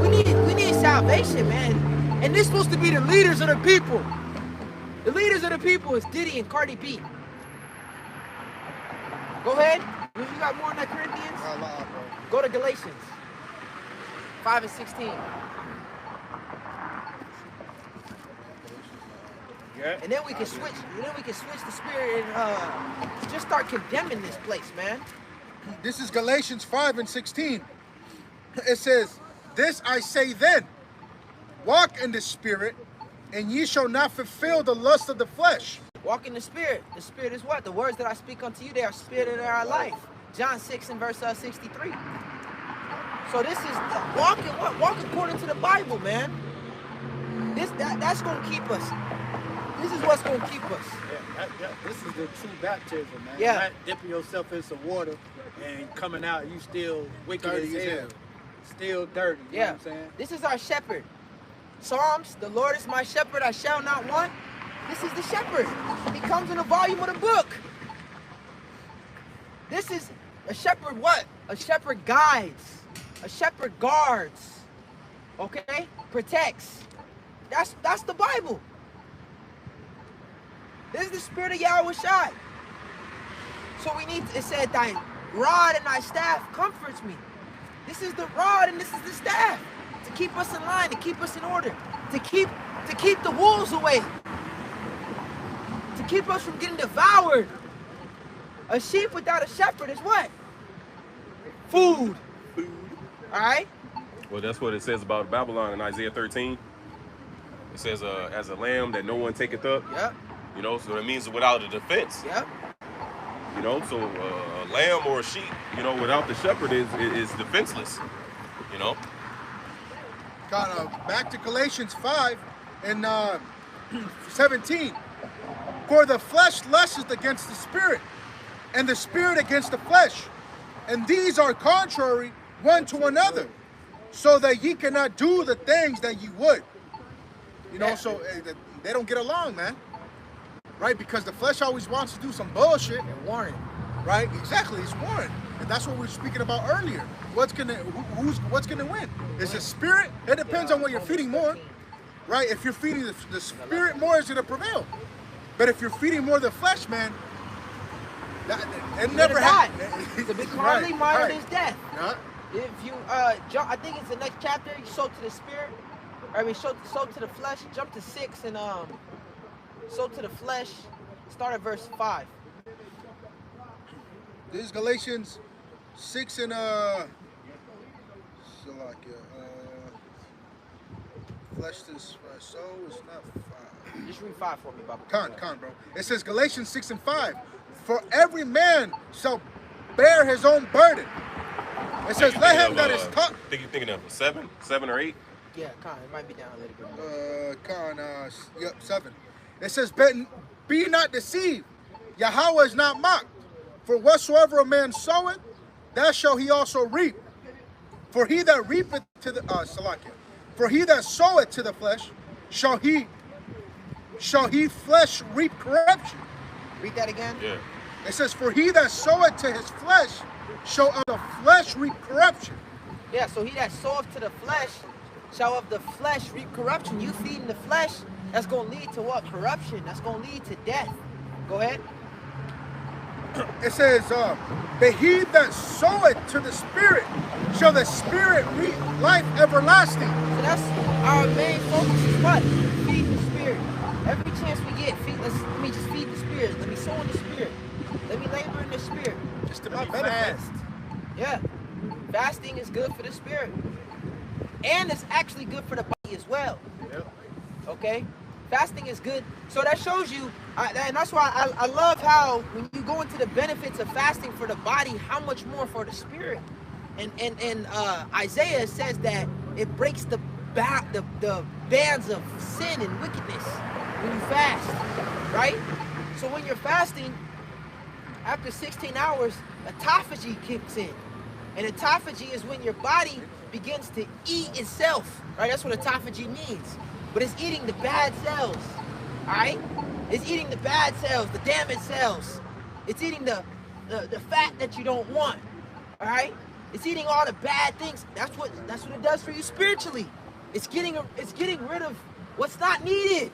We need salvation, man. And this supposed to be the leaders of the people. The leaders of the people is Diddy and Cardi B. Go ahead. You got more on that Corinthians? Go to Galatians 5 and 16. Yeah. And then we can switch. And then we can switch the spirit and just start condemning this place, man. This is Galatians 5 and 16. It says, "This I say then, walk in the spirit, and ye shall not fulfill the lust of the flesh." Walk in the spirit. The spirit is what? The words that I speak unto you, they are spirit and they are life. John 6 and verse 63. So this is walking. What? Walk according to the Bible, man. That's gonna keep us. This is what's gonna keep us. This is the true baptism, man. Yeah. Not dipping yourself in some water and coming out, you still wicked Dirty as as hell. hell. Still dirty. You know what I'm saying? This is our shepherd. Psalms, the Lord is my shepherd, I shall not want. This is the shepherd. He comes in the volume of the book. This is a shepherd what? A shepherd guides. A shepherd guards. Okay? Protects. That's the Bible. This is the spirit of Yahweh Shai. So we need, it said, thy rod and thy staff comforts me. This is the rod and this is the staff. To keep us in line, to keep us in order. To keep the wolves away. To keep us from getting devoured. A sheep without a shepherd is what? Food. Alright? Well, that's what it says about Babylon in Isaiah 13. It says, as a lamb that no one taketh up. Yep. You know, so it means without a defense. Yep. You know, so a lamb or a sheep, you know, without the shepherd is defenseless. You know. Back to Galatians 5 and 17. For the flesh lusteth against the spirit, and the spirit against the flesh. And these are contrary one to another, so that ye cannot do the things that ye would. You know, so they don't get along, man. Right? Because the flesh always wants to do some bullshit. And warring. Right? Exactly. It's warring. And that's what we were speaking about earlier. What's gonna win? Is the spirit? It depends on what you're feeding more. Right? If you're feeding the spirit more, it's gonna prevail. But if you're feeding more the flesh, man, it never happens. To be carnally minded is death. Yeah. If you John, I think it's the next chapter, you sow to the spirit. Sow to the flesh, jump to 6 and sow to the flesh, start at verse 5. This is Galatians 6 and flesh to sow is not 5. Just read 5 for me, Baba. Con, bro. It says Galatians 6 and 5. For every man shall bear his own burden. It says, let him that is taught. Think you're thinking of 7 or 8? Yeah, Con, it might be down a little bit. Yep, 7. It says, be not deceived. Yahweh is not mocked. For whatsoever a man soweth, that shall he also reap. For he that reapeth to the for he that soweth to the flesh, shall he flesh reap corruption. Read that again. Yeah. It says, for he that soweth to his flesh, shall of the flesh reap corruption. Yeah, so he that soweth to the flesh, shall of the flesh reap corruption. You feeding the flesh, that's going to lead to what? Corruption. That's going to lead to death. Go ahead. It says, but he that soweth to the spirit, shall the spirit reap life everlasting. So that's our main focus is what? Feed the spirit. Every chance we get, let me just feed the spirit. Let me sow in the spirit. Let me labor in the spirit. Just to be fast. Yeah. Fasting is good for the spirit. And it's actually good for the body as well. Yep. Okay? Fasting is good. So that shows you, and that's why I love how when you go into the benefits of fasting for the body, how much more for the spirit. And Isaiah says that it breaks the bands of sin and wickedness when you fast, right? So when you're fasting, after 16 hours, autophagy kicks in. And autophagy is when your body begins to eat itself, right? That's what autophagy means. But it's eating the bad cells, all right? It's eating the bad cells, the damaged cells. It's eating the fat that you don't want. All right? It's eating all the bad things. That's what it does for you spiritually. It's getting rid of what's not needed.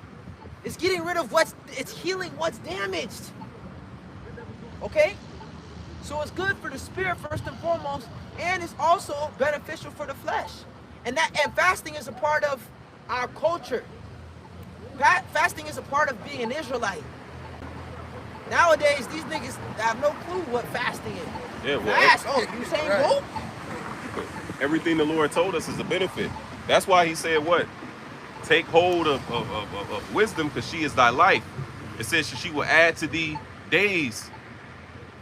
It's getting rid of it's healing what's damaged. Okay? So it's good for the spirit first and foremost, and it's also beneficial for the flesh. And fasting is a part of our culture. Fasting is a part of being an Israelite. Nowadays, these niggas have no clue what fasting is. Yeah, well, Fast. Oh, you saying go? Everything the Lord told us is a benefit. That's why he said what? Take hold of wisdom, because she is thy life. It says she will add to thee days.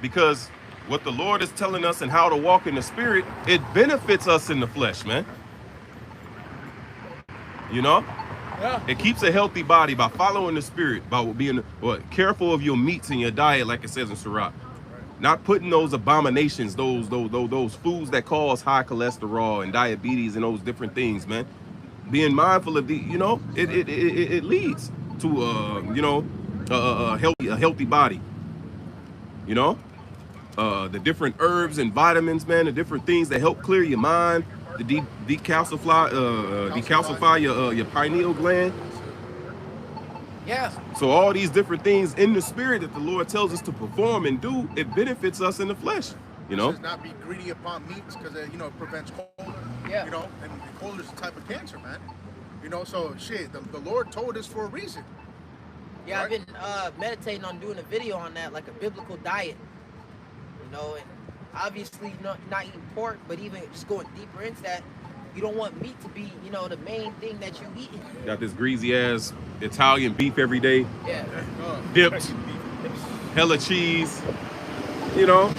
Because what the Lord is telling us and how to walk in the spirit, it benefits us in the flesh, man. You know? Yeah. It keeps a healthy body by following the spirit, by being careful of your meats in your diet, like it says in Sirach. Not putting those abominations, those foods that cause high cholesterol and diabetes and those different things, man. Being mindful of the, you know, it leads to a healthy body. You know, the different herbs and vitamins, man, the different things that help clear your mind, the decalcify your pineal gland. Yeah. So all these different things in the spirit that the Lord tells us to perform and do, it benefits us in the flesh. You know, just not be greedy upon meats, because it prevents colon. Yeah. You know, and colon is a type of cancer, man. You know, so shit, the Lord told us for a reason. Yeah, right? I've been meditating on doing a video on that, like a biblical diet. You know, and obviously not eating pork, but even just going deeper into that, you don't want meat to be, the main thing that you eat. got this greasy ass Italian beef every day, Yeah. dipped, hella cheese. You know,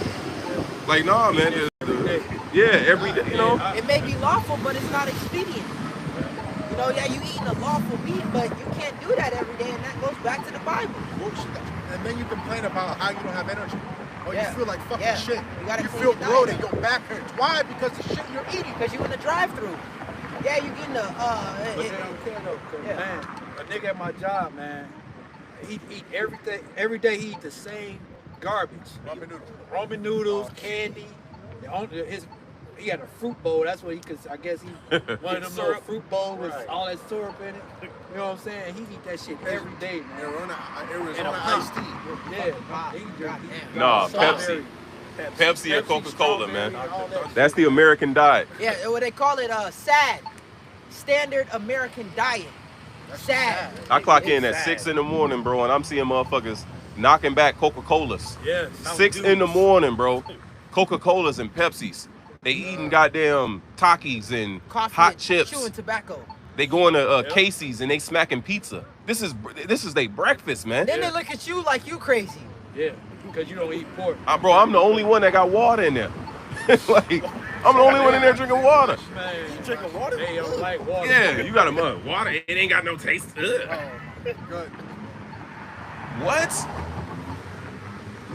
like nah, man. Every day. You know, It may be lawful, but it's not expedient. Yeah, you eating a lawful meat, but you can't do that every day, and that goes back to the Bible. And then you complain about how you don't have energy. Or Yeah. you feel like fucking Yeah. shit. You feel gotta bloated, your back hurts. Why? Because the shit you're eating. Because you in the drive-through. Yeah, you getting But they don't care though, 'cause, Yeah. man, a nigga at my job, man, he eat everything. Every day he eat the same garbage. Ramen noodles, candy. He had a fruit bowl. That's what I guess he one of them little fruit bowls with all that syrup in it. You know what I'm saying? He eat that shit every day, man. Arizona iced tea. Yeah. nah, Pepsi or Coca-Cola, man. That's the American diet. Yeah, what they call it, SAD, Standard American Diet. SAD. I clock in at 6 in the morning, bro, and I'm seeing motherfuckers knocking back Coca-Colas. Yes. 6 in the morning, bro. Coca-Colas and Pepsis. They eating goddamn Takis and Coffee hot and chips. chewing tobacco. They going to Casey's and they smacking pizza. This is their breakfast, man. Then they look at you like you crazy. Yeah, because you don't eat pork. Bro, I'm the only one that got water in there. Like, I'm the only one in there drinking water. Man, you drinking water? They don't like water. Yeah, you got a mud. Water, it ain't got no taste. Ugh. Good. What?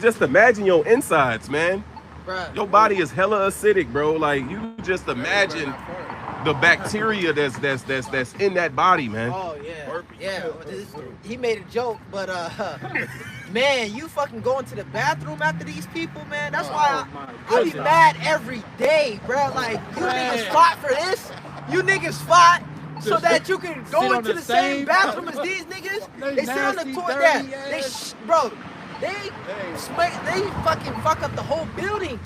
Just imagine your insides, man. Bruh. Your body is hella acidic, bro. Like, you just imagine the bacteria that's in that body, man. Oh yeah, yeah. He made a joke, but man, you fucking going to the bathroom after these people, man. That's why I be mad every day, bro. Like you niggas fought for this. You niggas fought so that you can go into the same bathroom as these niggas. They sit on the toilet. They fucking fuck up the whole building.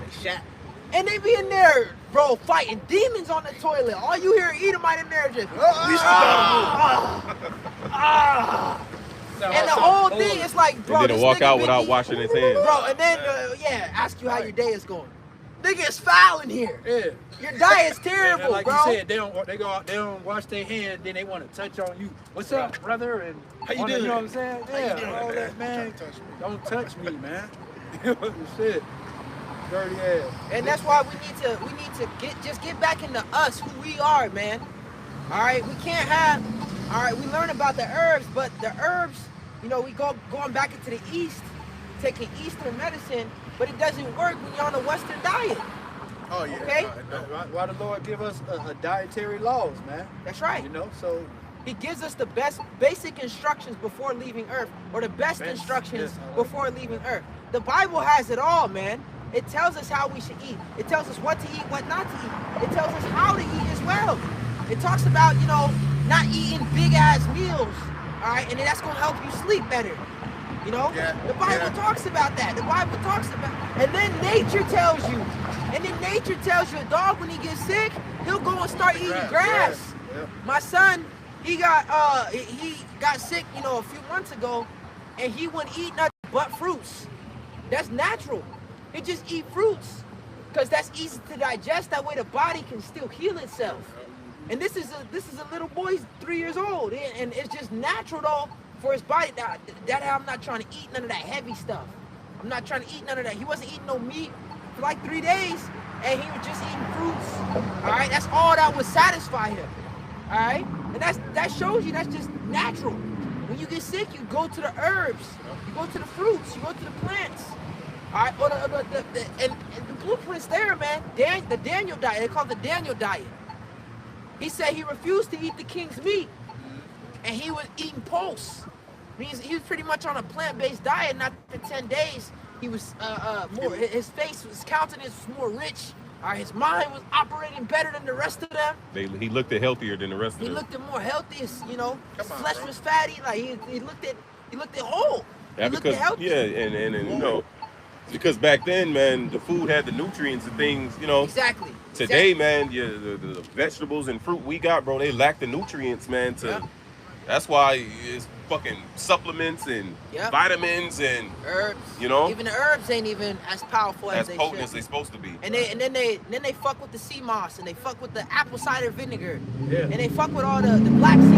And they be in there, bro, fighting demons on the toilet. All you hear Edomite in there just, and the whole thing is like, bro, And then to walk out without washing his hands. Bro, and then, ask you how your day is going. Nigga, it's foul in here. Yeah. Your diet's terrible, And like bro. you said, they don't wash their hands, then they want to touch on you. What's up, brother? And how you doing? You know what I'm saying? Yeah, all that, man. Don't touch me, man. Shit. Dirty ass. And that's why we need to get back into us, who we are, man. All right, we can't have. All right, we learn about the herbs, but the herbs, we going back into the East, taking Eastern medicine, but it doesn't work when you're on a Western diet. Oh yeah. Okay. Why the Lord give us a dietary laws, man? That's right. So He gives us the best basic instructions before leaving earth, or the best instructions before leaving earth. The Bible has it all, man. It tells us how we should eat. It tells us what to eat, what not to eat. It tells us how to eat as well. It talks about, you know, not eating big ass meals, all right, and that's gonna help you sleep better. You know, the Bible talks about that. The Bible talks about, and then nature tells you. And then nature tells you a dog, when he gets sick, he'll go and start eating grass. My son, he got sick, you know, a few months ago, and he wouldn't eat nothing but fruits. That's natural. He just eat fruits because that's easy to digest. That way the body can still heal itself. And this is a little boy, he's 3 years old, and it's just natural though for his body. That I'm not trying to eat none of that heavy stuff. I'm not trying to eat none of that. He wasn't eating no meat for like 3 days, and he was just eating fruits. All right, that's all that would satisfy him. All right, and that shows you that's just natural. When you get sick, you go to the herbs, you go to the fruits, you go to the plants. All right, and the blueprint's there, man. The Daniel diet, they call it the Daniel diet. He said he refused to eat the king's meat, and he was eating pulse. He was pretty much on a plant-based diet, and after 10 days, he was more, his face, his countenance was more rich. All right, his mind was operating better than the rest of them. He looked healthier than the rest of them. He looked more healthy, you know. His flesh was fatty, like he looked whole. Yeah, because and you know, because back then, man, the food had the nutrients and things, you know. Exactly. Today, man, the vegetables and fruit we got, bro, they lack the nutrients, man. That's why it's fucking supplements and vitamins and herbs. You know, even the herbs ain't even as powerful as they potent should. as they supposed to be. And then they fuck with the sea moss, and they fuck with the apple cider vinegar, and they fuck with all the black seed.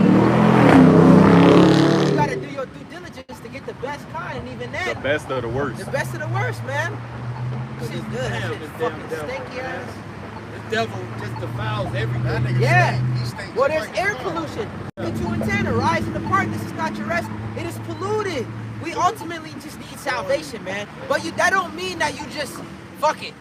You gotta do your due diligence to get the best kind, and even then, the best of the worst. The best of the worst, man. Shit's good. That shit's fucking stinky ass. The devil just defiles everything. Yeah. Well, there's air pollution. 2 and 10, arise in the park. This is not your rest. It is polluted. We ultimately just need salvation, man. But that don't mean that you just fuck it.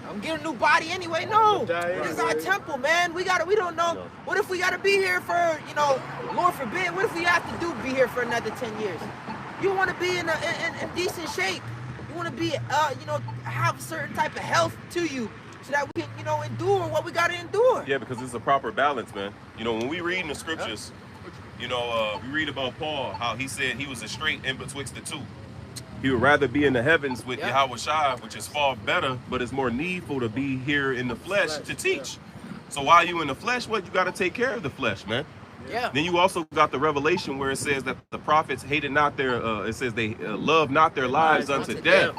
I'm getting a new body anyway. No, this is our temple, man. We don't know. What if we gotta be here for, you know, Lord forbid, what if we have to be here for another 10 years? You want to be in decent shape. You want to be, you know, have a certain type of health to you, so that we can, you know, endure what we gotta endure. Yeah, because it's a proper balance, man. You know, when we read in the scriptures, you know, we read about Paul, how he said he was a straight in betwixt the two. He would rather be in the heavens with Yahweh Shai, which is far better, but it's more needful to be here in the flesh to teach. So while you in the flesh, you got to take care of the flesh, man. Yeah. Then you also got the revelation where it says that the prophets hated not their, it says they loved not their lives unto death.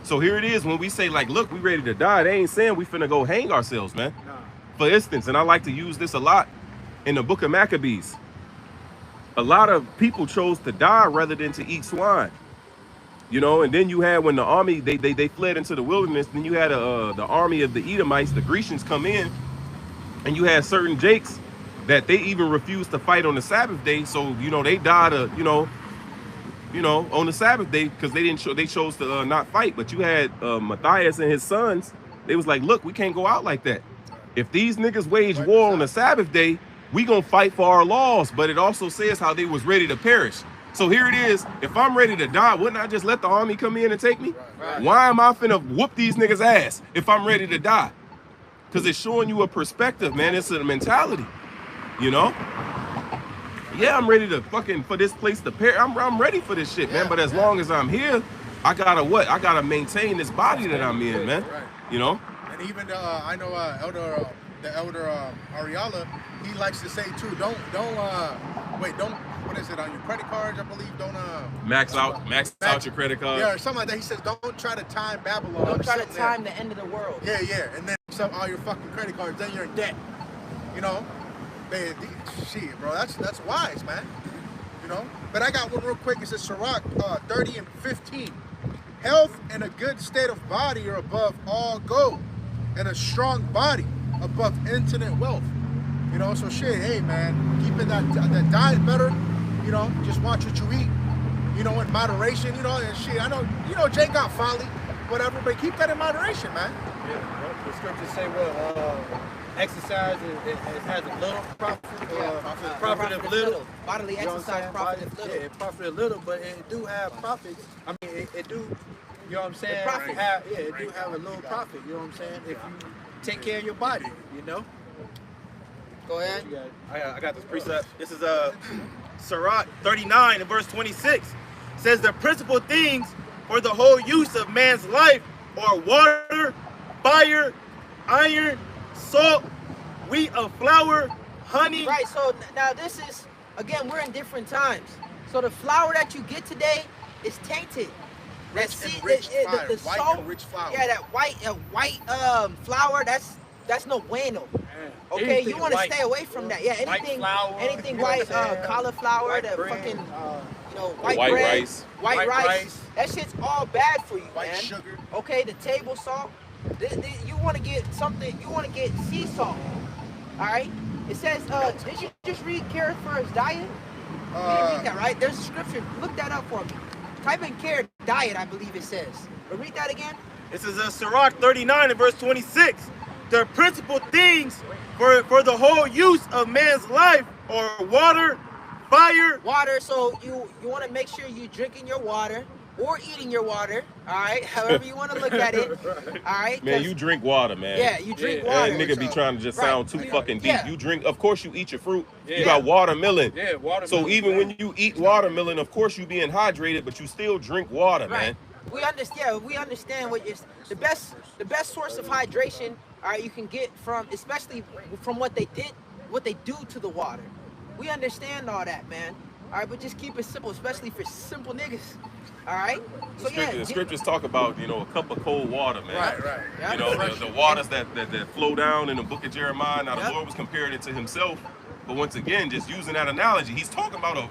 So here it is when we say, like, look, we ready to die. They ain't saying we finna go hang ourselves, man. For instance, and I like to use this a lot in the book of Maccabees. A lot of people chose to die rather than to eat swine. You know, and then you had when the army, they fled into the wilderness, then you had the army of the Edomites, the Grecians come in, and you had certain Jakes that they even refused to fight on the Sabbath day. So, you know, they died, you know, on the Sabbath day because they chose to not fight. But you had Matthias and his sons. They was like, look, we can't go out like that. If these niggas wage war on the Sabbath day, we gonna fight for our laws. But it also says how they was ready to perish. So here it is. If I'm ready to die, wouldn't I just let the army come in and take me? Right. Why am I finna whoop these niggas' ass if I'm ready to die? Because it's showing you a perspective, man. It's a mentality, you know? Yeah, I'm ready to for this place to perish. I'm ready for this shit, man. But as long as I'm here, I gotta maintain this body that I'm in, man. Right. You know? And even I know the elder Ariala, he likes to say too, don't what is it, on your credit cards, I believe, don't max out your credit card. Yeah, or something like that. He says don't try to time Babylon. Don't try to time the end of the world. Yeah, and then all your fucking credit cards, then you're in debt. You know? Shit, bro, that's wise, man. You know? But I got one real quick. It says Sirach 30 and 15. Health and a good state of body are above all gold, and a strong body above infinite wealth. You know, so shit, hey man, keeping that diet better, you know, just watch what you eat, you know, in moderation, you know, and shit, I know, you know, Jay got folly, whatever, but keep that in moderation, man. Yeah, the scriptures say, well, exercise it has a little profit, profit of little. Bodily You know what I'm exercise, saying? profit of little. Yeah, it profit a little, but it do have profits. I mean, it do, you know what I'm saying? profit. It do have a little profit, you know what I'm saying? If you take care of your body, you know? Go ahead. I got this precept. This is Sirach 39 and verse 26. Says the principal things for the whole use of man's life are water, fire, iron, salt, wheat of flour, honey. Right, so now this is, again, we're in different times. So the flour that you get today is tainted. That rich flour, the white salt, and rich flour. yeah, that white flour, that's no bueno. Okay, Anything you want to white. stay away from that. Yeah, anything flour, anything you know white, what I'm saying? cauliflower, White the bread, fucking, white bread, rice. white White rice. rice. That shit's all bad for you, White man. sugar. Okay, the table salt. You want to get something. You want to get sea salt. All right. It says, did you just read Carrot for his diet? You didn't read that, right? There's a scripture. Look that up for me. Type in carrot diet, I believe it says. But read that again. This is Sirach 39 and verse 26. The principal things for the whole use of man's life are water, fire. Water. So you want to make sure you're drinking your water or eating your water. All right. However you want to look at it. All right. Man, you drink water, man. Yeah, you drink That water. nigga be trying to just Right. sound too fucking deep. Yeah. You drink, of course you eat your fruit. Yeah. You got watermelon. Yeah, watermelon. So even when you eat watermelon, of course you being hydrated, but you still drink water, man. We understand. Yeah, we understand what is the best source of hydration. All right, you can get from, especially from what they do to the water. We understand all that, man. All right, but just keep it simple, especially for simple niggas. All right. So The scriptures talk about, a cup of cold water, man. Right. Yeah. The waters that flow down in the book of Jeremiah. Now, the Yep. Lord was comparing it to himself. But once again, just using that analogy, he's talking about a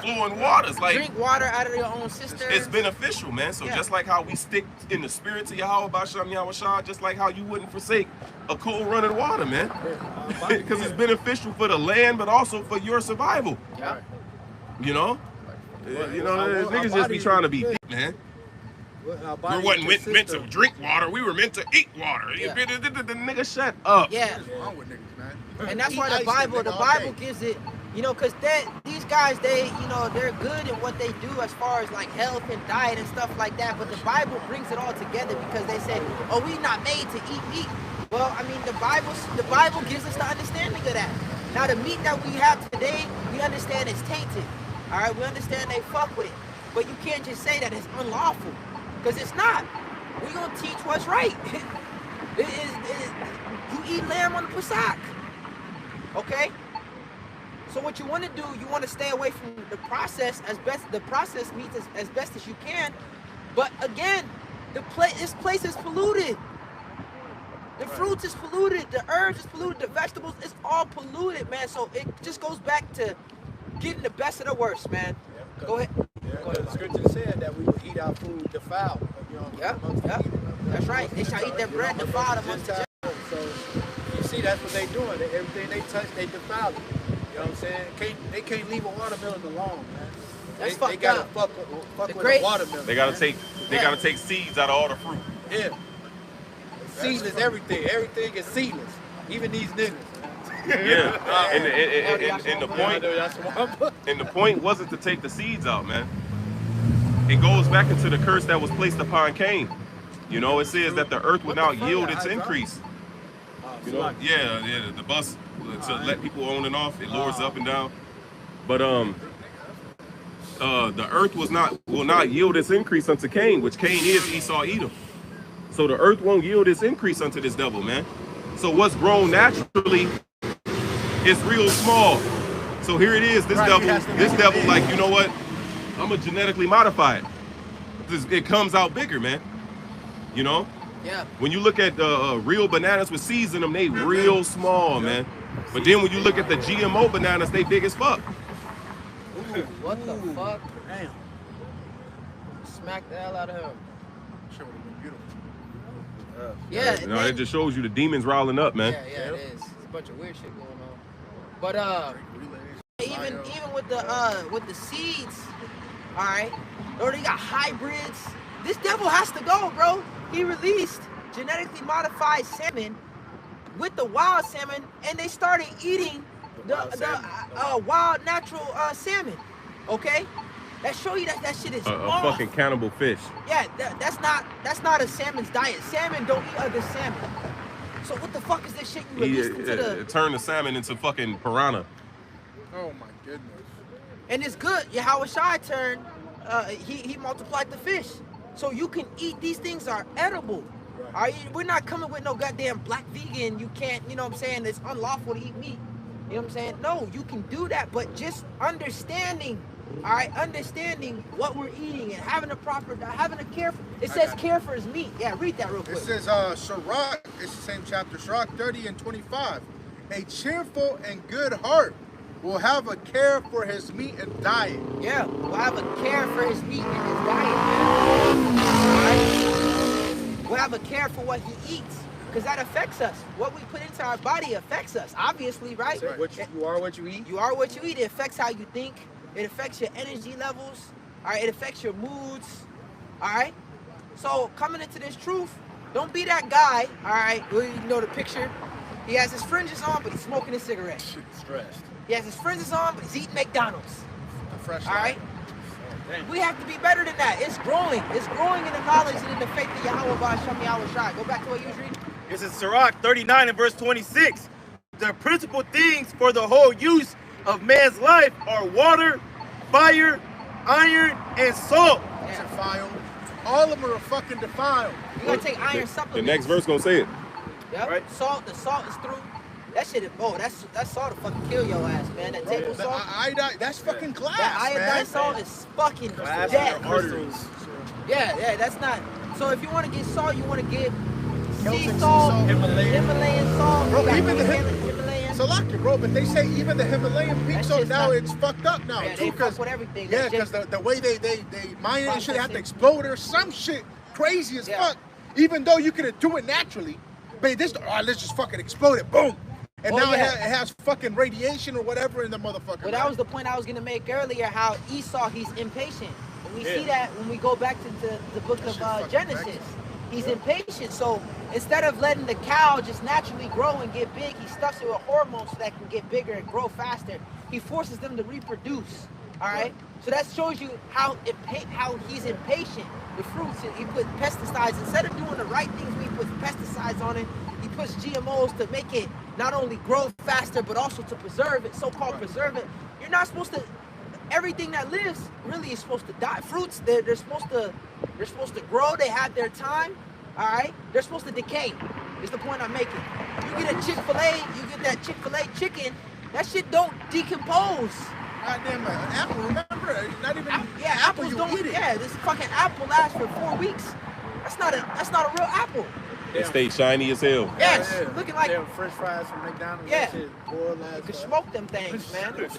flowing waters. Like, drink water out of your own cistern. it's beneficial, man. So Yeah. just like how we stick in the spirit to Yahweh B'Shem Yahushua, just like how you wouldn't forsake a cool running water, man. Because it's beneficial for the land, but also for your survival. Yeah. Niggas just be trying to be deep, man. We wasn't meant to drink water. We were meant to eat water. Yeah. The nigga, shut up. Yeah. What's wrong with niggas, man? And that's Eat why ice the Bible and all day. gives it, because these guys, they're good in what they do as far as like health and diet and stuff like that. But the Bible brings it all together because they say, oh, we not made to eat meat. Well, I mean, the Bible gives us the understanding of that. Now, the meat that we have today, we understand it's tainted. All right, we understand they fuck with it. But you can't just say that it's unlawful, because it's not. We're going to teach what's right. You eat lamb on the Pesach. Okay? So what you want to do, you want to stay away from the process the processed meats as best as you can. But again, this place is polluted. The fruits is polluted, the herbs is polluted, the vegetables, it's all polluted, man. So it just goes back to getting the best of the worst, man. Go ahead. The scripture said that we would eat our food defiled. Yep. That's right. They shall eat their bread defiled amongst the Gentiles. So you see, that's what they doing. Everything they touch, they defile it. You know what I'm saying? They can't leave a watermelon alone, man. That's They gotta fucked fuck The with grapes. a watermelon. They gotta take seeds out of all the fruit. Yeah. Seedless everything. Everything is seedless. Even these niggas. Yeah. And the point wasn't to take the seeds out, man. It goes back into the curse that was placed upon Cain. It says that the earth would not yield its increase. The bus to let people on and off, it lowers up and down. But the earth will not yield its increase unto Cain, which Cain is Esau Edom. So the earth won't yield its increase unto this devil, man. So what's grown naturally is real small. So here it is, this devil, like, you know what? I'm gonna genetically modify it. It comes out bigger, man. Yeah. When you look at real bananas with seeds in them, they real small, man. But then when you look at the GMO bananas, they big as fuck. Ooh, what the fuck? Damn. Smack the hell out of him. Shit would have been beautiful. Yeah. It just shows you the demons riling up, man. Yeah, it is. It's a bunch of weird shit going on. But even with the seeds, all right, or they got hybrids. This devil has to go, bro. He released genetically modified salmon with the wild salmon, and they started eating the wild natural salmon. Okay, that show you that that shit is A off. fucking cannibal fish. Yeah, that's not a salmon's diet. Salmon don't eat other salmon. So what the fuck is this shit you released into the? Turn the salmon into fucking piranha. Oh my goodness. And it's good. Yahweh Shai turned. He multiplied the fish, so you can eat. These things are edible. We're not coming with no goddamn black vegan. You can't. You know what I'm saying? It's unlawful to eat meat. You know what I'm saying? No, you can do that, but just understanding. All right, understanding what we're eating and having a care for. It says care for his meat. Yeah, read that real quick. It says Sirach, it's the same chapter, Sirach 30 and 25. A cheerful and good heart will have a care for his meat and diet. Yeah, will have a care for his meat and his diet, man. All right? We'll have a care for what he eats, because that affects us. What we put into our body affects us, obviously, right? So you are what you eat. You are what you eat. It affects how you think. It affects your energy levels. All right, it affects your moods. All right. So coming into this truth, don't be that guy. All right, you know the picture. He has his fringes on, but he's smoking a cigarette. Stressed. He has his fringes on, but he's eating McDonald's. Fresh all right. We have to be better than that. It's growing. It's growing in the knowledge and in the faith of Yahweh Ba'Shem Yahweh Shai. Go back to what you was reading. This is Sirach 39 and verse 26. The principal things for the whole use of man's life are water, fire, iron, and salt. It's defiled. All of them are fucking defiled. You gotta take iron supplements. The next verse gonna say it. Yep. Right. Salt. The salt is through. That shit. That salt will fucking kill your ass, man. That table salt. Iodine. That's fucking glass. That iodine salt is fucking dead. Yeah. That's not. So if you want to get salt, you want to get sea salt, Himalayan salt. Bro, even the Himalayan. So like it, bro, but they say even the Himalayan peak salt now it's fucked up now too, because with everything. Yeah, because the way they mine it and shit have to explode or some shit crazy as fuck. Even though you could do it naturally, but this let's just fucking explode it, boom. And now it has fucking radiation or whatever in the motherfucker. Well, that was the point I was gonna make earlier. How Esau, he's impatient. When we see that, when we go back to the book of Genesis, he's impatient. So instead of letting the cow just naturally grow and get big, he stuffs it with hormones so that it can get bigger and grow faster. He forces them to reproduce. All right. So that shows you how he's impatient with fruits. He put pesticides instead of doing the right things. He puts pesticides on it. He puts GMOs to make it not only grow faster but also to preserve it. So-called preserve it. You're not supposed to. Everything that lives really is supposed to die. Fruits, they're supposed to grow. They have their time. All right. They're supposed to decay. Is the point I'm making. You get a Chick-fil-A. You get that Chick-fil-A chicken. That shit don't decompose. Goddamn apple, remember? Not even apples don't. Yeah, this fucking apple lasts for 4 weeks. That's not a real apple. It stayed shiny as hell. Yes, looking like French fries from McDonald's. Yeah, you can smoke them things, man.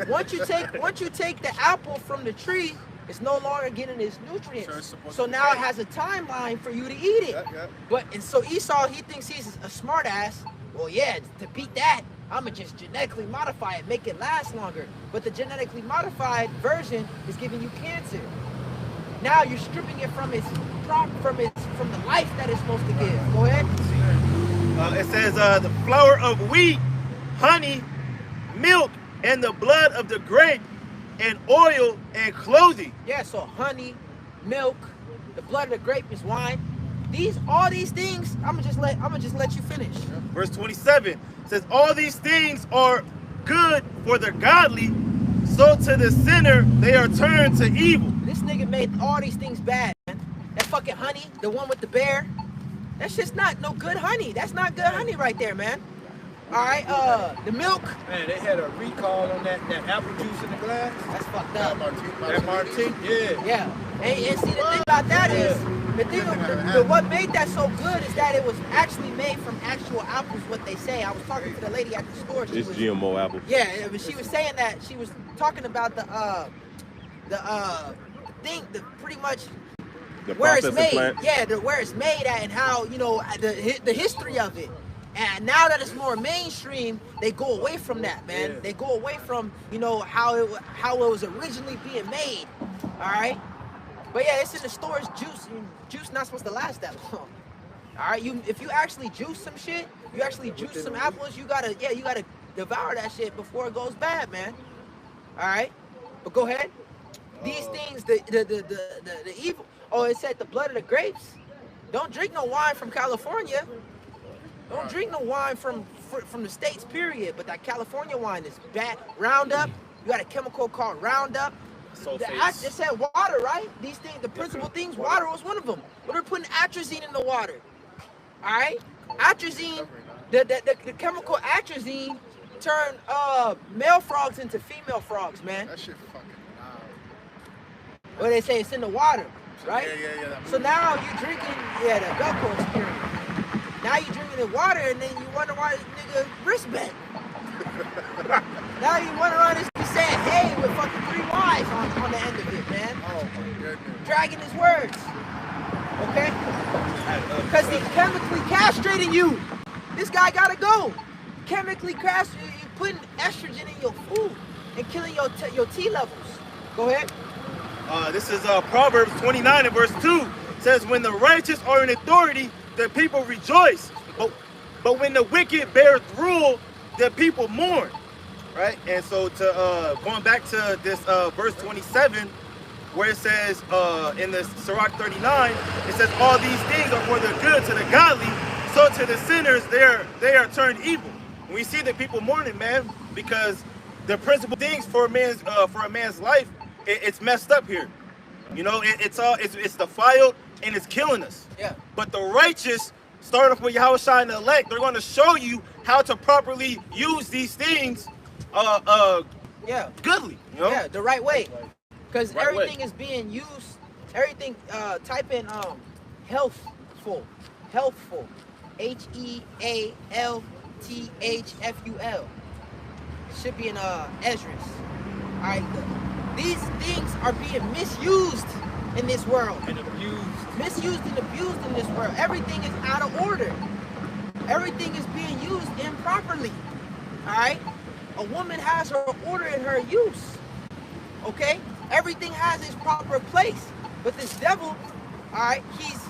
once you take the apple from the tree, it's no longer getting its nutrients. So now it has a timeline for you to eat it. And so Esau, he thinks he's a smart ass. Well, yeah, to beat that, I'ma just genetically modify it, make it last longer. But the genetically modified version is giving you cancer. Now you're stripping it from the life that it's supposed to give. Go ahead. It says the flour of wheat, honey, milk, and the blood of the grape, and oil and clothing. Yeah, so honey, milk, the blood of the grape is wine. All these things, I'ma just let you finish. Verse 27 says, all these things are good for the godly, so to the sinner they are turned to evil. This nigga made all these things bad, man. That fucking honey, the one with the bear, that's just not no good honey. That's not good honey right there, man. All right, the milk. Man, they had a recall on that apple juice in the glass. That's fucked up. That Martini, yeah. Yeah, and see, the thing about that is, what made that so good is that it was actually made from actual apples, what they say. I was talking to the lady at the store. It's GMO apples. Yeah, but she was saying that, she was talking about the pretty much where it's made. Plant. Yeah, where it's made at and how, you know, the history of it. And now that it's more mainstream, they go away from that, man. Yeah. They go away from, you know, how it was originally being made. All right. But yeah, it's in the stores. Juice not supposed to last that long. All right, if you actually juice some shit, you actually juice some apples, you gotta devour that shit before it goes bad, man. All right, but go ahead. These things, the evil. Oh, it said the blood of the grapes. Don't drink no wine from California. Don't drink no wine from the States, period. But that California wine is bad. Roundup. You got a chemical called Roundup. It said water, right? These things, the principal things, water was one of them. But they're putting atrazine in the water. All right? Atrazine, the chemical atrazine turned male frogs into female frogs, man. That shit fucking loud. Well, they say it's in the water, right? Yeah. So now you're drinking, the Gulf experience. Now you're drinking the water, and then you wonder why this nigga wrist bent. Now you wonder why this nigga saying hey with fucking 3 Y's on the end of it, man. Oh my goodness. Dragging his words. Okay? Because he's chemically castrating you. This guy gotta go. Chemically castrating you, putting estrogen in your food and killing your T levels. Go ahead. This is Proverbs 29 and verse 2. It says, when the righteous are in authority, the people rejoice. But when the wicked bears rule, the people mourn. Right? And so going back to this verse 27, where it says in the Sirach 39, it says, all these things are for the good to the godly, so to the sinners they are turned evil. And we see the people mourning, man, because the principal things for a man's life, it's messed up here. You know, it's defiled and it's killing us. Yeah. But the righteous, start off with Yahushua and the elect, they're going to show you how to properly use these things goodly. You know? Yeah, the right way. Because everything is being used, everything, type in healthful. HEALTHFUL. Should be in Esdras. Alright, these things are being misused in this world. And abused. Misused and abused in this world. Everything is out of order. Everything is being used improperly. Alright? A woman has her order in her use. Okay? Everything has its proper place. But this devil, alright, he's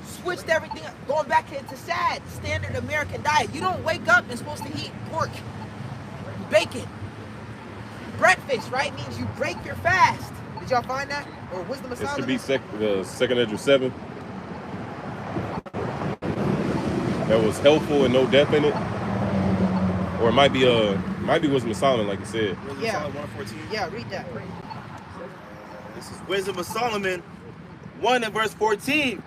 switched everything up. Going back into standard American diet. You don't wake up and supposed to eat pork, bacon. Breakfast, right, means you break your fast. Did y'all find that? Or Wisdom of Solomon? This should be the second Edge 7. That was helpful and no death in it. Or it might be Wisdom of Solomon, like you said. Yeah. 114. Yeah, read that. This is Wisdom of Solomon 1 and verse 14.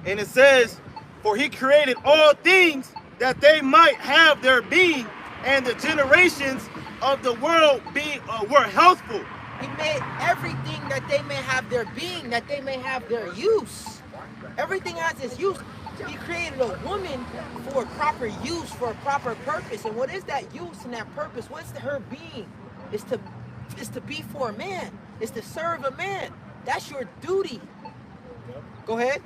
And it says, for he created all things that they might have their being, and the generations of the world were healthful. He made everything that they may have their being, that they may have their use. Everything has its use. He created a woman for proper use, for a proper purpose. And what is that use and that purpose? What's her being? It's to be for a man. It's to serve a man. That's your duty. Go ahead.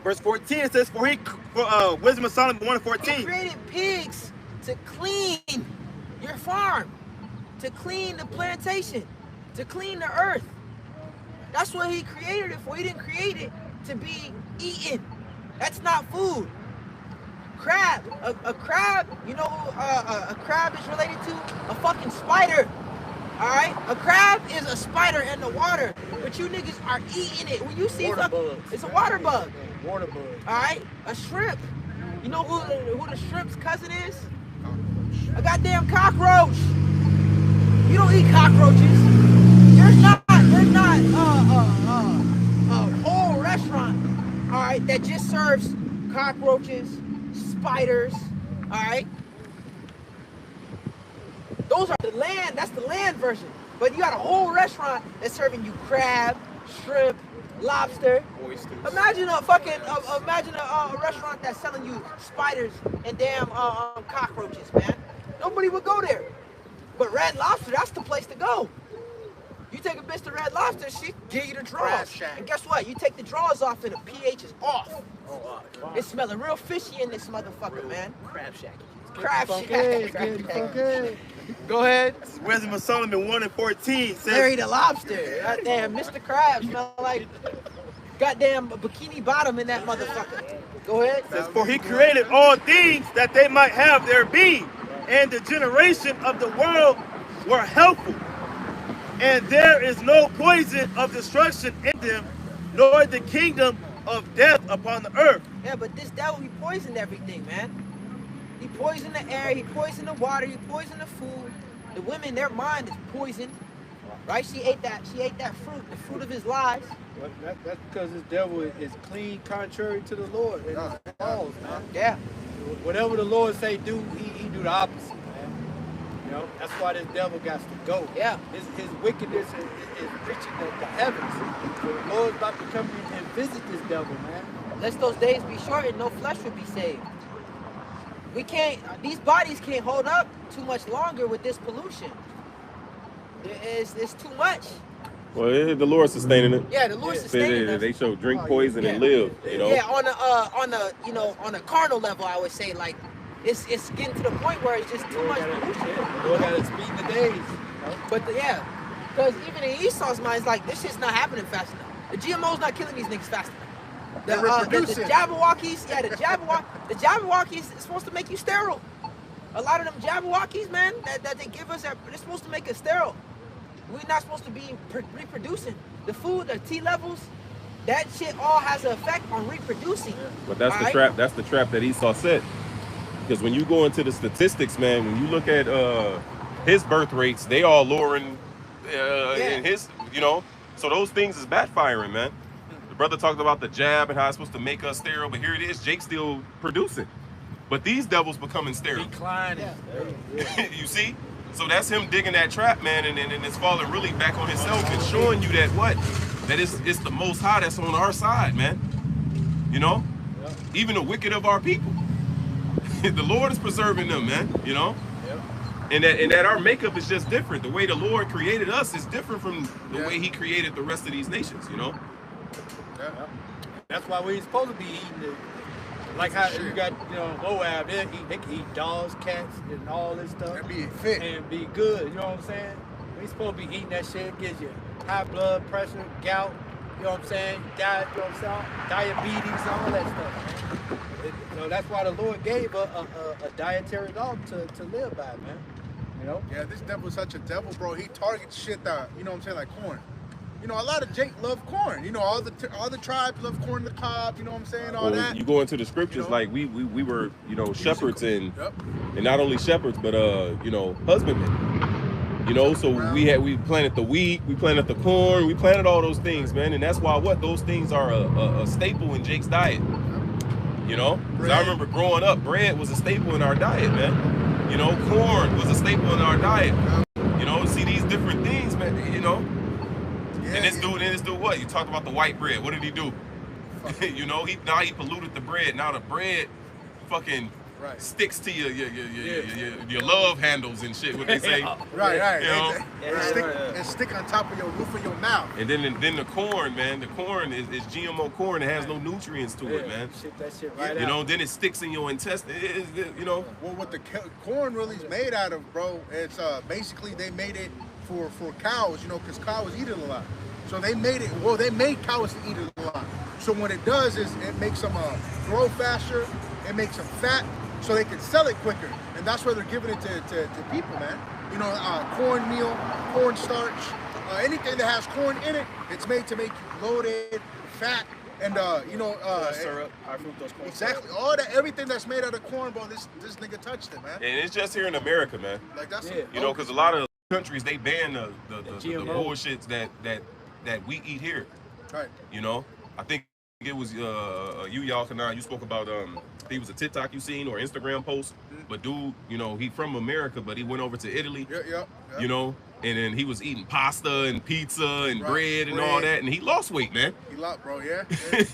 Verse 14, it says, Wisdom of Solomon 1:14. He created pigs to clean your farm, to clean the plantation, to clean the earth. That's what he created it for. He didn't create it to be eaten. That's not food. Crab, a crab, you know who a crab is related to? A fucking spider. All right, a crab is a spider in the water, but you niggas are eating it. When you see it's a water bug. Water bug. All right, a shrimp. You know who the shrimp's cousin is? A goddamn cockroach. You don't eat cockroaches. There's not a whole restaurant, all right, that just serves cockroaches, spiders, all right. Those are the land. That's the land version. But you got a whole restaurant that's serving you crab, shrimp, lobster. Oysters. Imagine a restaurant that's selling you spiders and damn cockroaches, man. Nobody would go there. But Red Lobster, that's the place to go. You take a bitch to Red Lobster, she give you the draws. And guess what? You take the draws off and the pH is off. It's smelling real fishy in this motherfucker, man. Crab Shack. Crab Shack. Go ahead. Wisdom of Solomon 1:14 says, Larry the Lobster. Goddamn, Mr. Crab smell like goddamn bikini bottom in that motherfucker. Go ahead. Says, for he created all things that they might have their being, and the generation of the world were helpful. And there is no poison of destruction in them, nor the kingdom of death upon the earth. Yeah, but this devil, he poisoned everything, man. He poisoned the air, he poisoned the water, he poisoned the food. The women, their mind is poisoned, right? She ate that fruit, the fruit of his lies. Well, that's because this devil is clean, contrary to the Lord and his laws, man. Yeah. Whatever the Lord say do, he do the opposite, man. You know, that's why this devil got to go. Yeah. His wickedness is reaching the heavens. So the Lord's about to come and visit this devil, man. Lest those days be shortened, no flesh will be saved. We can't, these bodies can't hold up too much longer with this pollution. It's too much. Well, the Lord's sustaining it. Yeah, the Lord's sustaining us. They show drink poison and live. You know. Yeah, on a carnal level, I would say, like, it's getting to the point where it's just too much pollution. The Lord got to speed the days. But because even in Esau's mind, it's like, this shit's not happening fast enough. The GMO's not killing these niggas fast enough. The Jabberwockies, the Jabberwockies is supposed to make you sterile. A lot of them Jabberwockies, man, that they give us, they're supposed to make us sterile. We're not supposed to be reproducing. The food, the T levels, that shit all has an effect on reproducing. But that's the trap. That's the trap that Esau set. Because when you go into the statistics, man, when you look at his birth rates, they all lowering in his, you know. So those things is backfiring, man. The brother talked about the jab and how it's supposed to make us sterile, but here it is, Jake's still producing. But these devils becoming sterile. Declining. You see? So that's him digging that trap, man, and it's falling really back on himself and showing you that that it's the Most High that's on our side, man. You know? Yep. Even the wicked of our people. The Lord is preserving them, man, you know? Yep. And that our makeup is just different. The way the Lord created us is different from the way he created the rest of these nations, you know? Yeah. That's why we're supposed to be eating it. Like how you got, you know, Moab, they can eat dogs, cats, and all this stuff. And be fit. And be good, you know what I'm saying? We supposed to be eating that shit, gives you high blood pressure, gout, you know what I'm saying? You know what I'm saying? Diabetes, all that stuff, man. You know, that's why the Lord gave a dietary law to live by, man. You know? Yeah, this devil's such a devil, bro. He targets shit that, you know what I'm saying, like corn. You know, a lot of Jake love corn. You know, all the tribes love corn to the cob. You know what I'm saying? All that. You go into the scriptures, you know? Like we were, you know, shepherds and not only shepherds, but you know, husbandmen. You know, so we planted the wheat, we planted the corn, we planted all those things, man, and that's why those things are a staple in Jake's diet. You know, I remember growing up, bread was a staple in our diet, man. You know, corn was a staple in our diet. You know, see these different things, man. You know. And this dude, what? You talked about the white bread. What did he do? You know, now he polluted the bread. Now the bread fucking sticks to your love handles and shit. What they say? Right. You know? And stick on top of your roof of your mouth. And then the corn, man. The corn is GMO corn. It has no nutrients to it, man. Shit that shit right out. You know, then it sticks in your intestine. You know. Well, what the corn really is made out of, bro, it's basically they made it for cows, you know, because cows eat it a lot. So they made cows to eat it a lot. So what it does is it makes them grow faster, it makes them fat, so they can sell it quicker. And that's why they're giving it to people, man. You know, cornmeal, cornstarch, anything that has corn in it, it's made to make you loaded, fat, and you know, syrup, high fructose corn exactly. All that, everything that's made out of corn, bro. This nigga touched it, man. And it's just here in America, man. Like that's you know, because a lot of countries they ban the bullshit that we eat here. Right. You know, I think it was y'all you spoke about I think it was a TikTok you seen or Instagram post, but dude, you know, he from America, but he went over to Italy. Yeah. You know, and then he was eating pasta and pizza and bread and all that, and he lost weight, man. He lost, bro. Yeah.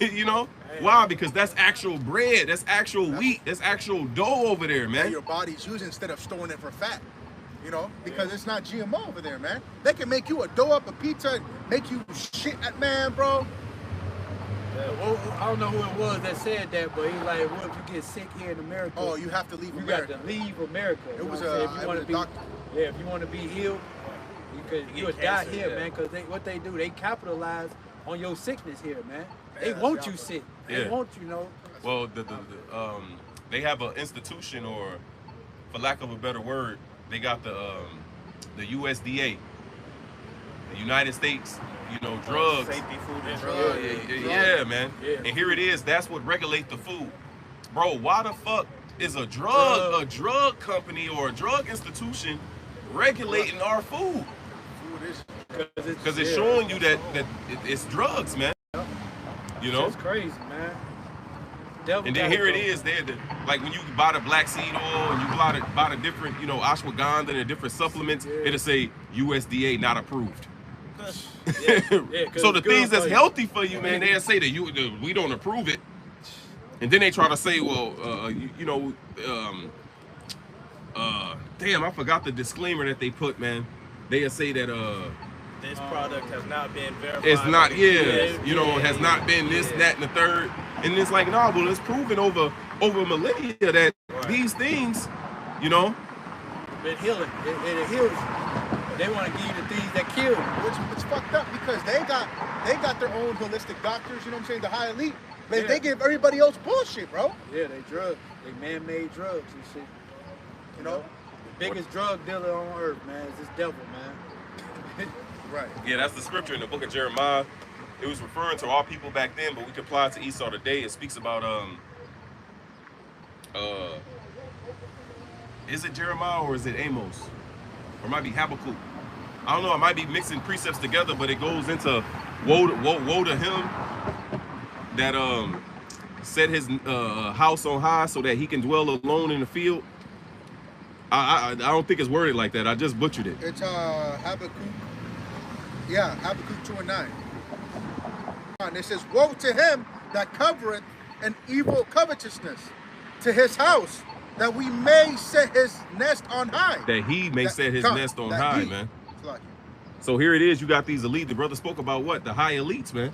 You know why? Because that's actual bread, that's actual wheat, that's actual dough over there, man. That your body's using instead of storing it for fat. You know, because it's not GMO over there, man. They can make you a dough up a pizza and make you shit at man, bro. Yeah, well, I don't know who it was that said that, but he's like, what if you get sick here in America? Oh, you have to leave America. You got to leave America. It was if you want to be, doctor. Yeah, if you want to be healed, you would die here, man. Because what they do, they capitalize on your sickness here, man. They want you sick. They Yeah. want you know. Well, they have an institution, or for lack of a better word, they got the USDA, the United States, drugs. Safety, food, and Yeah, drugs. man. Yeah. And here it is. That's what regulate the food, bro. Why the fuck is a drug company or a drug institution regulating our food? Because it's showing you that it's drugs, man. You know. It's crazy, man. Devil And then gotta here it go. is, like when you buy the black seed oil and you buy the different, ashwagandha and the different supplements, it'll say USDA not approved. Yeah, 'cause So the it's good things that's for you. healthy for you, man, they'll say that we don't approve it. And then they try to say, well, damn, I forgot the disclaimer that they put, man. They'll say that This product has not been verified. it's not, Yeah. has not been this, that, and the third. And it's like, no, well, it's proven over millennia that these things, Been healing. It heals you. But they want to give you the things that kill you. Which it's fucked up because they got their own holistic doctors, you know what I'm saying, the high elite. Yeah. They give everybody else bullshit, bro. Yeah, they drugs. They man-made drugs and shit. You know? The biggest drug dealer on earth, man, is this devil, man. Right. Yeah, that's the scripture in the book of Jeremiah. It was referring to all people back then, but we can apply it to Esau today. It speaks about is it Jeremiah or is it Amos? Or it might be Habakkuk. I don't know, I might be mixing precepts together, but it goes into woe to him that set his house on high so that he can dwell alone in the field. I don't think it's worded like that. I just butchered it. It's Habakkuk. Yeah, Habakkuk 2:9. And it says, woe to him that covereth an evil covetousness, to his house, that we may set his nest on high. That he may set his nest on high, man. Like, So here it is. You got these elite. The brother spoke about what? The high elites, man.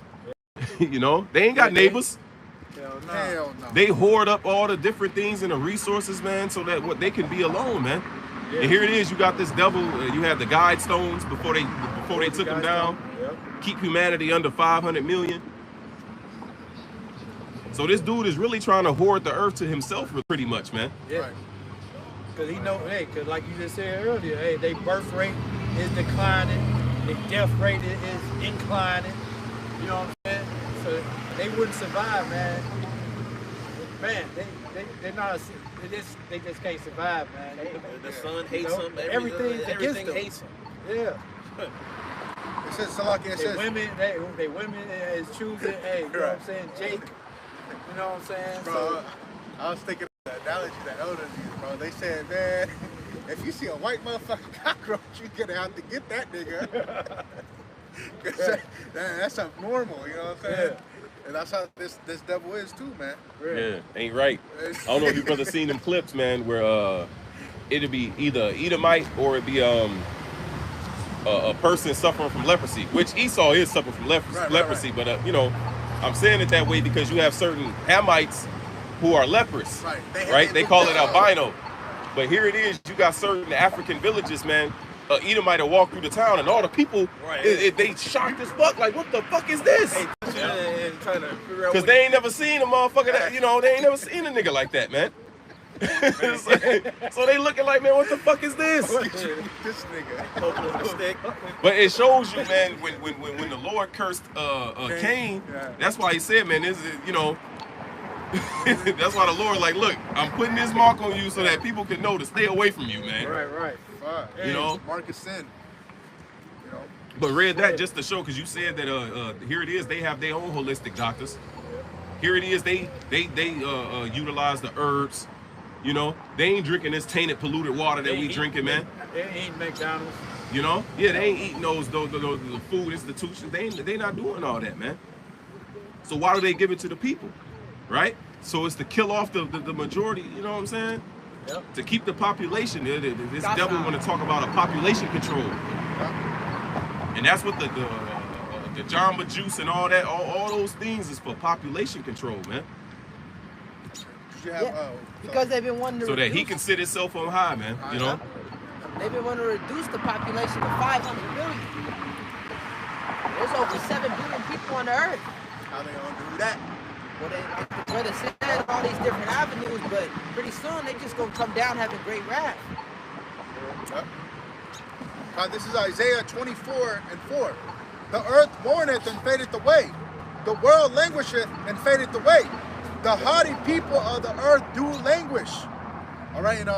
They ain't got neighbors. hell no. They hoard up all the different things and the resources, man, so that they can be alone, man. And here it is. You got this devil. You have the guide stones before they took him down. Yep. Keep humanity under 500 million. So this dude is really trying to hoard the earth to himself, pretty much, man. Yeah. Right. Because he know, hey, because like you just said earlier, hey, their birth rate is declining, their death rate is inclining. You know what I'm saying? So they wouldn't survive, man. Man, they're not. They just can't survive, man. The sun hates them. Everything's against Everything them. hates them. Yeah. It says, Salaki, it They says, women, they women is choosing. Hey, you know what I'm saying? Jake. You know what I'm saying? bro, I was thinking of the analogy that elders use, bro. They said, man, if you see a white motherfucking cockroach, you're gonna have to get that nigga. 'Cause that's abnormal, you know what I'm saying? Yeah. And that's how this devil is too, man. Yeah, ain't right. I don't know if you brothers seen them clips, man, where it'll be either Edomite or it'd be a person suffering from leprosy, which Esau is suffering from leprosy. But I'm saying it that way because you have certain Hamites who are leprous, right? They call it albino. But here it is, you got certain African villages, man. Edomite will walk through the town and all the people, they shocked as fuck, like, what the fuck is this? Because they ain't never seen a motherfucker that, they ain't never seen a nigga like that, man. So they looking like, man, what the fuck is this? This nigga. But it shows you, man, when the Lord cursed Cain, that's why he said, man, this is, that's why the Lord like, look, I'm putting this mark on you so that people can know to stay away from you, man. Right. Mark is sin. But read that just to show, because you said that here it is, they have their own holistic doctors. Here it is, they utilize the herbs. They ain't drinking this tainted, polluted water that we drinking, man. They ain't McDonald's. Yeah, they ain't eating those the food institutions. They not doing all that, man. So why do they give it to the people, right? So it's to kill off the majority. You know what I'm saying? Yep. To keep the population. This devil want to talk about a population control, and that's what the Jamba juice and all that, all those things is for population control, man. Because they've been wanting to So that he reduce- can sit himself on high, man. They've been wanting to reduce the population to 500 million. There's over 7 billion people on the earth. How they gonna do that? Well, they, like the brother said, all these different avenues, but pretty soon they just gonna come down having great wrath. Yep. This is Isaiah 24:4. The earth mourneth and fadeth away. The world languisheth and fadeth away. The haughty people of the earth do languish. All right, and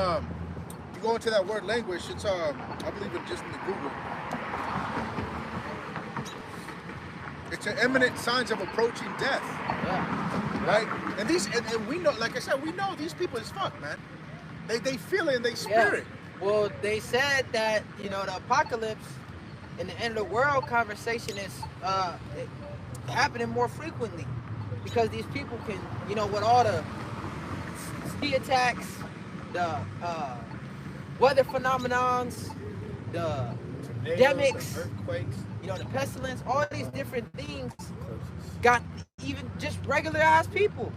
you go into that word languish. It's I believe it just in the Google. It's an imminent signs of approaching death. Yeah. Right? And these, and we know, like I said, we know these people is fucked, man. They feel it and they spirit. Yeah. Well, they said that, you know, the apocalypse and the end of the world conversation is happening more frequently because these people can, you know, with all the sea attacks, the weather phenomenons, the epidemics, earthquakes, you know, the pestilence, all these different things got even just regular ass people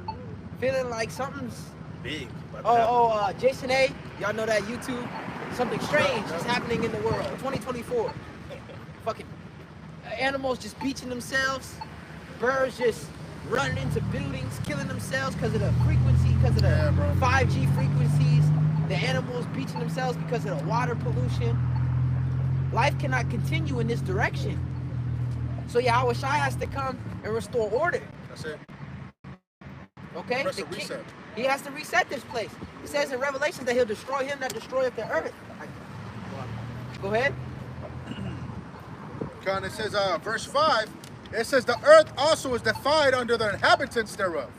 feeling like something's big. Jason A, y'all know that YouTube? Something strange is happening in the world. 2024. Fucking animals just beaching themselves, birds just running into buildings, killing themselves because of the frequency, because of the 5G frequencies, the animals beaching themselves because of the water pollution. Life cannot continue in this direction. So Yahweh Shai has to come and restore order. That's it. Okay? Press the reset. He has to reset this place. It says in Revelation that he'll destroy him that destroyeth the earth. Go ahead. And it says, verse 5, it says, the earth also is defied under the inhabitants thereof.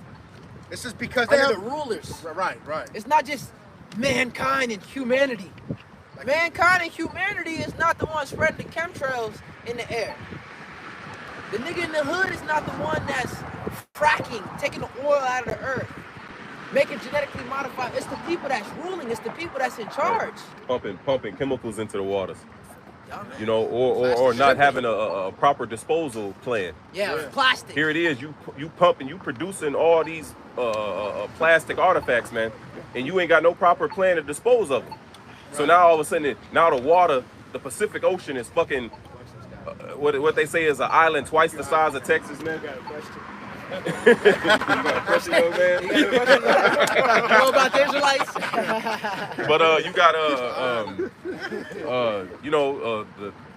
It says because they Under have the rulers. Right. It's not just mankind and humanity. Mankind and humanity is not the one spreading the chemtrails in the air. The nigga in the hood is not the one that's fracking, taking the oil out of the earth, making genetically modified. It's the people that's ruling. It's the people that's in charge. Pumping chemicals into the waters. You know, or not having a proper disposal plan. Yeah, plastic. Here it is, you pumping, you producing all these plastic artifacts, man, and you ain't got no proper plan to dispose of them. So now all of a sudden, now the water, the Pacific Ocean is fucking, what they say is an island twice the size of Texas, man. got a question. You got a question, young man? You know about the Israelites? But you got you know,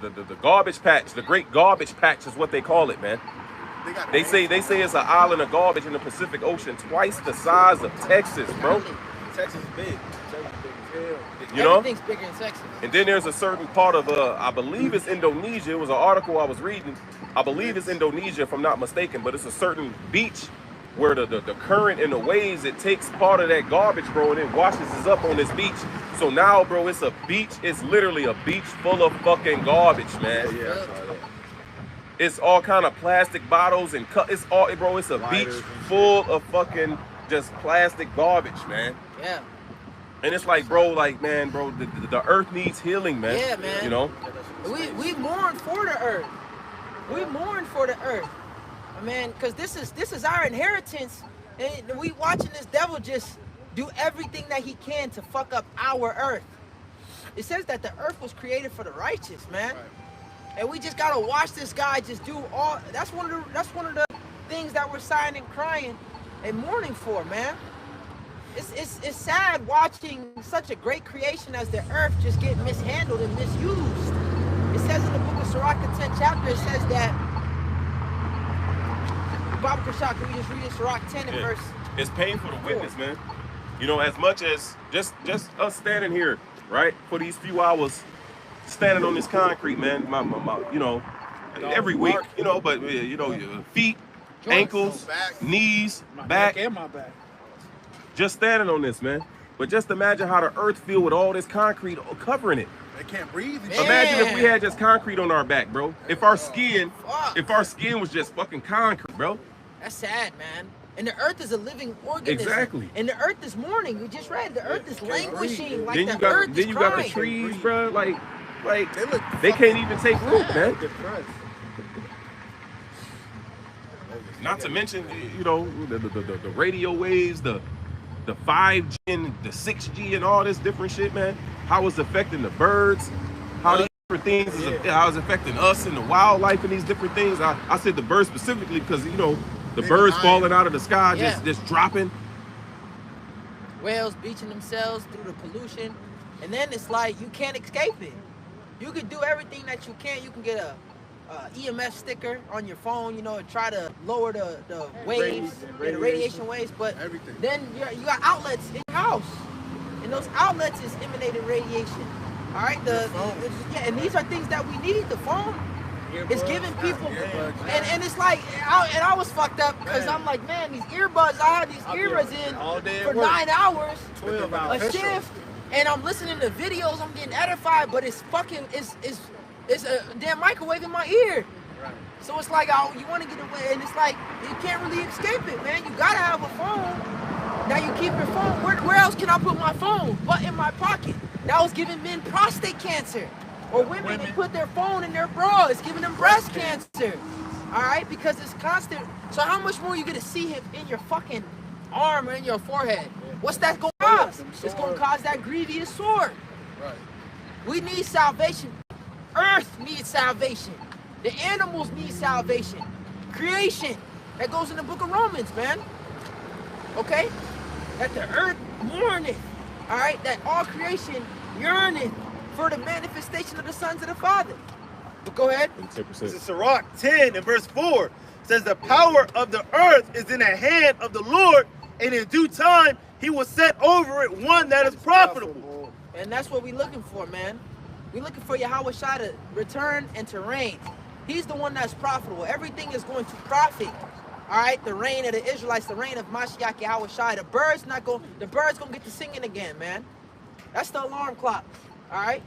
the garbage patch, the Great Garbage Patch is what they call it, man. They say it's an island of garbage in the Pacific Ocean, twice the size of Texas, bro. Texas is big. Texas is big as hell. You know? Everything's bigger in Texas. And then there's a certain part of I believe it's Indonesia. It was an article I was reading. I believe it's Indonesia, if I'm not mistaken, but it's a certain beach where the current and the waves, it takes part of that garbage, bro, and it washes us up on this beach. So now, bro, it's a beach. It's literally a beach full of fucking garbage, man. Yeah, I saw that. It's all kind of plastic bottles and it's all, bro. It's a beach full of fucking just plastic garbage, man. Yeah. And it's like, bro, like, man, bro, the earth needs healing, man. Yeah, man. You know? We mourn for the earth. We mourn for the earth. Man, because this is our inheritance. And we watching this devil just do everything that he can to fuck up our earth. It says that the earth was created for the righteous, man. Right. And we just gotta watch this guy just do all. That's one of the things that we're sighing and crying and mourning for, man. It's sad watching such a great creation as the earth just get mishandled and misused. It says in the book of Sirach, the 10th chapter, it says that. Baba Kashak, can we just read it? Sirach 10 and verse. It's painful to witness, man. You know, as much as just us standing here, right, for these few hours, standing on this concrete, man. My you know, every week, you know, but you know, your feet, ankles, knees, back, and my back. just standing on this, man. But just imagine how the earth feel with all this concrete covering it. They can't breathe. Imagine if we had just concrete on our back, bro. If our skin was just fucking concrete, bro. That's sad, man. And the earth is a living organism. Exactly. And the earth is mourning. We just read the earth is languishing. Like then the you got, earth is then you got the crying. trees, bro. Like they can't even take root, man. Not to mention, you know, the radio waves, the 5G and the 6G and all this different shit, man. How it's affecting the birds, how these different things how it's affecting us and the wildlife and these different things. I said the birds specifically because, you know, The birds falling out of the sky, just dropping. Whales beaching themselves through the pollution. And then it's like, you can't escape it. You can do everything that you can. You can get a EMF sticker on your phone, you know, and try to lower the waves, the radiation waves. But then you got outlets in your house. And those outlets is emanating radiation. All right? And these are things that we need. The phone is giving people, and it's like, I was fucked up because I'm like, man, these earbuds, I had these earbuds in for 9 hours, 12 a shift, and I'm listening to videos, I'm getting edified, but it's fucking, it's a damn microwave in my ear. So it's like, you want to get away, and it's like, you can't really escape it, man. You gotta have a phone. Now you keep your phone. Where else can I put my phone but in my pocket? That was giving men prostate cancer. Or women, they put their phone in their bra. It's giving them breast cancer. All right? Because it's constant. So how much more are you going to see him in your fucking arm or in your forehead? What's that going to cause? It's going to cause that grievous sword. Right. We need salvation. Earth needs salvation. The animals need salvation. Creation. That goes in the book of Romans, man. Okay? That the earth mourneth. All right? That all creation yearneth for the manifestation of the sons of the Father. But go ahead. This is Sirach 10 and verse 4. It says, the power of the earth is in the hand of the Lord, and in due time he will set over it one that is profitable. And that's what we're looking for, man. We're looking for Yahweh Shai to return and to reign. He's the one that's profitable. Everything is going to profit. All right, the reign of the Israelites, the reign of Mashiach Yahweh Shai. The birds gonna get to singing again, man. That's the alarm clock. All right,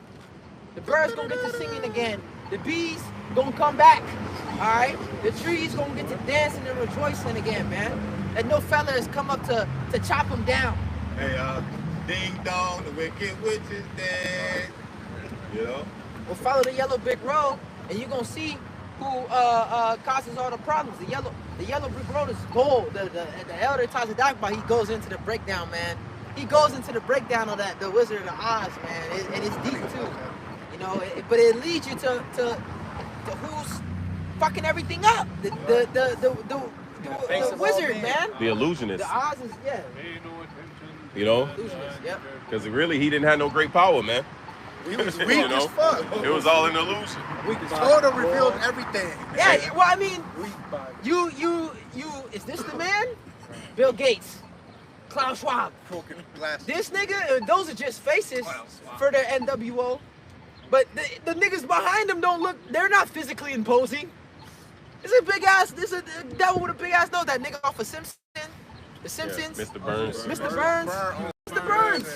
the birds gonna get to singing again. The bees gonna come back. All right, the trees gonna get to dancing and rejoicing again, man. And no fella has come up to chop them down. Hey, ding dong, the wicked witches dance. You know. Well, follow the yellow brick road, and you're gonna see who causes all the problems. The yellow brick road is gold. The elder Tazadakba, he goes into the breakdown, man. He goes into the breakdown of that, the Wizard of Oz, man, and it's deep too, you know. But it leads you to who's fucking everything up. The wizard, man. The illusionist. The Oz is You know. Illusionist, yep. Because really, he didn't have no great power, man. He was weak as fuck. It was all an illusion. Torah revealed everything. Yeah, well, I mean, you, is this the man? Bill Gates. Klaus Schwab. This nigga, those are just faces for the NWO. But the niggas behind them don't look, they're not physically imposing. This is a big ass, this is a devil with a big ass nose, that nigga off of Simpsons. The Simpsons. Yeah, Mr. Burns. Mr. Burns. Mr. Burns.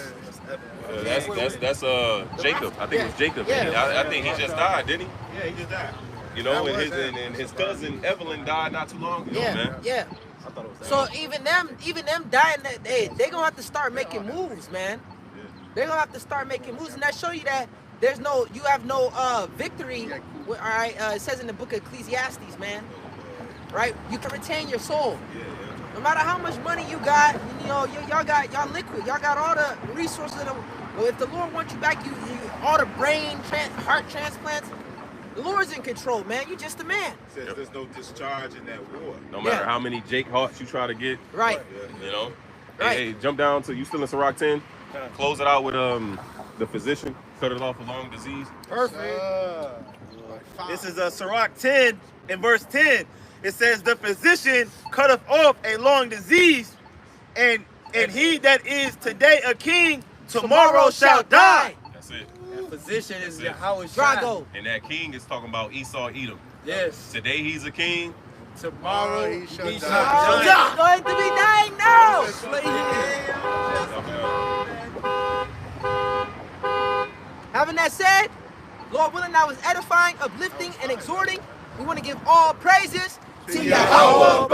That's Jacob. I think it was Jacob. Yeah. I think he just died, didn't he? Yeah, he just died. You know, and his cousin Evelyn died not too long ago, man. Yeah. So even them dying, they gonna have to start making moves, man. They're gonna have to start making moves, and that show you that you have no victory. All right, it says in the book of Ecclesiastes, man. Right, you can retain your soul. No matter how much money you got, you know, y'all liquid, y'all got all the resources. Well, if the Lord wants you back, you all the brain, heart transplants. The Lord's in control, man. You just a man. Says there's no discharge in that war. No matter how many Jake Hearts you try to get. Right. You know? Right. Hey, jump down to, you still in Sirach 10? Close it out with the physician. Cut it off a long disease. Perfect. This is Sirach 10 and verse 10. It says, the physician cutteth off a long disease, and he that is today a king, tomorrow shall die. That's it. Physician is Yahweh Shai. Drago. And that king is talking about Esau Edom. Yes. Today he's a king. Tomorrow he shall he die. shall He's die. going to be dying now. Having that said, Lord willing, that was edifying, uplifting, and exhorting. We want to give all praises to Yahweh.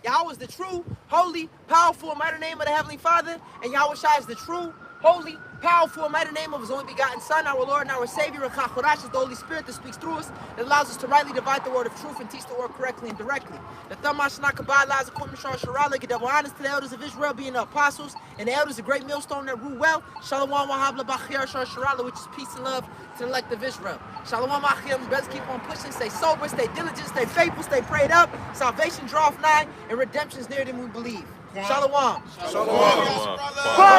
Yahweh is the true, holy, powerful, and mighty name of the Heavenly Father, and Yahweh Shai is the true, holy, powerful, and mighty name of his only begotten Son, our Lord and our Savior, and Chachorash is the Holy Spirit that speaks through us, that allows us to rightly divide the word of truth and teach the word correctly and directly. The Thamash Nakabah lies according to Sharala, give double honors to the elders of Israel, being the apostles, and the elders, a great millstone that rule well. Shalom Wahabla Bachir Sharala, which is peace and love to the elect of Israel. Shalom Achim, brothers, keep on pushing, stay sober, stay diligent, stay faithful, stay prayed up. Salvation draweth nigh, and redemption is nearer than we believe. Shalom. Shalom.